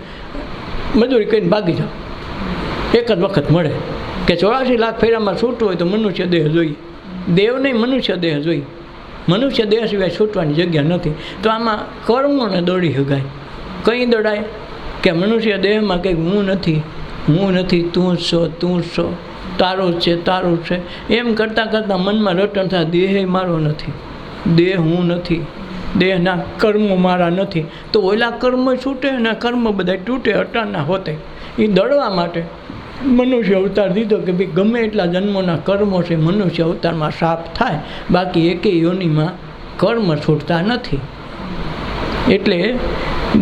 [SPEAKER 1] મજૂરી કરીને ભાગી જાઓ. એક જ વખત મળે કે 84 લાખ ફેરામાં છૂટવું હોય તો મનુષ્ય દેહ જોઈએ, દેવ નહીં મનુષ્ય દેહ જોઈએ. મનુષ્ય દેહ સિવાય છૂટવાની જગ્યા નથી. તો આમાં કર્મોને દળી શકાય. કંઈ દળાય? કે મનુષ્ય દેહમાં કંઈક હું નથી, તું જ છો, તારું જ છે, તારું છે, એમ કરતાં કરતાં મનમાં રટણ થાય, દેહ મારો નથી, દેહ હું નથી, દેહના કર્મો મારા નથી. તો ઓલા કર્મ છૂટે અને કર્મ બધા તૂટે અટાણના હોતે. એ દળવા માટે મનુષ્ય અવતાર દીધો કે ભાઈ ગમે એટલા જન્મોના કર્મો છે મનુષ્ય અવતારમાં સાફ થાય, બાકી એકેય યોનિમાં કર્મ છૂટતા નથી. એટલે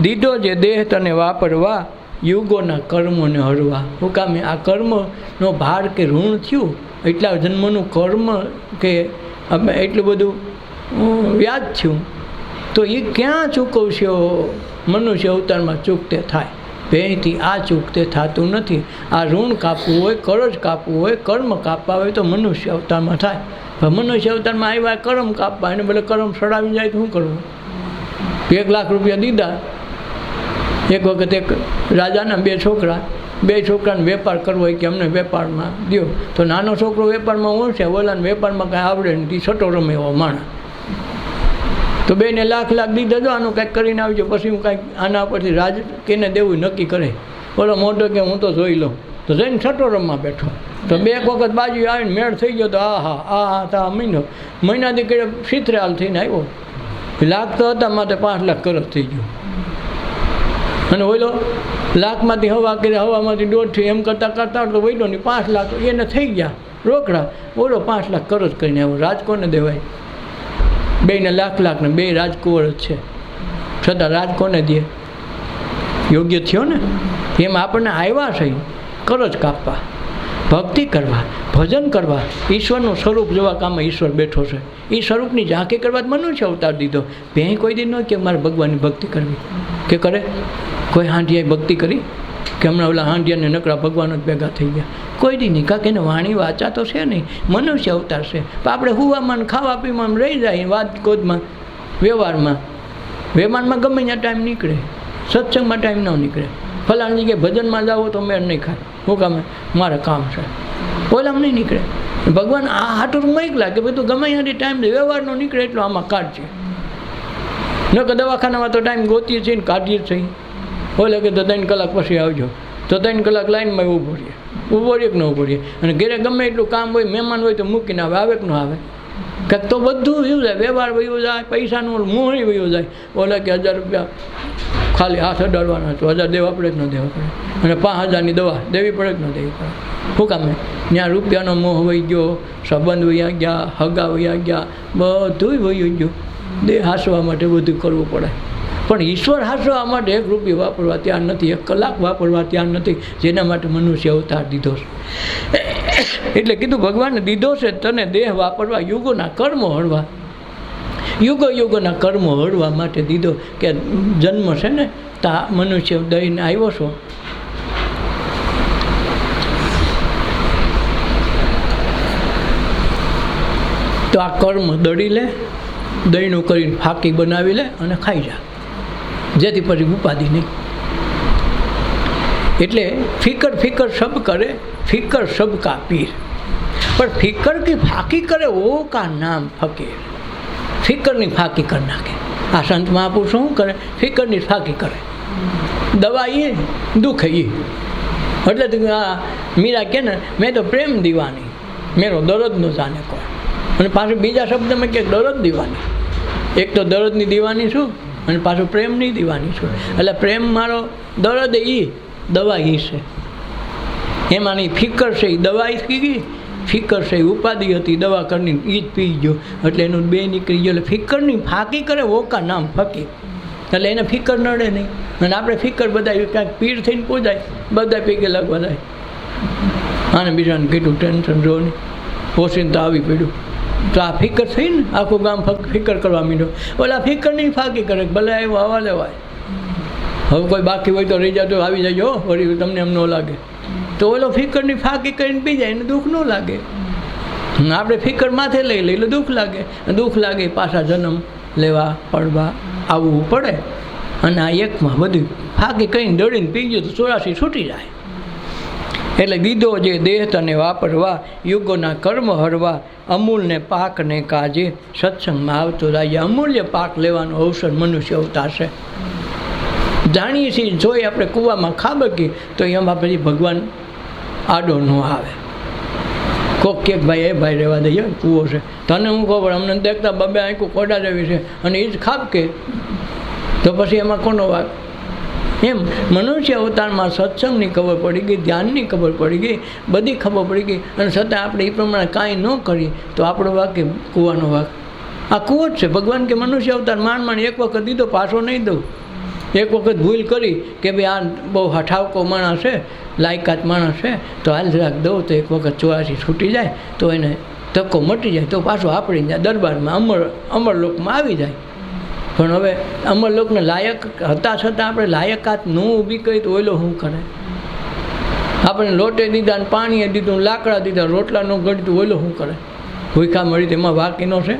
[SPEAKER 1] દીધો જે દેહ તને વાપરવા, યુગોના કર્મોને હળવા. શું કામે? આ કર્મનો ભાર કે ઋણ થયું, એટલા જન્મનું કર્મ કે એટલું બધું વ્યાજ થયું, તો એ ક્યાં ચૂકવશો? મનુષ્ય અવતારમાં ચૂકતે થાય, પહેથી આ ચૂકતે થતું નથી. આ ઋણ કાપવું હોય, કરજ કાપવું હોય, કર્મ કાપવા હોય તો મનુષ્ય અવતારમાં થાય. પણ મનુષ્ય અવતારમાં આવ્યા કર્મ કાપવા, એને ભલે કર્મ સડાવી જાય તો શું કરવું? 1 લાખ રૂપિયા દીધા. એક વખત એક રાજાના 2 છોકરા, 2 છોકરાને વેપાર કરવો હોય કે અમને વેપારમાં દો, તો નાનો છોકરો વેપારમાં હોશે, ઓલાને વેપારમાં કાંઈ આવડે નથી, છઠ્ઠો રમે એવો માણસ. તો બેને લાખ દીધા, જો આનું કાંઈક કરીને આવજો, પછી હું કાંઈક આના પરથી રાજ કેને દેવું નક્કી કરે. ઓલો મોટો કે હું તો જોઈ લઉં, તો જઈને છઠ્ઠો રમવા બેઠો. તો 2 વખત બાજુ આવીને મેળ થઈ ગયો, તો આ મહિનાથી કડે સિત્રેહાલ થઈને આવ્યો. લાખ તો હતા માટે 5 લાખ કરજ થઈ ગયો. અને ઓલો લાખમાંથી હવામાંથી 1.5 એમ કરતાં તો વૈલો ને 5 લાખ એને થઈ ગયા રોકડા. ઓલો 5 લાખ કરજ કરીને આવ્યો. રાજ કોને દેવાય? બેને લાખ ને 2 રાજકુંવર જ છે, છતાં રાજ કોને દે? યોગ્ય થયો ને? એમ આપણને આવ્યા છે કરજ કાપવા, ભક્તિ કરવા, ભજન કરવા, ઈશ્વરનું સ્વરૂપ જોવા કામમાં ઈશ્વર બેઠો છે. એ સ્વરૂપની ઝાંખી કરવા મનુષ્ય અવતાર દીધો. ભેં કોઈ દી ન કે મારે ભગવાનની ભક્તિ કરવી, કે કરે કોઈ હાંડિયાએ ભક્તિ કરી? કે હમણાં ઓલા હાંડિયાને નકરા ભગવાન જ ભેગા થઈ ગયા? કોઈ દી નહીં. કાંક એને વાણી વાચા તો છે નહીં, મનુષ્ય અવતાર છે. પણ આપણે હુવામાં ખાવા પીવામાં રહી જાય, વાત કોદમાં, વ્યવહારમાં ગમે ત્યાં ટાઈમ નીકળે, સત્સંગમાં ટાઈમ ન નીકળે. ફલાણી જગ્યાએ ભજનમાં જાઓ તો મેળ નહીં ખાય, શું કામે? મારે કામ છે, ઓલામાં નહીં નીકળે. ભગવાન આ હાટું મોકલા કે ભાઈ તું ગમે ત્યાંથી ટાઈમ દે, વ્યવહારનો નીકળે એટલો આમાં કાઢશે. ન કે દવાખાનામાં તો ટાઈમ ગોતીએ છીએ ને કાઢીએ છીએ. ઓલે કે તો 3 કલાક પછી આવજો, તો 3 કલાક લાઈનમાં ઊભો રહીએ કે ન ઊભો રહીએ. અને ઘરે ગમે એટલું કામ હોય, મહેમાન હોય તો મૂકીને આવે કે ન આવે? કાંઈક તો બધું વયું જાય, વ્યવહાર વયો જાય, પૈસાનું મોહણી વયો જાય. ઓલે કે 1000 રૂપિયા ખાલી હાથ અડાડવાના, તો 1000 દેવા પડે કે ન દેવા પડે? અને 5000ની દવા દેવી પડે કે ન દેવી પડે? શું કામે? ત્યાં રૂપિયાનો મોહ વહી ગયો, સંબંધ વયા ગયા, હગા વયા ગયા, બધું વયું ગયું. દેહ હાંસવા માટે બધું કરવું પડે. પણ ઈશ્વર હાંસવા માટે 1 રૂપિયો વાપરવા તૈયાર નથી, 1 કલાક વાપરવા તૈયાર નથી, જેના માટે મનુષ્ય અવતાર દીધો છે. એટલે કીધું ભગવાને દીધો છે તને દેહ વાપરવા, યુગોના કર્મો હળવા. યુગોના કર્મો હળવા માટે દીધો. કે જન્મ છે ને તા મનુષ્ય દઈને આવ્યો છો, તો આ કર્મ દળી લે, દહીંનું કરીને ફાંકી બનાવી લે અને ખાઈ જા, જેથી પછી ઉપાધિ નહીં. એટલે ફિકર સબ કરે, ફિકર સબ કા પીર. પણ ફિકર કી ફાંકી કરે ઓ કા નામ ફકીર. ફિકરની ફાંકી કરી નાખે. આ સંત મહાપુરુષ શું કરે? ફિકરની ફાંકી કરે. દવા એ, દુઃખ એ. એટલે આ મીરા કે ને મેં તો પ્રેમ દીવાની, મેરો દર્દ ન જાને કોઈ. અને પાછું બીજા શબ્દમાં કે દર્દ દીવાની. એક તો દર્દની દીવાની છું અને પાછું પ્રેમની દીવાની છું. એટલે પ્રેમ મારો, દર્દ એ, દવા એ છે. એમાંની ફિકર છે એ દવાઈ થઈ ગઈ, ફિકર છે એ ઉપાધિ હતી દવા કરીને એ જ પી ગયો એટલે એનું બે નીકળી ગયો. એટલે ફિકરની ફાંકી કરે ઓકા નામ ફકીર, એટલે એને ફિકર નડે નહીં. અને આપણે ફિકર બધા કાંઈક પીર થઈને પૂજાય બધા પીકે લાગવા જાય. આને બીજાને કીધું ટેન્શન જો નહીં ઓછીને તો આવી પડ્યું. તો આ ફિકર થઈ ને આખું ગામ ફિકર કરવા માંડ્યો. ઓલા ફિકર નહીં ફાંકી કરે ભલે આવ્યો આવા લેવાય. હવે કોઈ બાકી હોય તો રહી જાય તો આવી જાય વળી તમને એમ ન લાગે. તો ઓલો ફિકરની ફાંકી કરીને પી જાય એને દુઃખ ન લાગે. આપણે ફિકર માથે લઈ લઈએ એટલે દુઃખ લાગે. દુઃખ લાગે પાછા જન્મ લેવા પડવા આવવું પડે. અને આ એકમાં બધું ફાંકી કરીને દોડીને પી ગયો તો 84 છૂટી જાય. એટલે દીધો જે દેહ તને વાપરવા યુગોના કર્મ હરવા અમૂલને પાકને કાજે સત્સંગમાં આવતો જાય. અમૂલ્ય પાક લેવાનો અવસર મનુષ્ય અવતાર છે. જાણીએ છીએ જોઈ આપણે કૂવામાં ખાબકી તો એમાં પછી ભગવાન આડો ન આવે. કોક કે ભાઈ એ ભાઈ રહેવા દઈએ કૂવો છે તને હું ખબર અમને દેખતા બબે આંખું કોડા જેવી છે અને એ જ ખાબકે તો પછી એમાં કોનો વાગ? એમ મનુષ્ય અવતારમાં સત્સંગની ખબર પડી ગઈ, ધ્યાનની ખબર પડી ગઈ, બધી ખબર પડી ગઈ અને છતાં આપણે એ પ્રમાણે કાંઈ ન કરીએ તો આપણો વાગ કે કૂવાનો વાગ? આ કૂવો જ છે. ભગવાન કે મનુષ્ય અવતાર માંડ એક વખત દીધો પાછો નહીં દઉં. એક વખત ભૂલ કરી કે ભાઈ આ બહુ ઠાવકો માણસ છે લાયકાત માણસ છે તો હાલ જરાક દઉં તો એક વખત 84 છૂટી જાય તો એને ધક્કો મટી જાય તો પાછો આપણી જાય દરબારમાં અમરલોકમાં આવી જાય. પણ હવે અમરલોકને લાયક હતા છતાં આપણે લાયકાત ન ઊભી કરી તો ઓલો શું કરે? આપણે લોટે દીધા ને પાણીએ દીધું લાકડા દીધા રોટલા ન ગળતું ઓલો શું કરે? ભૂખા મળી તેમાં વાકીનો છે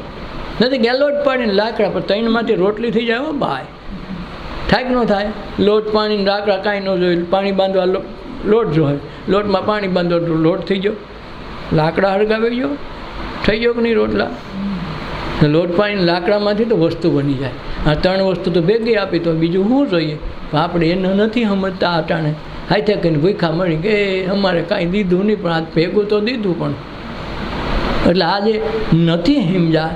[SPEAKER 1] નથી ગયા લોટ પાડીને લાકડા પર 3માંથી રોટલી થઈ જાય. ભાઈ થાય કે ન થાય? લોટ પાણી લાકડા કાંઈ ન જોઈએ. પાણી બાંધવા લોટ જોઈએ, લોટમાં પાણી બાંધો તો લોટ થઈ ગયો. લાકડા હળગાવી ગયો થઈ ગયો કે નહીં રોટલા? લોટ પાણી લાકડામાંથી તો વસ્તુ બની જાય. આ 3 વસ્તુ તો ભેગી આપી તો બીજું શું જોઈએ? આપણે એને નથી સમજતા. અટાણે હાથે કહીને ભૂખા મળી કે અમારે કાંઈ દીધું નહીં પણ આ ભેગું તો દીધું પણ. એટલે આજે નથી સમજા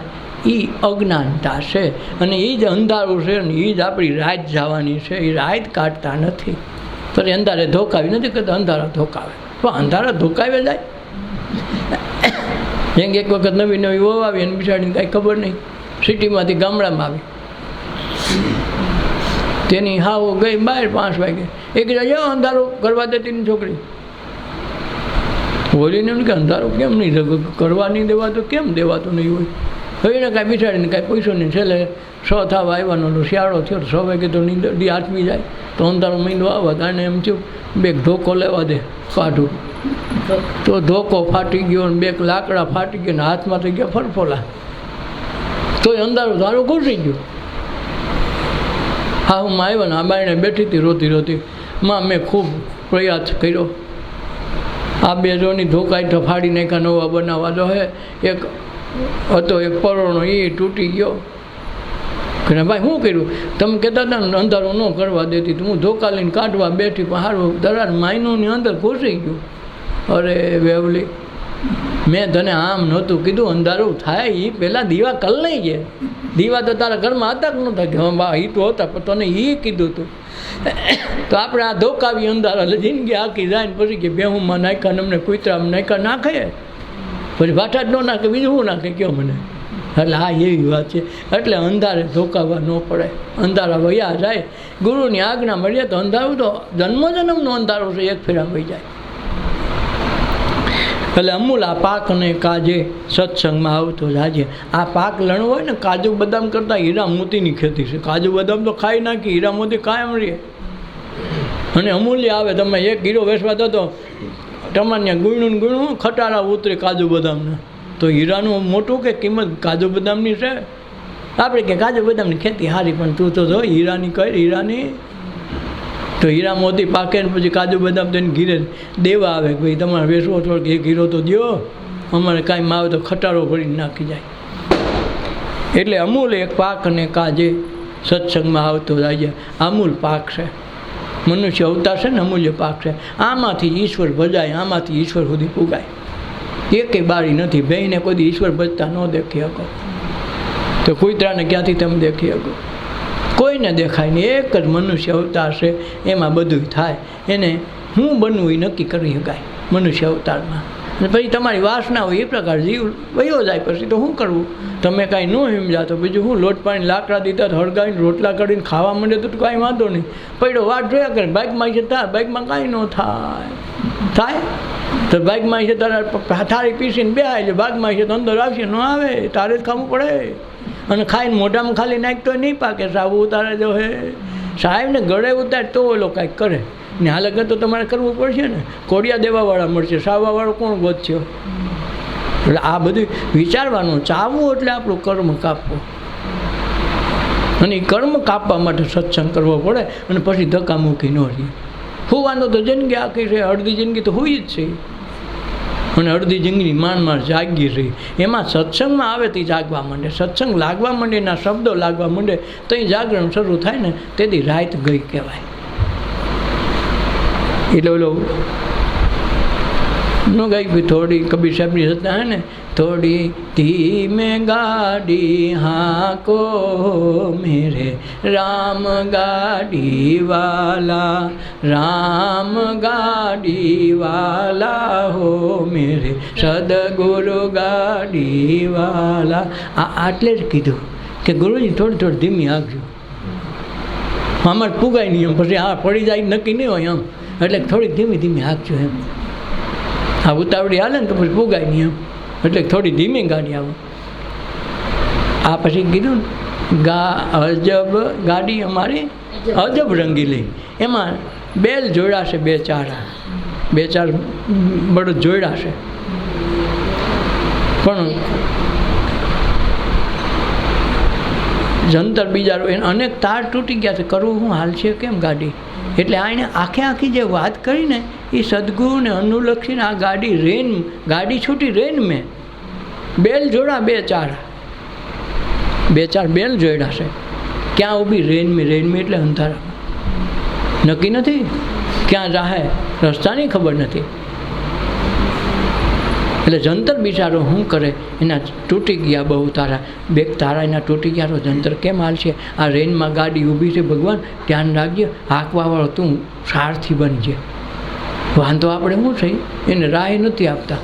[SPEAKER 1] એ અજ્ઞાનતા છે અને એ જ અંધારું છે અને એ જ આપણી રાત જવાની છે. એ રાત કાઢતા નથી. પછી અંધારે ધોકાવી નથી કરતા, અંધારા ધોકાવે. પણ અંધારા ધોકાવે જાય. જેમ કે એક વખત નવી વહુ આવી અને બિચારીને કાંઈ ખબર નહીં સિટીમાંથી ગામડામાં આવી. તેની હાવ ગઈ બહાર 5 વાગે. એક જાય અંધારું કરવા દેતી ની છોકરી બોલીને એમ કે અંધારું કેમ નહીં કરવા નહીં દેવાતું? કેમ દેવાતું નહીં હોય? હવે એને કાંઈ બિચારીને કાંઈ પૂછ્યું નહીં. છેલ્લે 6 થવા આવ્વાનો શિયાળો થયો 6 વાગે તો નીંદી આથમી જાય તો અંધારું મીંડો આવત. અને એમ થયું બે ધોકો લેવા દે કાઢું તો ધોકો ફાટી ગયો ને 2 લાકડા ફાટી ગયા ને હાથમાં થઈ ગયા ફરફોલા. તો અંધારું ધારું ઘૂસી ગયું. હા હું આવ્યો ને આ બાઈને બેઠી હતી રોતી રોતી. માં મેં ખૂબ પ્રયાસ કર્યો. આ 2 જોની ધોકાઈ તો ફાડી નાખ્યા નવા બનાવવા જો હે. એક હતો એક પરોણો એ તૂટી ગયો. કે ભાઈ શું કર્યું? તમે કહેતા હતા ને અંધારું ન કરવા દેતી તો હું ધોકા લઈને કાઢવા બેઠી પણ સારું દરાર માયનોની અંદર ઘૂસી ગયું. અરે વેવલી મેં તને આમ નહોતું કીધું અંધારું થાય એ પહેલાં દીવા કલ નહીં ગયા. દીવા તો તારા ઘરમાં હતા કે નહોતા? કે હા બા એ તો હતા પણ તને એ કીધું હતું. તો આપણે આ ધોકાવી અંધારા એટલે જિંદગી આખી જાય ને પછી કે બેહુંમાં નાખ્યા ને અમને કૂતરામાં નાખ્યા નાખે પછી ભાઠા જ ન નાખે બીજું શું નાખે કયો મને? એટલે આ એવી વાત છે. એટલે અંધારે ધોકાવા ન પડે. અંધારા વયા જાય. ગુરુની આજ્ઞા મળીએ તો અંધારું તો જન્મોજન્મનું અંધારું છે એક ફેરા વહી જાય. એટલે અમૂલ આ પાકને કાજે સત્સંગમાં આવતો જાજે. આ પાક લણવો હોય ને કાજુ બદામ કરતાં હીરા મોતીની ખેતી છે. કાજુ બદામ તો ખાઈ નાખી, હીરા મોતી કાયમ રહે અને અમૂલ્ય આવે. તમે 1 હીરો વેચવા દો તો તમારે ગુણું ખટારા ઉતરે કાજુ બદામના. તો હીરાનું મોટું કે કિંમત કાજુ બદામની છે. આપણે કે કાજુ બદામની ખેતી સારી પણ તું તો જો હીરાની કર હીરાની. તો હીરા મોતી પાકે ને પછી કાજુ બદામ તો એને ઘીરે દેવા આવે કે ભાઈ તમારે વેચવો થોડોક 1 હીરો તો દો અમારે કાંઈ આવે તો ખટારો ભરીને નાખી જાય. એટલે અમૂલ એક પાક અને કાજે સત્સંગમાં આવતો જાય. અમૂલ પાક છે. મનુષ્ય અવતાર છે ને અમૂલ્ય પાક છે. આમાંથી ઈશ્વર ભજાય, આમાંથી ઈશ્વર સુધી પુગાય. એકે બારી નથી. ભાઈને કોઈ ઈશ્વર ભજતા ન દેખી શકો તો કૂતરાને ક્યાંથી તમે દેખી શકો? કોઈને દેખાય નહીં. એક જ મનુષ્ય અવતાર છે એમાં બધું થાય. એને હું બનવું એ નક્કી કરી શકાય મનુષ્ય અવતારમાં. અને પછી તમારી વાસના હોય એ પ્રકાર જીવ વયો જાય. પછી તો શું કરવું? તમે કાંઈ ન સમજા તો બીજું હું લોટ પાણી લાકડા દીધા હળગાવીને રોટલા કરીને ખાવા માંડે તો કાંઈ વાંધો નહીં. પડ્યો વાટ જોયા કરે. બાઇકમાં છે થાય, બાઇકમાં કાંઈ ન થાય તો બાઇકમાં છે તારા થાળી પીસીને બે આવે છે, બાગમાં છે તો અંદર આવશે ન આવે, તારે જ ખાવું પડે. અને ખાઈને મોઢામાં ખાલી નાખતો નહીં પાકે. સાવ ઉતારે જો હે સાહેબને ગળે ઉતાર તો ઓલો કાંઈક કરે ને. હાલ તો તમારે કરવું પડશે ને. કોડિયા દેવાવાળા મળશે, સાવવાવાળો કોણ ગોતશો? એટલે આ બધું વિચારવાનું. ચાવવું એટલે આપણું કર્મ કાપવું, અને એ કર્મ કાપવા માટે સત્સંગ કરવો પડે. અને પછી ધક્કા મૂકી ન રહીએ. હોવાનો તો જિંદગી આખી છે, અડધી જિંદગી તો હોઈ જ છે, અને અડધી જિંદગી માંડ જાગી રહી. એમાં સત્સંગમાં આવે તે જાગવા માંડે, સત્સંગ લાગવા માંડે, એના શબ્દો લાગવા માંડે તો એ જાગરણ શરૂ થાય ને તેથી રાત ગઈ કહેવાય. એટલે ઓલો નો ગાઈ થોડી કબીર સાહેબની હતા હે ને, થોડી ધીમે ગાડી હાકો મેરે રામ ગાડી વાલા, રામ ગાડી વાલા હો મેરે સદગુરુ ગાડી વાલા. આટલે જ કીધું કે ગુરુજી થોડી થોડી ધીમી આગજો. આમાં પુગાય નહીં એમ, પછી આ પડી જાય નક્કી નહીં હોય એમ, એટલે થોડી ધીમી ધીમી હાંકજો એમ. આ ઉતાવળી હાલે ને તો પછી પુગાય નહીં એમ, એટલે થોડી ધીમી ગાડી આવે. આ પછી કીધું અજબ ગાડી અમારી અજબ રંગીલી. એમાં બેલ જોડાશે, બે ચાર બળદ જોડાશે, પણ જંતર બીજા અનેક તાર તૂટી ગયા છે. કરવું શું હાલ છે કેમ ગાડી? એટલે આને આખી જે વાત કરીને એ સદગુરુને અનુલક્ષીને આ ગાડી છૂટી રેન મેં બેલ જોડા, બે ચાર બેલ જોડાશે. ક્યાં ઊભી? રેનમી એટલે અંધારા. નક્કી નથી ક્યાં જાહે, રસ્તાની ખબર નથી. એટલે જંતર બિચારો શું કરે? એના તૂટી ગયા બહુ તારા, બે તારા એના તૂટી ગયા તો જંતર કેમ હાલશે? આ રેનમાં ગાડી ઊભી છે. ભગવાન ધ્યાન રાખજે, હાંકવાવાળો તું સારથી બનજે. વાંધો આપણે શું થઈ? એને રાહ નથી આપતા.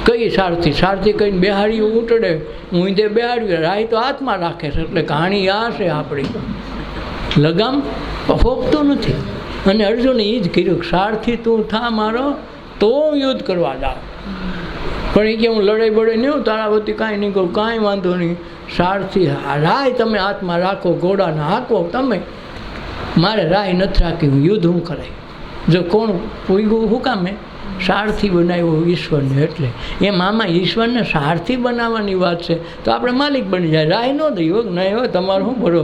[SPEAKER 1] કઈ સારથી કહીને બેહાડી ઉટડે, ઊંધે બેહાડવી, રાહ તો હાથમાં રાખે છે. એટલે કહાણી આ છે આપણી, લગામ ફોકતો નથી. અને અર્જુને એ જ કીધું, સારથી તું થા મારો તો યુદ્ધ કરવા જાવ. પણ એ કે હું લડાઈ બળે નહીં, તારા વતી કાંઈ નહીં કહું, કાંઈ વાંધો નહીં. સારથી રાહ તમે હાથમાં રાખો, ઘોડાને હાંકો તમે. મારે રાહ નથી રાખી, હું યુદ્ધ હું કરાય. જો કોણ પૂગ્યું શું કામે? સારથી બનાવ્યો ઈશ્વરને. એટલે એમ આમાં ઈશ્વરને સારથી બનાવવાની વાત છે તો આપણે માલિક બની જાય. રાહ ન દઈ હોય નહીં હોય તમારે શું ભરો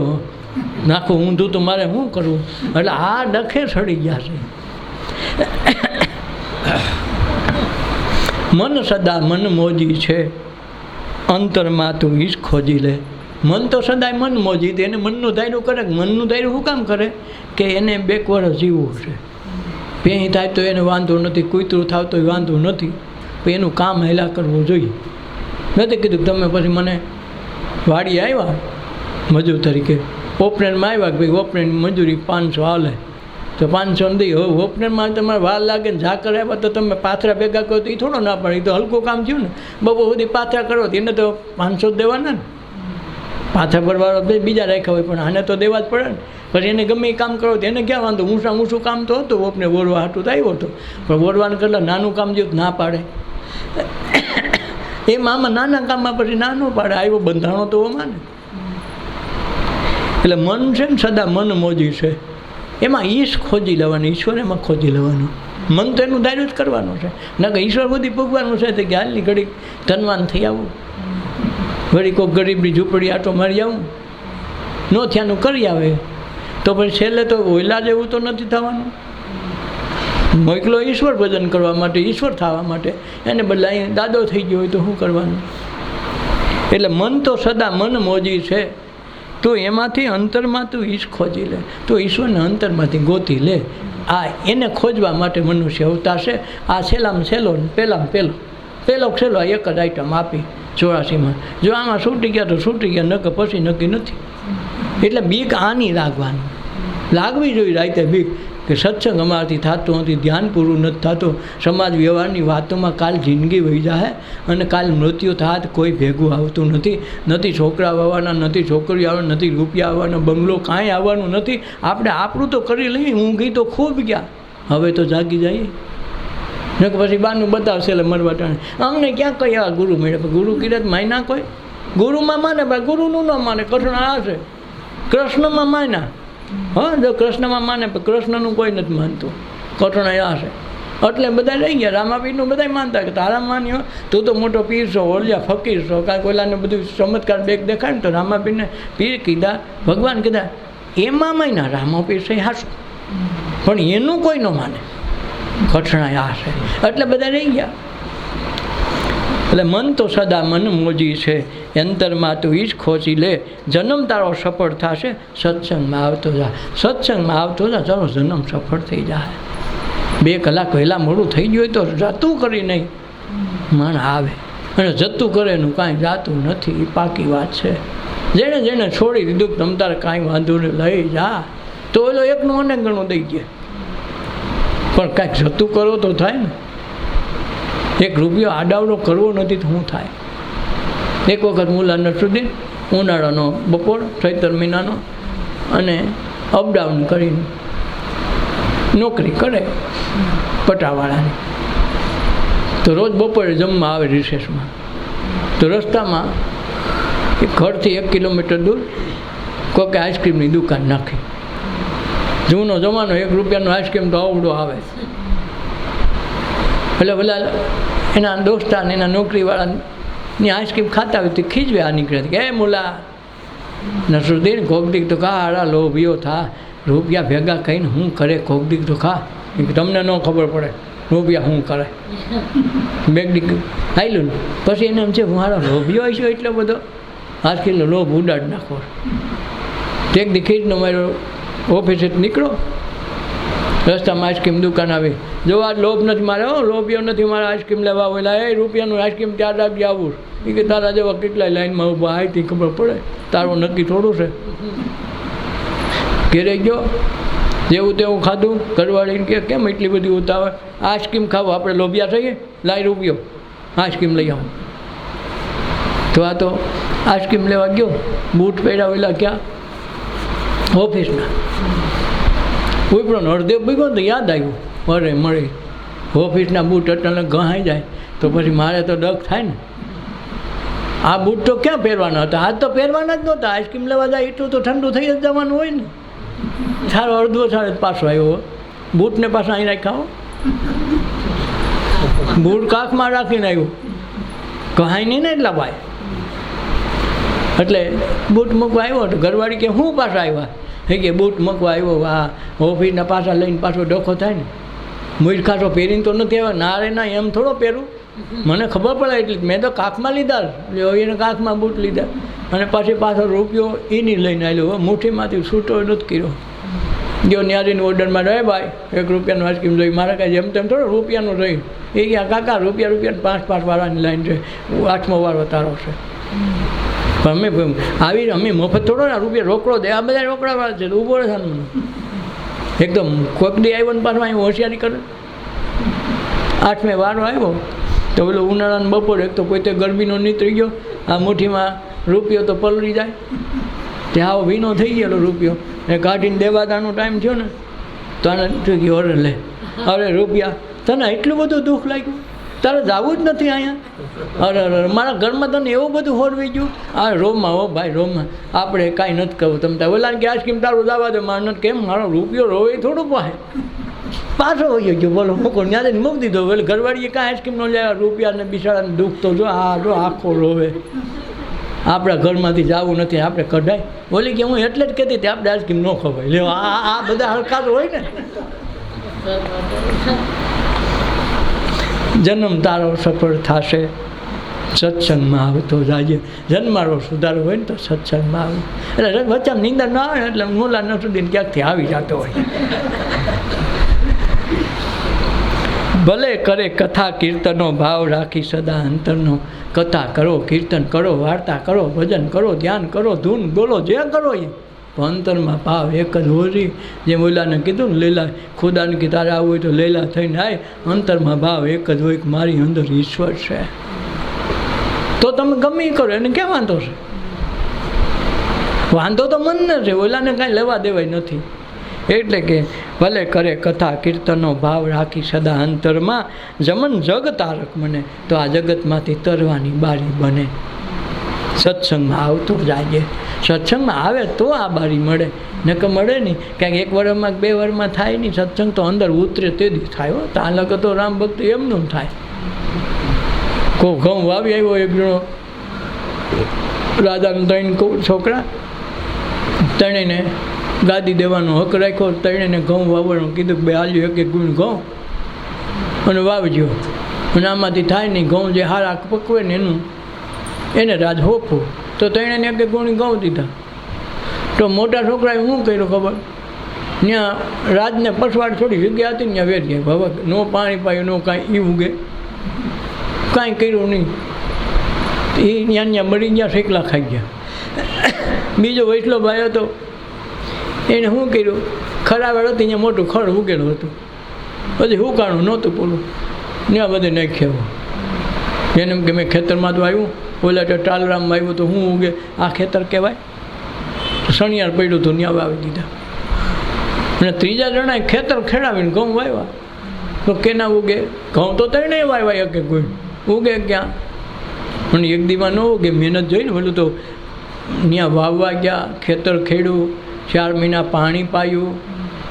[SPEAKER 1] નાખું ઊંધું તો મારે શું કરવું? એટલે આ ડખે સડી ગયા છે. મન સદા મન મોજી છે, અંતરમાં તું ઈશ ખોજી લે. મન તો સદાય મન મોજી, એને મનનું ધાર્યું કરે. મનનું ધાર્યું શું કામ કરે? કે એને બેકવર્ડ જીવવું છે. પેહી થાય તો એને વાંધો નથી, કૂતરું થાવ તો વાંધો નથી, પણ એનું કામ હેલા કરવું જોઈએ. નથી કીધું તમે પછી મને વાડી આવ્યા મજૂર તરીકે, ઓપરેનમાં આવ્યા કે ભાઈ ઓપરેન મજૂરી 500 હાલે તો 500 દઈ. હવે ઓપરેનમાં તમારે વાર લાગે ને ઝાકર આવ્યા તો તમે પાથરા ભેગા કરો તો એ થોડો ના પડે, એ તો હલકું કામ થયું ને. બપોર સુધી પાથરા કરો તો એને તો 500 દેવાના ને. પાથરા ભરવાળો બીજા રાખ્યા હોય પણ આને તો દેવા જ પડે ને. પછી એને ગમે એ કામ કરો તો એને ક્યાં વાંધો? ઊંચું કામ તો હતું, ઓપને ઓરવા હાટું તો આવ્યો હતો, પણ ઓરવાને કરતાં નાનું કામ જેવું ના પાડે. એમાં આમાં નાના કામમાં પછી ના ન પાડે, આવ્યો બંધાણો તો ઓમાં ને. એટલે મન છે ને સદા મન મોજી છે, એમાં ઈશ ખોજી લેવાનું, ઈશ્વર એમાં ખોજી લેવાનું. મન તો એનું ધાર્યું જ કરવાનું છે. ના કે ઈશ્વર બધી ભોગવાનું છે તો કે હાલની ઘડી ધનવાન થઈ આવું, વળી કોઈ ગરીબની ઝૂંપડી આટો મારી આવું, ન થયાનું કરી આવે તો પછી છેલ્લે તો ઓયલા જેવું તો નથી થવાનું. મોકલો ઈશ્વર ભજન કરવા માટે, ઈશ્વર થવા માટે, એને બદલે અહીં દાદો થઈ ગયો હોય તો શું કરવાનું? એટલે મન તો સદા મન મોજી છે, તો એમાંથી અંતરમાં તું ઈશ ખોજી લે. તો ઈશ્વરને અંતરમાંથી ગોતી લે. આ એને ખોજવા માટે મનુષ્ય અવતાર છે. આ છેલ્લામાં છેલ્લો પહેલો છેલ્લો એક જ આઈટમ આપી 84માં. જો આમાં છૂટી ગયા તો છૂટી ગયા, નક્કી પછી નક્કી નથી. એટલે બીક આની લાગવાની, લાગવી જોઈએ રાતે બીક. કે સત્સંગ અમારાથી થતો નથી, ધ્યાન પૂરું નથી થતું, સમાજ વ્યવહારની વાતોમાં કાલ જિંદગી વહી જાય અને કાલ મૃત્યુ થાત કોઈ ભેગું આવતું નથી, નથી છોકરા આવવાના, નથી છોકરીઓ આવવાના, નથી રૂપિયા આવવાના, બંગલો કાંઈ આવવાનું નથી, આપણે આપણું તો કરી લઈએ, ઊંઘી તો ખૂબ ગયા, હવે તો જાગી જઈએ ને પછી બાનું બતાવશે એટલે મરવા ટાણે અમને ક્યાં કઈ આ ગુરુ મળે, ગુરુ કિરત માયના કોઈ ગુરુમાં માને પણ ગુરુનું ન માને, કૃષ્ણ આ છે, કૃષ્ણમાં માયના, હા જો કૃષ્ણમાં માને પણ કૃષ્ણનું કોઈ નથી માનતું, કૃષ્ણ આ છે એટલે બધા રહી ગયા. રામાપીરનું બધા માનતા કે તારા માન્યો તું તો મોટો પીર છો, ઓલિયા ફકીર છો, કાંઈ કોઈલાને બધું ચમત્કાર બેગ દેખાય ને તો રામાપીરને પીર કીધા, ભગવાન કીધા, એમાં માયના રામાપીર છે હાશું, પણ એનું કોઈ ન માને, કૃષ્ણ આ છે એટલે બધા રહી ગયા. એટલે મન તો સદા મન મોજી છે, અંતરમાં તું ઈજ ખોચી લે, જન્મ તારો સફળ થશે, સત્સંગમાં આવતો જા, સત્સંગમાં આવતો જા, તારો જન્મ સફળ થઈ જાય. 2 કલાક વહેલા મોડું થઈ ગયું હોય તો જતું કરી નહીં માણસ આવે, અને જતું કરે એનું કાંઈ જાતું નથી, એ પાકી વાત છે. જેણે જેણે છોડી દીધું તમ તારે કાંઈ વાંધો નહીં લઈ જા, તો એલો એકનું અનેક ગણું દઈ ગયા, પણ કાંઈક જતું કરો તો થાય ને. 1 રૂપિયો આડાવડો કરવો નથી તો શું થાય. એક વખત મુલા નસરુદ્દીન ઉનાળાનો બપોર ચૈત્ર મહિનાનો અને અપડાઉન કરીને નોકરી કરે પટાવાળાની, તો રોજ બપોરે જમવા આવે રિસેસમાં, તો રસ્તામાં ઘરથી 1 કિલોમીટર દૂર કોઈકે આઈસ્ક્રીમની દુકાન નાખી. જૂનો જમાનો 1 રૂપિયાનો આઈસ્ક્રીમ તો આવડો આવે, એટલે પેલા એના દોસ્તાર એના નોકરીવાળાની આઈસ્ક્રીમ ખાતા હોય તો ખીજવ્યા નીકળે કે એ મુલા નસરુદ્દીન કોકદીક તો ખા, હારા લોભીઓ થા, રૂપિયા ભેગા કહીને શું કરે, કોકદીક તો ખા, તમને ન ખબર પડે રૂપિયા શું કરે. બેગડીક આવેલું ને પછી એને એમ છે મારો લોભીઓ હશે એટલો બધો આઈસ્ક્રીમનો લોભ ઉડાડ નાખો. એક દી ખીજનો મારો ઓફિસે નીકળો, રસ્તામાં આઈસ્ક્રીમ દુકાન આવી, જો આ લોભ નથી મારે, લોભીઓ નથી મારે આઈસ્ક્રીમ લેવા આવેલા, એ રૂપિયાનું આઈસ્ક્રીમ ત્યાં રાખી આવું, એ કે તારા જેવા કેટલાય લાઈનમાં ઊભા આઈથી ખબર પડે, તારું નક્કી થોડું છે. ઘેરે ગયો, જેવું તેવું ખાધું, ઘરવાળીને કે કેમ એટલી બધી ઉતાવળ, આઈસ્ક્રીમ ખાવું, આપણે લોભિયા થઈએ, લાઈ રૂપિયો આઈસ્ક્રીમ લઈ આવું. તો આ તો આઈસ્ક્રીમ લેવા ગયો, બૂટ પહેરાવેલા ક્યાં ઓફિસના, ઉપરો અડધે ભીગો તો યાદ આવ્યું, અરે મળી ઓફિસના બૂટ અટાણે ગહાઈ જાય તો પછી મારે તો ડગ થાય ને. આ બૂટ તો ક્યાં પહેરવાના હતા, આજ તો પહેરવાના જ નહોતા, આઈસ્ક્રીમ લેવા જાય એટલું તો ઠંડુ થઈ જ જવાનું હોય ને. સારો અડધો સાડે પાછો આવ્યો, બૂટને પાછા અહીં રાખ્યા, બૂટ કાખમાં રાખીને આવ્યો, કહાય નહીં ને એટલા ભાઈ. એટલે બૂટ મૂકવા આવ્યો તો ઘરવાળી કે હું પાછા આવ્યા, એ કે બૂટ મૂકવા આવ્યો, આ ઓફિસના પાછા લઈને પાછો ડખો થાય ને, મૂળ ખાસો પહેરીને તો નથી આવ્યા, ના રે ના એમ થોડો પહેરું, મને ખબર પડે એટલી મેં તો કાખમાં લીધા, એને કાખમાં બૂટ લીધા, અને પછી પાછો રૂપિયો એની લઈને આવ્યો, મુઠ્ઠીમાંથી છૂટો નથી કર્યો. ગયો ન્યારીની ઓર્ડરમાં રહે ભાઈ 1 રૂપિયાનું આઈસ્ક્રીમ જોઈ, મારે કાંઈ જેમ તેમ થોડો રૂપિયાનું રહી, એ ગયા કાકા રૂપિયા 5 વાળાની લાઈન છે, 8મો વાળો તારો છે. પણ અમે આવી અમે મફત થોડો ને રૂપિયા રોકડો દે, આ બધા રોકડા વાળા છે, ઊભો રહે મને એકદમ કોઈક દી આવ્યો ને પાછું અહીં હોશિયારી કરે. 8મે વારો આવ્યો તો પેલો ઉનાળાનો બપોર, એક તો કોઈ તે ગરમીનો નીતરી ગયો, આ મુઠ્ઠીમાં રૂપિયો તો પલળી જાય, ત્યાં આવો ભીનો થઈ ગયેલો રૂપિયો, ને કાઢીને દેવાદાનો ટાઈમ થયો ને તો આને થઈ ગયો, અરે લે અરે રૂપિયા, તને એટલું બધું દુઃખ લાગ્યું, તારે જવું જ નથી અહીંયા, અરે અરે મારા ઘરમાં તને એવું બધું હોરવી ગયું. આ રોમમાં હો ભાઈ રોમમાં, આપણે કાંઈ નથી કહું, તમે ત્યાં ઓલા કે આઈસ્ક્રીમ તારું જવા દે, મારે નથી, કેમ મારો રૂપિયો રોવે થોડું પાસે પાછો હોઈ ગયો, બોલો મૂકો ત્યાં મૂકી દીધો. એટલે ઘરવાળીએ કાંઈ આઈસ્ક્રીમ ન લેવા, રૂપિયાને બિચારાને દુઃખ તો જો આ જો આખો રોવે, આપણા ઘરમાંથી જવું નથી, આપણે કઢાય. બોલી કે હું એટલે જ કહેતી હતી આપણે આઈસ્ક્રીમ ન ખવાય, લે આ બધા હલકા તો હોય ને. જન્મ તારો સફળ થશે, સત્સંગમાં આવતો જાજે, જન્મારો સુધારો હોય ને તો સત્સંગમાં આવે. એટલે વચ્ચે નિંદર ન આવે ને એટલે મુલા નસરુદ્દીન ક્યાંકથી આવી જતો હોય. ભલે કરે કથા કીર્તનો, ભાવ રાખી સદા અંતરનો, કથા કરો, કીર્તન કરો, વાર્તા કરો, ભજન કરો, ધ્યાન કરો, ધૂન બોલો, જે કરો એ પણ અંતરમાં ભાવ એક જ હોરી. જેમ ઓલાને કીધું ને લીલા ખુદાને કે તારે આવવું હોય તો લીલા થઈને આય, અંતરમાં ભાવ એક જ હોય કે મારી અંદર ઈશ્વર છે. તો તમે ગમે એ કરો, એને ક્યાં વાંધો છે? વાંધો તો મનને છે, ઓલાને કાંઈ લેવા દેવાય નથી. એટલે કે ભલે કરે કથા કીર્તનનો ભાવ રાખી સદા અંતરમાં, જમન જગ તારક મને તો આ જગતમાંથી તરવાની બારી બને. સત્સંગમાં આવતો જાય, સત્સંગમાં આવે તો આ બારી મળે, નકર મળે નહીં. ક્યાંક એક વર્ષમાં 2 વર્ષમાં થાય નહીં સત્સંગ, તો અંદર ઉતરે તે દી થાય. હો ત્યાં લગે તો રામ ભક્ત એમનું થાય. કોઈ ઘઉં વાવી આવ્યો એક જણો, રાજાના 3 છોકરા, ત્રણેયને ગાદી દેવાનો હક રાખ્યો. ત્રણેયને ઘઉં વાવવાનું કીધું કે 2 આલ્યું 1 ગુણ ઘઉં અને વાવજો, અને આમાંથી થાય નહીં ઘઉં જે હારા પકવે ને એને રાજ હોપવું. તો ત્રણેયને 1 ગુણ ઘઉં દીધા. તો મોટા છોકરાએ શું કર્યું ખબર? ત્યાં રાજને પસવાડ થોડી જગ્યા હતી ને ત્યાં વેરી ગયા. હવે નો પાણી પાયું, નો કાંઈ એ ઉગે, કાંઈ કર્યું નહીં. એ ત્યાં મરી ગયા, શેકલા ખાઈ ગયા. બીજો વૈસલો ભાઈ હતો, એને શું કર્યું? ખરાબર હતી ત્યાં મોટું ખડ ઉગેલું હતું, પછી હુકાણું નહોતું પૂરું, ત્યાં બધે નાખ્યા. એને કે મેં ખેતરમાં તો આવ્યું, ઓલા તો ટાલરામમાં આવ્યું તો શું ઉગે? આ ખેતર કહેવાય? શણિયાર પડ્યું હતું, ત્યાં વાવી દીધા. અને ત્રીજા જણાએ ખેતર ખેડાવીને ઘઉં વાવ્યા. તો કેના ઉગે? ઘઉં તો ત્રણેય વાવ્યા, એક કોઈ ઉગે ક્યાં? અને એક દીમાં ન ઉગે, મહેનત જોઈને પેલું તો ત્યાં વાવવા ગયા, ખેતર ખેડ્યું, 4 મહિના પાણી પાયું,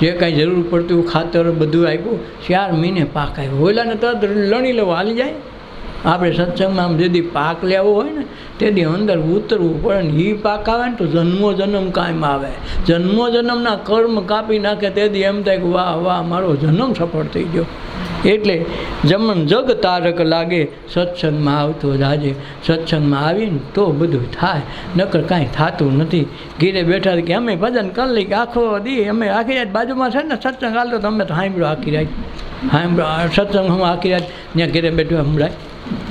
[SPEAKER 1] જે કાંઈ જરૂર પડતું ખાતર બધું આપ્યું, 4 મહિને પાક આવ્યો. ઓલાને તરત લણી લેવો હાલી જાય. આપણે સત્સંગમાં આમ જેથી પાક લેવો હોય ને તેથી અંદર ઉતરવું પડે ને. એ પાક આવે ને તો જન્મો જન્મ કાયમ આવે. જન્મો જન્મના કર્મ કાપી નાખે તેથી એમ થાય કે વાહ વાહ મારો જન્મ સફળ થઈ ગયો. એટલે જમન જગ તારક લાગે, સત્સંગમાં આવતો જાજે. સત્સંગમાં આવીને તો બધું થાય, નકર કાંઈ થતું નથી. ઘીરે બેઠા કે અમે ભજન કરી લઈ, આખો દી અમે આખી રાત બાજુમાં છે ને સત્સંગ હાલતો તો અમે તો સાંભળો આખી રાત, સાંભળો સત્સંગ હું આખી રાત ત્યાં ઘીરે બેઠો સંભળાય.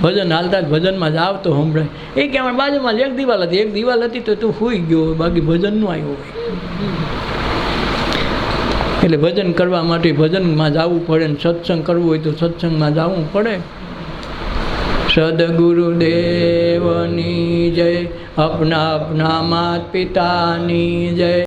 [SPEAKER 1] ભજન હાલતા જ ભજનમાં જ આવતો સંભળાય. એ કે અમારી બાજુમાં જ એક દિવાલ હતી તો તું સૂઈ ગયો હોય, બાકી ભજન ન આવ્યો હોય. એટલે ભજન કરવા માટે ભજનમાં જવું પડે ને સત્સંગ કરવું હોય તો સત્સંગમાં જવું પડે. સદગુરુદેવની જય, અપના અપના માત પિતાની જય.